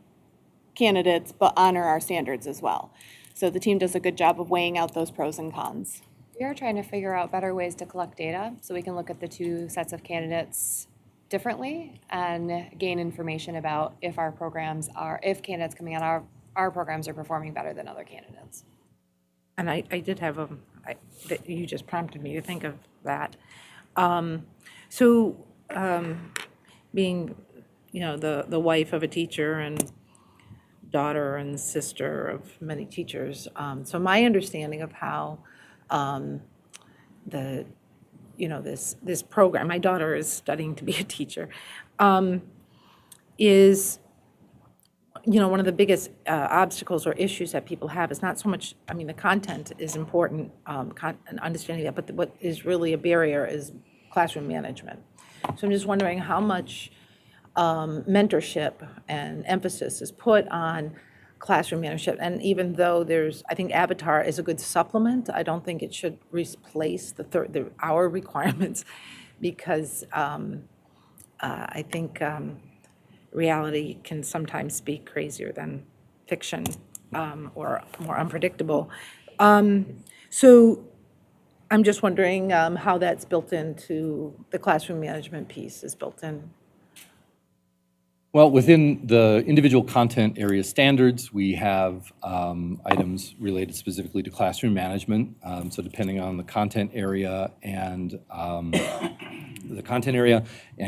candidates, but honor our standards as well. So the team does a good job of weighing out those pros and cons. We are trying to figure out better ways to collect data so we can look at the two sets of candidates differently and gain information about if if candidates coming out of our programs are performing better than other candidates. And I did have you just prompted me to think of that. Being, the wife of a teacher and daughter and sister of many teachers, so my understanding of how this program, my daughter is studying to be a teacher, is, one of the biggest obstacles or issues that people have is not so much, the content is important, and understanding that, but what is really a barrier is classroom management. So I'm just wondering how much mentorship and emphasis is put on classroom mentorship. And even though I think Avatar is a good supplement, I don't think it should replace our requirements, because I think reality can sometimes be crazier than fiction, or more unpredictable. So I'm just wondering how that's built into the classroom management piece is built in. Well, within the individual content area standards, we have items related specifically to classroom management. So depending on the content area and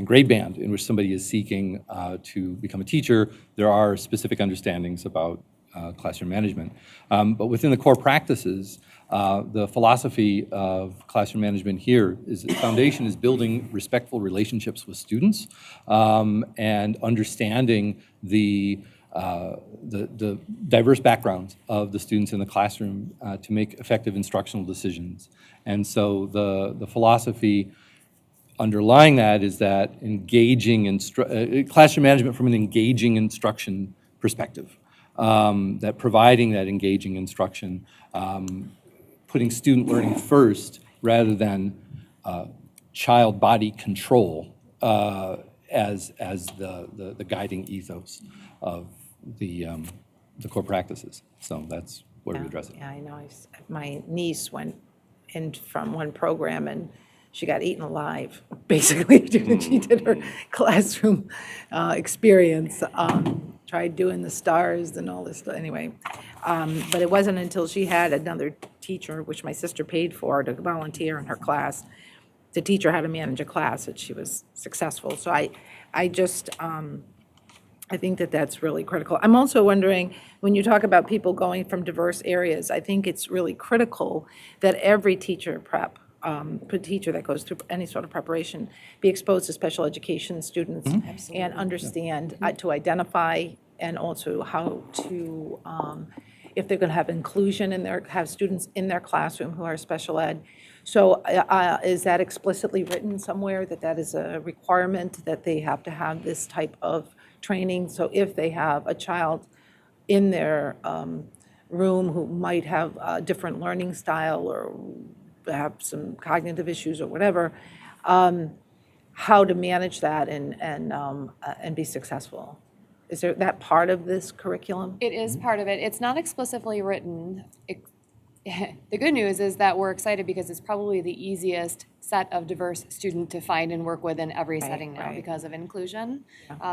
grade band in which somebody is seeking to become a teacher, there are specific understandings about classroom management. But within the core practices, the philosophy of classroom management here is the foundation is building respectful relationships with students, and understanding the diverse backgrounds of the students in the classroom to make effective instructional decisions. And so the philosophy underlying that is that engaging classroom management from an engaging instruction perspective, that providing that engaging instruction, putting student learning first rather than child body control as the guiding ethos of the core practices. So that's where we address it. Yeah, I know. My niece went in from one program and she got eaten alive, basically. She did her classroom experience, tried doing the stars and all this stuff. Anyway, but it wasn't until she had another teacher, which my sister paid for, to volunteer in her class, to teach her how to manage a class, that she was successful. So I just, I think that that's really critical. I'm also wondering, when you talk about people going from diverse areas, I think it's really critical that every teacher teacher that goes through any sort of preparation be exposed to special education students and understand to identify, and also how to, if they're going to have inclusion have students in their classroom who are special ed. So is that explicitly written somewhere, that is a requirement, that they have to have this type of training? So if they have a child in their room who might have a different learning style or have some cognitive issues or whatever, how to manage that and be successful. Is there that part of this curriculum? It is part of it. It's not explicitly written. The good news is that we're excited because it's probably the easiest set of diverse student to find and work with in every Right, setting now right. because of inclusion.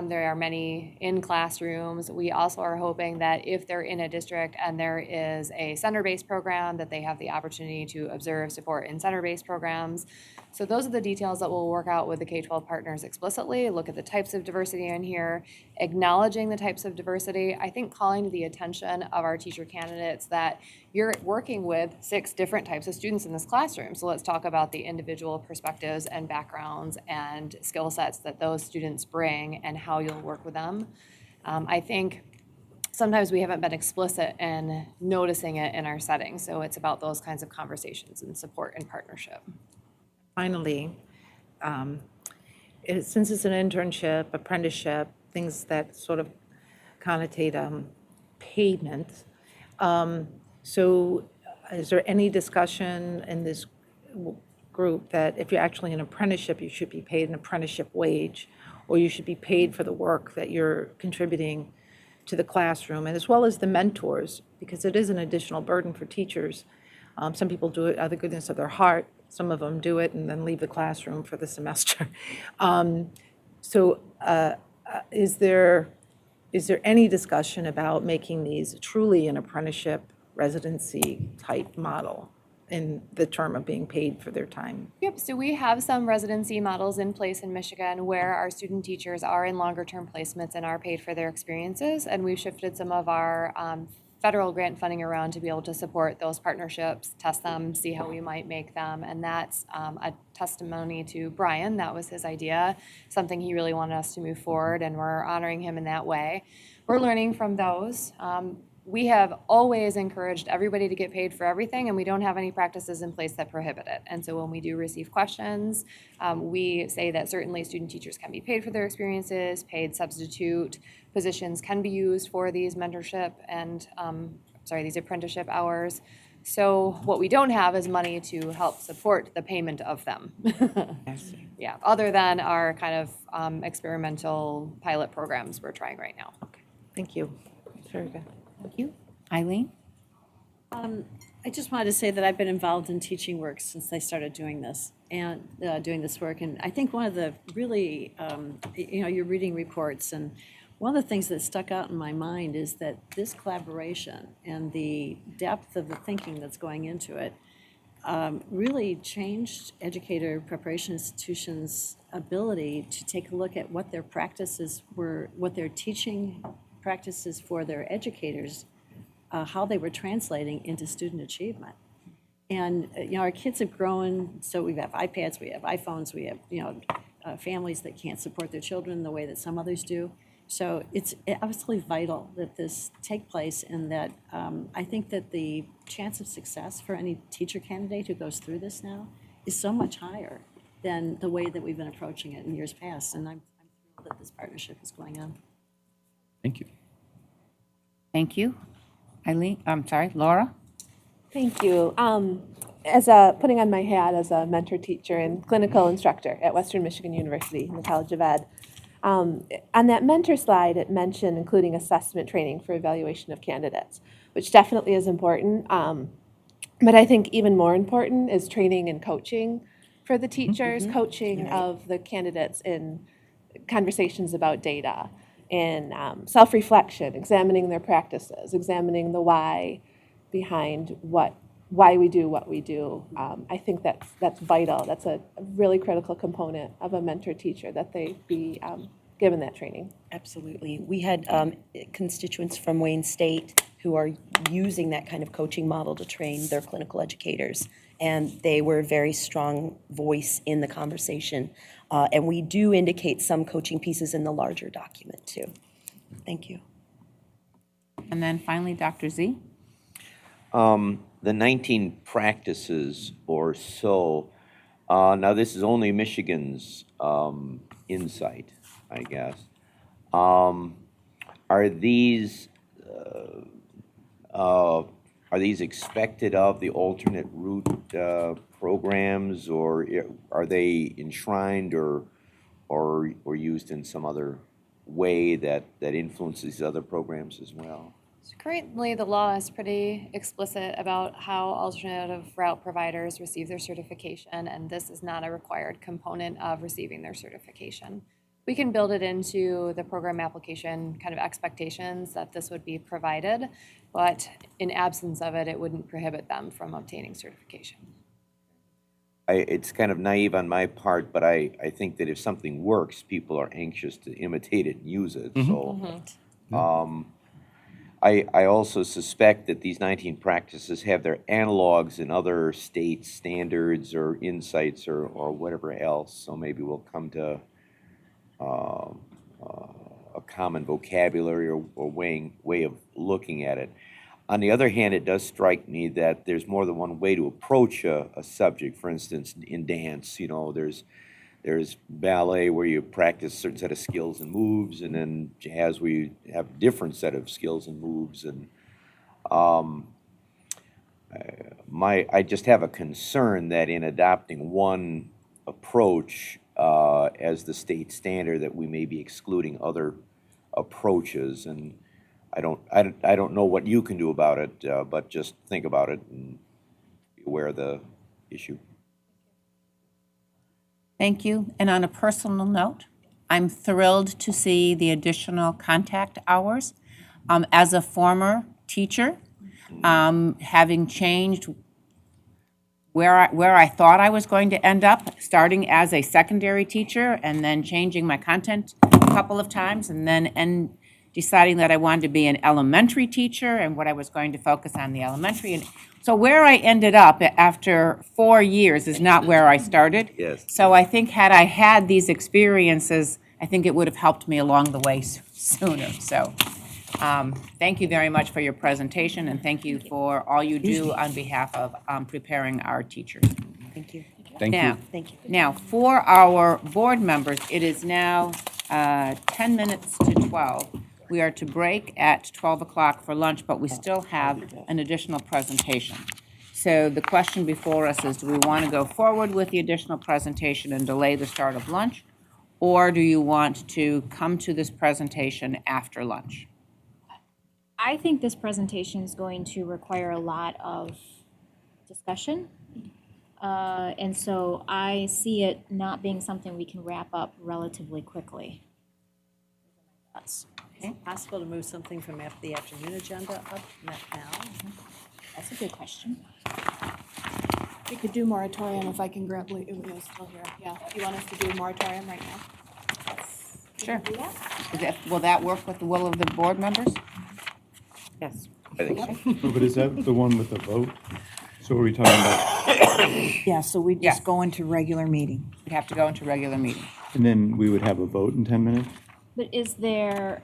There are many in classrooms. We also are hoping that if they're in a district and there is a center-based program, that they have the opportunity to observe, support in center-based programs. So those are the details that we'll work out with the K-12 partners explicitly, look at the types of diversity in here, acknowledging the types of diversity. I think calling to the attention of our teacher candidates that you're working with 6 different types of students in this classroom. So let's talk about the individual perspectives and backgrounds and skill sets that those students bring and how you'll work with them. I think sometimes we haven't been explicit in noticing it in our setting. So it's about those kinds of conversations and support and partnership. Finally, since it's an internship, apprenticeship, things that sort of connotate payment, so is there any discussion in this group that if you're actually an apprenticeship, you should be paid an apprenticeship wage, or you should be paid for the work that you're contributing to the classroom, and as well as the mentors, because it is an additional burden for teachers. Some people do it out of the goodness of their heart. Some of them do it and then leave the classroom for the semester. Is there any discussion about making these truly an apprenticeship residency type model in the term of being paid for their time? Yep, so we have some residency models in place in Michigan where our student teachers are in longer term placements and are paid for their experiences. And we've shifted some of our federal grant funding around to be able to support those partnerships, test them, see how we might make them. And that's a testimony to Brian. That was his idea, something he really wanted us to move forward, and we're honoring him in that way. We're learning from those. We have always encouraged everybody to get paid for everything, and we don't have any practices in place that prohibit it. And so when we do receive questions, we say that certainly student teachers can be paid for their experiences, paid substitute positions can be used for these mentorship and, these apprenticeship hours. So what we don't have is money to help support the payment of them. Yeah, other than our kind of experimental pilot programs we're trying right now. Okay, thank you. Very good. Thank you. Eileen? I just wanted to say that I've been involved in teaching work since I started doing this and doing this work. And I think one of the really, you're reading reports, and one of the things that stuck out in my mind is that this collaboration and the depth of the thinking that's going into it really changed educator preparation institutions' ability to take a look at what their practices were, what their teaching practices for their educators, how they were translating into student achievement. And our kids have grown, so we have iPads, we have iPhones, we have families that can't support their children the way that some others do. So it's absolutely vital that this take place, and that I think that the chance of success for any teacher candidate who goes through this now is so much higher than the way that we've been approaching it in years past. And I'm thrilled that this partnership is going on. Thank you. Thank you. Laura? Thank you. Putting on my hat as a mentor teacher and clinical instructor at Western Michigan University in the College of Ed, on that mentor slide, it mentioned including assessment training for evaluation of candidates, which definitely is important. But I think even more important is training and coaching for the teachers, coaching of the candidates in conversations about data, in self-reflection, examining their practices, examining the why behind why we do what we do. I think that's vital. That's a really critical component of a mentor teacher, that they be given that training. Absolutely. We had constituents from Wayne State who are using that kind of coaching model to train their clinical educators, and they were a very strong voice in the conversation. And we do indicate some coaching pieces in the larger document too. Thank you. And then finally, Dr. Z? The 19 practices or so, now this is only Michigan's insight, I guess. Are these expected of the alternate route programs, or are they enshrined or used in some other way that influences other programs as well? So currently, the law is pretty explicit about how alternative route providers receive their certification, and this is not a required component of receiving their certification. We can build it into the program application kind of expectations that this would be provided, but in absence of it, it wouldn't prohibit them from obtaining certification. It's kind of naive on my part, but I think that if something works, people are anxious to imitate it and use it, so. I also suspect that these 19 practices have their analogs in other state standards or insights or whatever else, so maybe we'll come to a common vocabulary or way of looking at it. On the other hand, it does strike me that there's more than one way to approach a subject. For instance, in dance, you know, there's ballet where you practice a certain set of skills and moves, and then jazz where you have a different set of skills and moves. And I just have a concern that in adopting one approach as the state standard, that we may be excluding other approaches. And I don't know what you can do about it, but just think about it and be aware of the issue. Thank you. And on a personal note, I'm thrilled to see the additional contact hours. As a former teacher, having changed where I thought I was going to end up, starting as a secondary teacher and then changing my content a couple of times, and then deciding that I wanted to be an elementary teacher and what I was going to focus on the elementary. And so where I ended up after 4 years is not where I started. Yes. So I think had I had these experiences, I think it would have helped me along the way sooner. So thank you very much for your presentation, and thank you for all you do on behalf of preparing our teachers. Thank you. Thank you. Thank you. Now, for our board members, it is now 10 minutes to 12. We are to break at 12 o'clock for lunch, but we still have an additional presentation. So the question before us is, do we want to go forward with the additional presentation and delay the start of lunch? Or do you want to come to this presentation after lunch? I think this presentation is going to require a lot of discussion. And so I see it not being something we can wrap up relatively quickly. Is it possible to move something from the afternoon agenda up now? That's a good question. We could do moratorium if I can grab Leo's still here. Yeah, you want us to do moratorium right now? Sure. Will that work with the will of the board members? Yes. I think so. Oh, but is that the one with the vote? So are we talking about, Yeah, so we Yeah. just go into regular meeting. We'd have to go into regular meeting. and then we would have a vote in 10 minutes? But is there,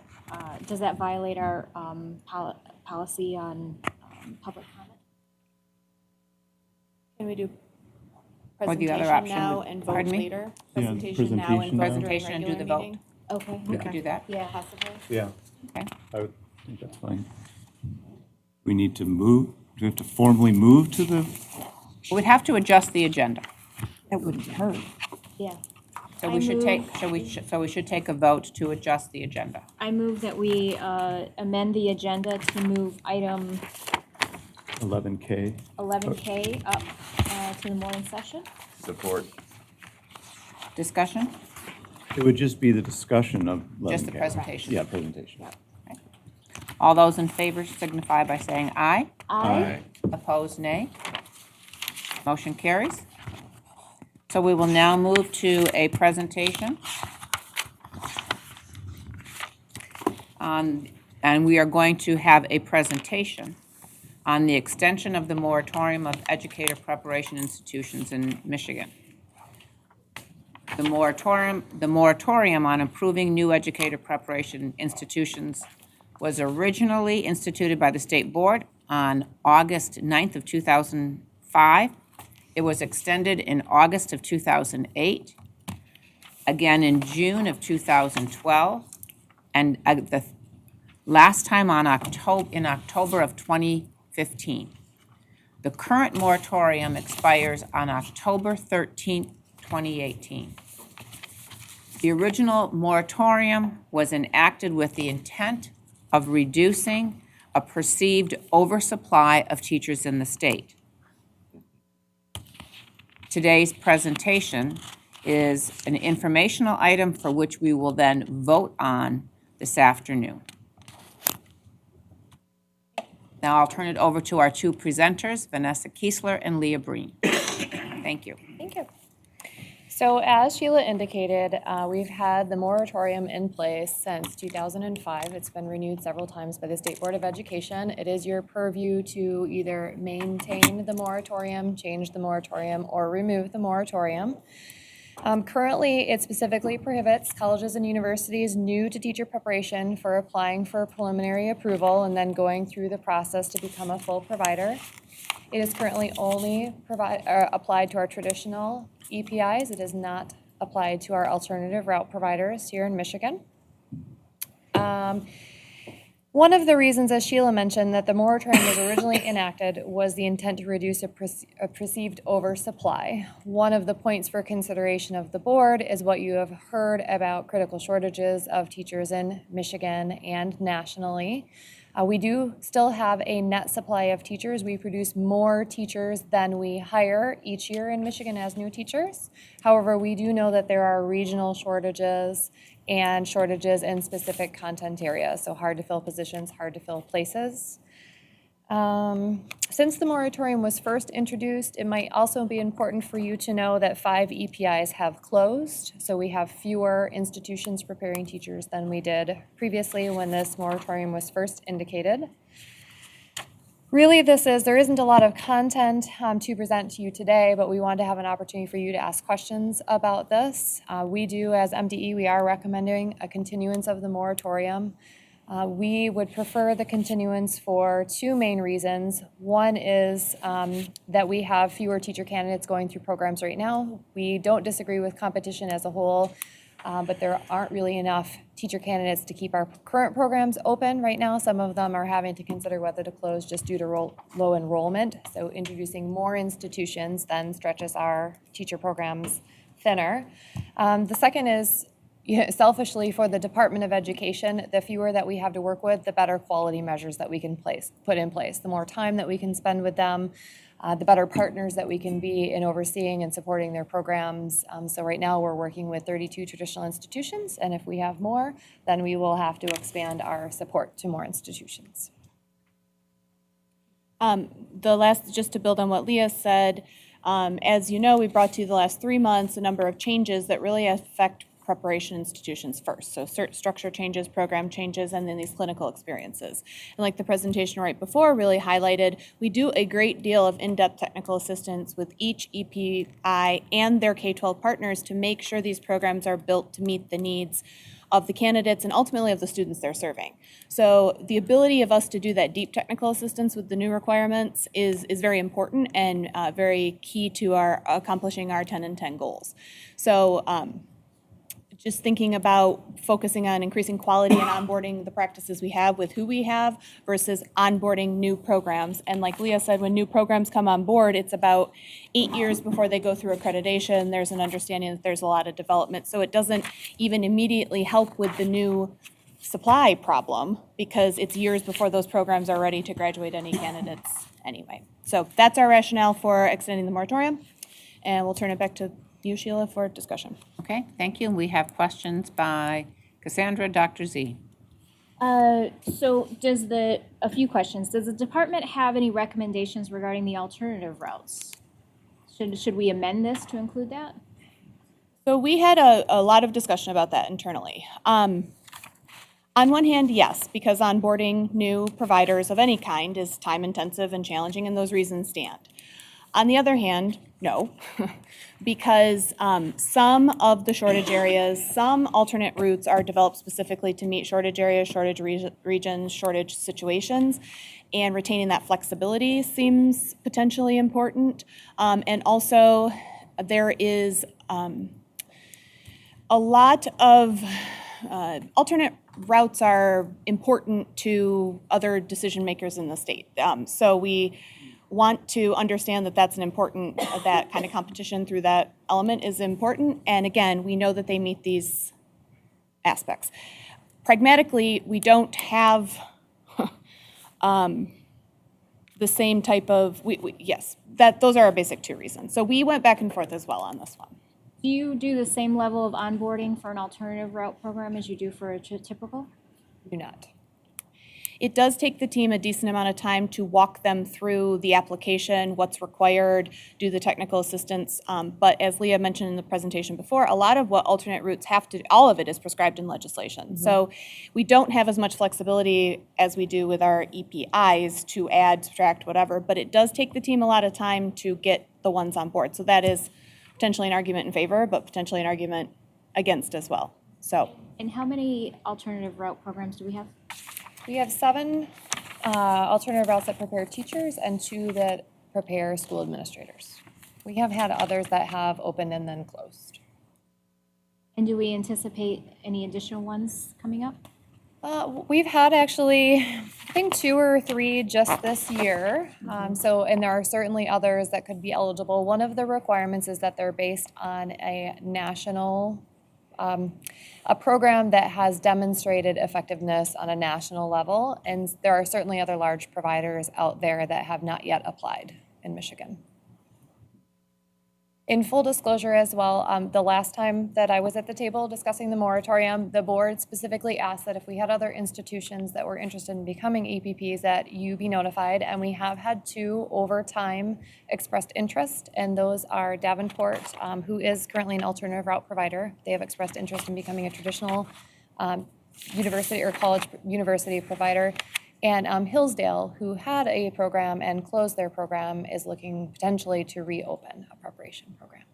does that violate our policy on public comment? Can we do Or the other presentation option now would- and vote pardon me? later? Yeah, Presentation now and presentation vote now. during Presentation and do regular the vote. meeting? Okay. We could do that. Yeah. Possibly. Yeah. Okay. I would think that's fine. We need to move, do we have to formally move to the, We'd have to adjust the agenda. That wouldn't hurt. Yeah. So I we should take, move- so we should take a vote to adjust the agenda. I move that we amend the agenda to move item 11K? 11K up to the morning session. Support. Discussion? It would just be the discussion of 11K. Just the presentation. Yeah, presentation. All those in favor signify by saying aye. Aye. Opposed, nay. Motion carries. So we will now move to a presentation. And we are going to have a presentation on the extension of the moratorium of educator preparation institutions in Michigan. The moratorium on approving new educator preparation institutions was originally instituted by the State Board on August 9th of 2005. It was extended in August of 2008, again in June of 2012, and the last time in October of 2015. The current moratorium expires on October 13th, 2018. The original moratorium was enacted with the intent of reducing a perceived oversupply of teachers in the state. Today's presentation is an informational item for which we will then vote on this afternoon. Now I'll turn it over to our two presenters, Vanessa Kiesler and Leah Breen. Thank you. Thank you. So as Sheila indicated, we've had the moratorium in place since 2005. It's been renewed several times by the State Board of Education. It is your purview to either maintain the moratorium, change the moratorium, or remove the moratorium. Currently, it specifically prohibits colleges and universities new to teacher preparation for applying for preliminary approval and then going through the process to become a full provider. It is currently only applied to our traditional EPIs. It is not applied to our alternative route providers here in Michigan. One of the reasons, as Sheila mentioned, that the moratorium was originally enacted was the intent to reduce a perceived oversupply. One of the points for consideration of the board is what you have heard about critical shortages of teachers in Michigan and nationally. We do still have a net supply of teachers. We produce more teachers than we hire each year in Michigan as new teachers. However, we do know that there are regional shortages and shortages in specific content areas, so hard to fill positions, hard to fill places. Since the moratorium was first introduced, it might also be important for you to know that 5 EPIs have closed, so we have fewer institutions preparing teachers than we did previously when this moratorium was first indicated. Really, there isn't a lot of content to present to you today, but we want to have an opportunity for you to ask questions about this. We do, as MDE, we are recommending a continuance of the moratorium. We would prefer the continuance for 2 main reasons. One is that we have fewer teacher candidates going through programs right now. We don't disagree with competition as a whole, but there aren't really enough teacher candidates to keep our current programs open right now. Some of them are having to consider whether to close just due to low enrollment. So introducing more institutions then stretches our teacher programs thinner. The second is, selfishly, for the Department of Education, the fewer that we have to work with, the better quality measures that we can put in place. The more time that we can spend with them, the better partners that we can be in overseeing and supporting their programs. So right now we're working with 32 traditional institutions, and if we have more, then we will have to expand our support to more institutions. Just to build on what Leah said, as you know, we brought to you the last 3 months a number of changes that really affect preparation institutions first. So cert structure changes, program changes, and then these clinical experiences. And like the presentation right before really highlighted, we do a great deal of in-depth technical assistance with each EPI and their K-12 partners to make sure these programs are built to meet the needs of the candidates and ultimately of the students they're serving. So the ability of us to do that deep technical assistance with the new requirements is very important and very key to our accomplishing our 10 and 10 goals. So just thinking about focusing on increasing quality and onboarding the practices we have with who we have versus onboarding new programs. And like Leah said, when new programs come on board, it's about 8 years before they go through accreditation. There's an understanding that there's a lot of development. So it doesn't even immediately help with the new supply problem because it's years before those programs are ready to graduate any candidates anyway. So that's our rationale for extending the moratorium. And we'll turn it back to you, Sheila, for discussion. Okay, thank you. We have questions by Cassandra, Dr. Z. So a few questions. Does the department have any recommendations regarding the alternative routes? Should we amend this to include that? So we had a lot of discussion about that internally. On one hand, yes, because onboarding new providers of any kind is time intensive and challenging, and those reasons stand. On the other hand, no, because some of the shortage areas, some alternate routes are developed specifically to meet shortage areas, shortage regions, shortage situations, and retaining that flexibility seems potentially important. And also, there is a lot of alternate routes are important to other decision makers in the state. So we want to understand that that's an important, that kind of competition through that element is important. And again, we know that they meet these aspects. Pragmatically, we don't have the same type of, yes, those are our basic two reasons. So we went back and forth as well on this one. Do you do the same level of onboarding for an alternative route program as you do for a typical? Do not. It does take the team a decent amount of time to walk them through the application, what's required, do the technical assistance. But as Leah mentioned in the presentation before, a lot of what alternate routes have to, all of it is prescribed in legislation. So we don't have as much flexibility as we do with our EPIs to add, subtract, whatever, but it does take the team a lot of time to get the ones on board. So that is potentially an argument in favor, but potentially an argument against as well. So. And how many alternative route programs do we have? We have 7 alternative routes that prepare teachers and 2 that prepare school administrators. We have had others that have opened and then closed. And do we anticipate any additional ones coming up? We've had actually, I think 2 or 3 just this year. And there are certainly others that could be eligible. One of the requirements is that they're based on a national a program that has demonstrated effectiveness on a national level, and there are certainly other large providers out there that have not yet applied in Michigan. In full disclosure as well, the last time that I was at the table discussing the moratorium, the board specifically asked that if we had other institutions that were interested in becoming APPs, that you be notified, and we have had 2 over time expressed interest, and those are Davenport, who is currently an alternative route provider. They have expressed interest in becoming a traditional university or college university provider. And Hillsdale, who had a program and closed their program, is looking potentially to reopen a preparation program.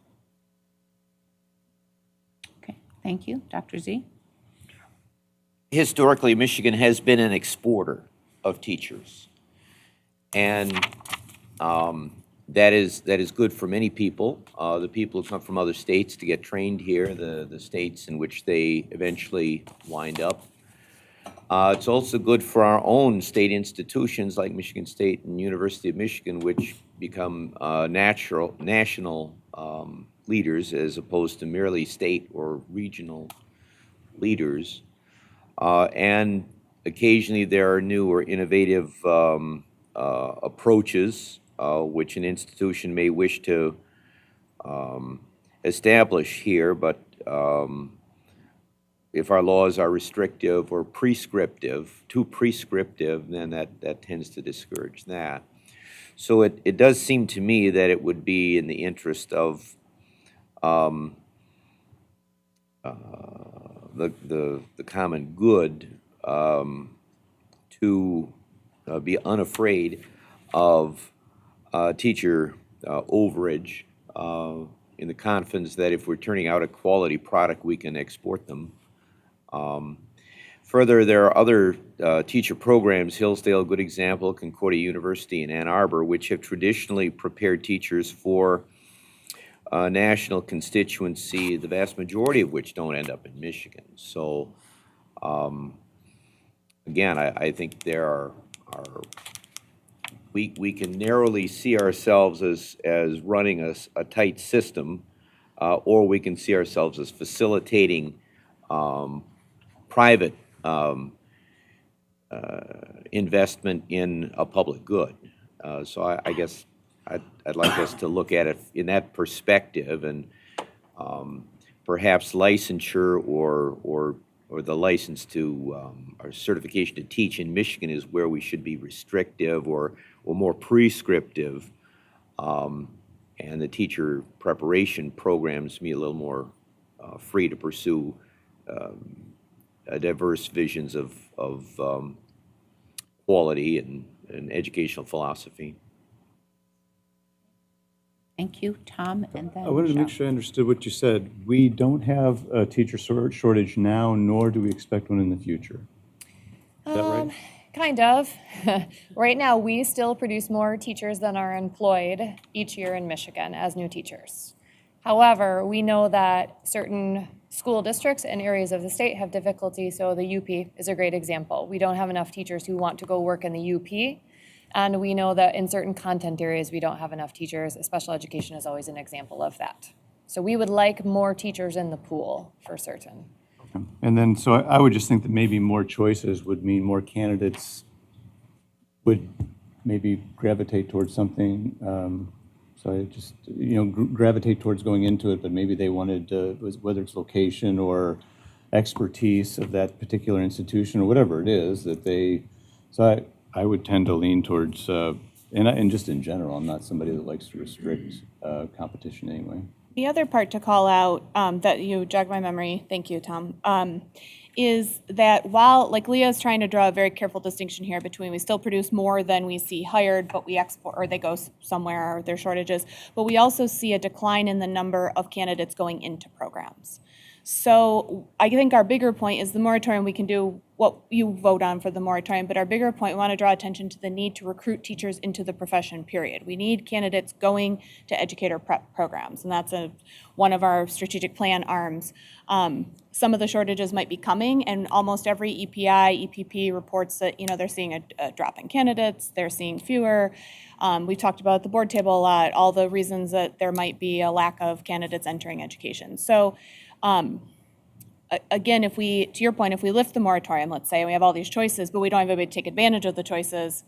Okay, thank you. Dr. Z? Historically, Michigan has been an exporter of teachers. And that is good for many people. The people who come from other states to get trained here, the states in which they eventually wind up. It's also good for our own state institutions like Michigan State and University of Michigan, which become national leaders as opposed to merely state or regional leaders. And occasionally there are new or innovative approaches which an institution may wish to establish here, but if our laws are restrictive or prescriptive, too prescriptive, then that tends to discourage that. So it does seem to me that it would be in the interest of the common good to be unafraid of teacher overage in the confidence that if we're turning out a quality product, we can export them. Further, there are other teacher programs, Hillsdale, a good example, Concordia University in Ann Arbor, which have traditionally prepared teachers for national constituency, the vast majority of which don't end up in Michigan. So, again, I think there are we can narrowly see ourselves as running a tight system, or we can see ourselves as facilitating private investment in a public good. So I guess I'd like us to look at it in that perspective, and perhaps licensure or the license to or certification to teach in Michigan is where we should be restrictive or more prescriptive, and the teacher preparation programs be a little more free to pursue diverse visions of quality and educational philosophy. Thank you, Tom, and then I wanted to make sure I understood what you said. We don't have a teacher shortage now, nor do we expect one in the future. Is that right? Kind of. Right now, we still produce more teachers than are employed each year in Michigan as new teachers. However, we know that certain school districts and areas of the state have difficulty, so the UP is a great example. We don't have enough teachers who want to go work in the UP, and we know that in certain content areas we don't have enough teachers. Special education is always an example of that. So we would like more teachers in the pool for certain. And then, so I would just think that maybe more choices would mean more candidates would maybe gravitate towards something. So I just, gravitate towards going into it, but maybe they wanted, whether it's location or expertise of that particular institution or whatever it is that they, so I would tend to lean towards, and just in general, I'm not somebody that likes to restrict competition anyway. The other part to call out that you jogged my memory, thank you, Tom, is that while, like Leah is trying to draw a very careful distinction here between we still produce more than we see hired, but we export, or they go somewhere, or there are shortages, but we also see a decline in the number of candidates going into programs. So I think our bigger point is the moratorium, we can do what you vote on for the moratorium, but our bigger point, we want to draw attention to the need to recruit teachers into the profession, period. We need candidates going to educator prep programs, and that's one of our strategic plan arms. Some of the shortages might be coming, and almost every EPI, EPP reports that, they're seeing a drop in candidates, they're seeing fewer. We talked about at the board table a lot, all the reasons that there might be a lack of candidates entering education. So again, to your point, if we lift the moratorium, let's say, and we have all these choices, but we don't have anybody to take advantage of the choices,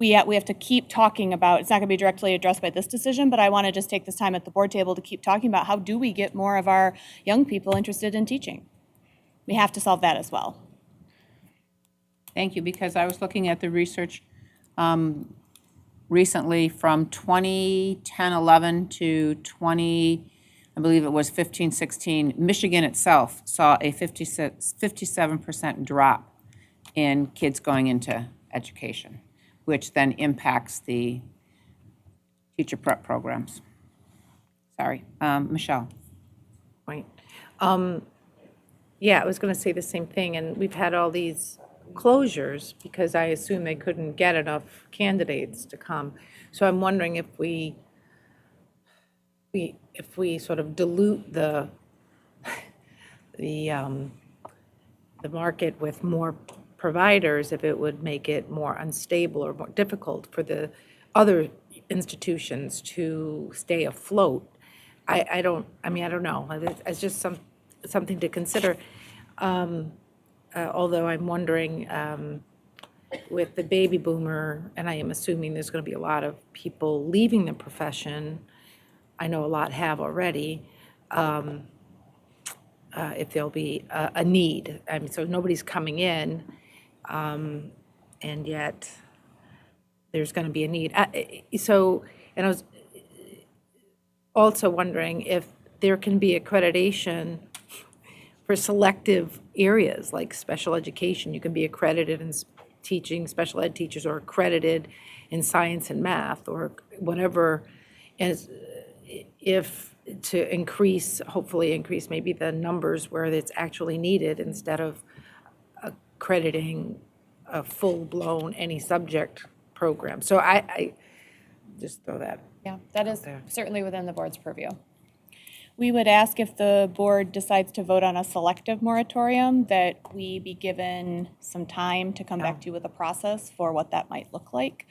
we have to keep talking about, it's not going to be directly addressed by this decision, but I want to just take this time at the board table to keep talking about how do we get more of our young people interested in teaching? We have to solve that as well. Thank you, because I was looking at the research recently from 2010-11 to I believe it was 15-16, Michigan itself saw a 57% drop in kids going into education, which then impacts the teacher prep programs. Sorry, Michelle. Right. Yeah, I was going to say the same thing, and we've had all these closures because I assume they couldn't get enough candidates to come. So I'm wondering if we sort of dilute the market with more providers, if it would make it more unstable or more difficult for the other institutions to stay afloat. I don't know. It's just something to consider. Although I'm wondering, with the baby boomer, and I am assuming there's going to be a lot of people leaving the profession, I know a lot have already, if there'll be a need. I mean, so nobody's coming in, and yet there's going to be a need. And I was also wondering if there can be accreditation for selective areas like special education. You can be accredited in teaching, special ed teachers are accredited in science and math or whatever. And if to hopefully increase maybe the numbers where it's actually needed instead of accrediting a full-blown any subject program. So I just throw that. Yeah, that is certainly within the board's purview. We would ask if the board decides to vote on a selective moratorium that we be given some time to come back to you with a process for what that might look like.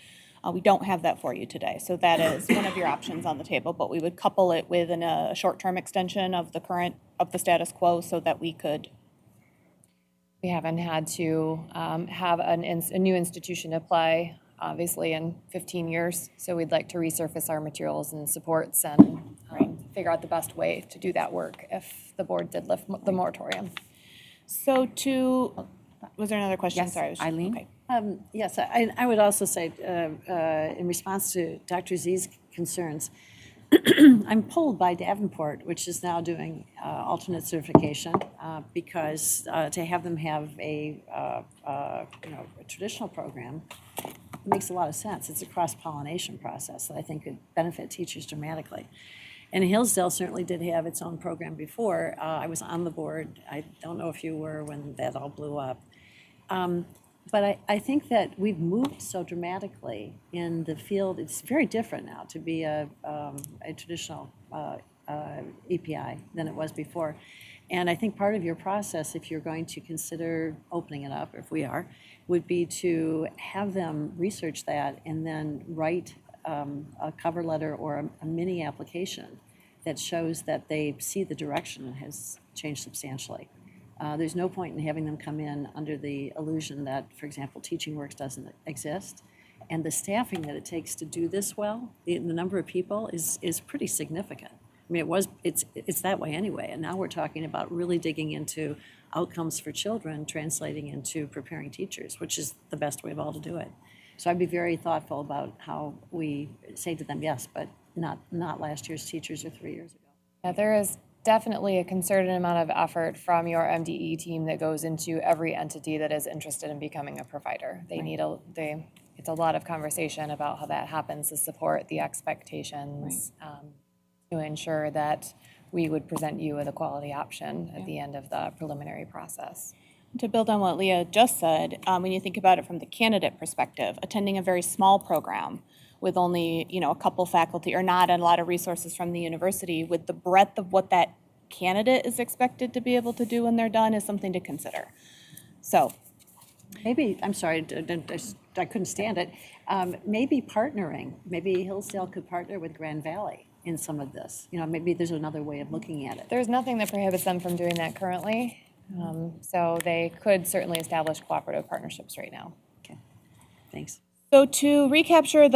We don't have that for you today, so that is one of your options on the table, but we would couple it with a short-term extension of the status quo so that we could. We haven't had to have a new institution apply, obviously, in 15 years, so we'd like to resurface our materials and supports and figure out the best way to do that work if the board did lift the moratorium. So was there another question? Yes, Sorry, Eileen? Okay. Yes, I would also say, in response to Dr. Z's concerns, I'm pulled by Davenport, which is now doing alternate certification, because to have them have a traditional program makes a lot of sense. It's a cross-pollination process that I think could benefit teachers dramatically. And Hillsdale certainly did have its own program before. I was on the board. I don't know if you were when that all blew up. But I think that we've moved so dramatically in the field. It's very different now to be a traditional EPI than it was before. And I think part of your process, if you're going to consider opening it up, if we are, would be to have them research that and then write a cover letter or a mini application that shows that they see the direction has changed substantially. There's no point in having them come in under the illusion that, for example, Teaching Works doesn't exist. And the staffing that it takes to do this well, the number of people is pretty significant. I mean, it's that way anyway, and now we're talking about really digging into outcomes for children, translating into preparing teachers, which is the best way of all to do it. So I'd be very thoughtful about how we say to them, yes, but not last year's teachers or 3 years ago. Yeah, there is definitely a concerted amount of effort from your MDE team that goes into every entity that is interested in becoming a provider. It's a lot of conversation about how that happens to support the expectations, to ensure that we would present you with a quality option at the end of the preliminary process. To build on what Leah just said, when you think about it from the candidate perspective, attending a very small program with only, a couple faculty or not a lot of resources from the university, with the breadth of what that candidate is expected to be able to do when they're done is something to consider. So maybe, I'm sorry, I couldn't stand it. Maybe partnering, maybe Hillsdale could partner with Grand Valley in some of this. Maybe there's another way of looking at it. There's nothing that prohibits them from doing that currently. So they could certainly establish cooperative partnerships right now. Okay, thanks. So to recapture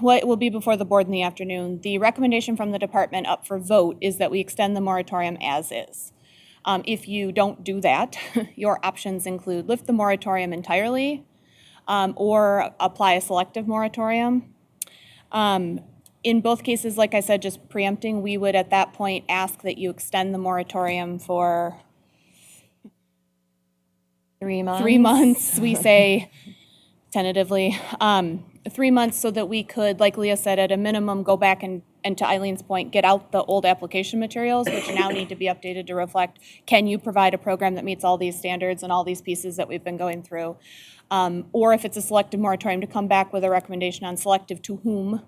what will be before the board in the afternoon, the recommendation from the department up for vote is that we extend the moratorium as is. If you don't do that, your options include lift the moratorium entirely or apply a selective moratorium. In both cases, like I said, just preempting, we would at that point ask that you extend the moratorium for 3 months. 3 months, we say tentatively. 3 months so that we could, like Leah said, at a minimum, go back and to Eileen's point, get out the old application materials, which now need to be updated to reflect, can you provide a program that meets all these standards and all these pieces that we've been going through? Or if it's a selective moratorium, to come back with a recommendation on selective to whom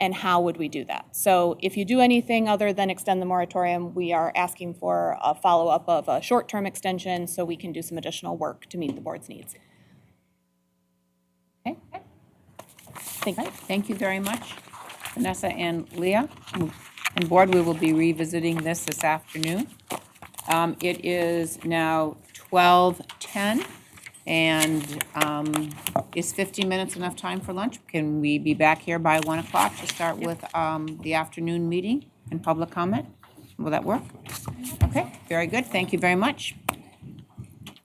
and how would we do that. So if you do anything other than extend the moratorium, we are asking for a follow-up of a short-term extension so we can do some additional work to meet the board's needs. Okay. Thank you very much, Vanessa and Leah. And board, we will be revisiting this afternoon. It is now 12:10, and is 15 minutes enough time for lunch? Can we be back here by 1 o'clock to start with the afternoon meeting and public comment? Will that work? Okay, very good. Thank you very much.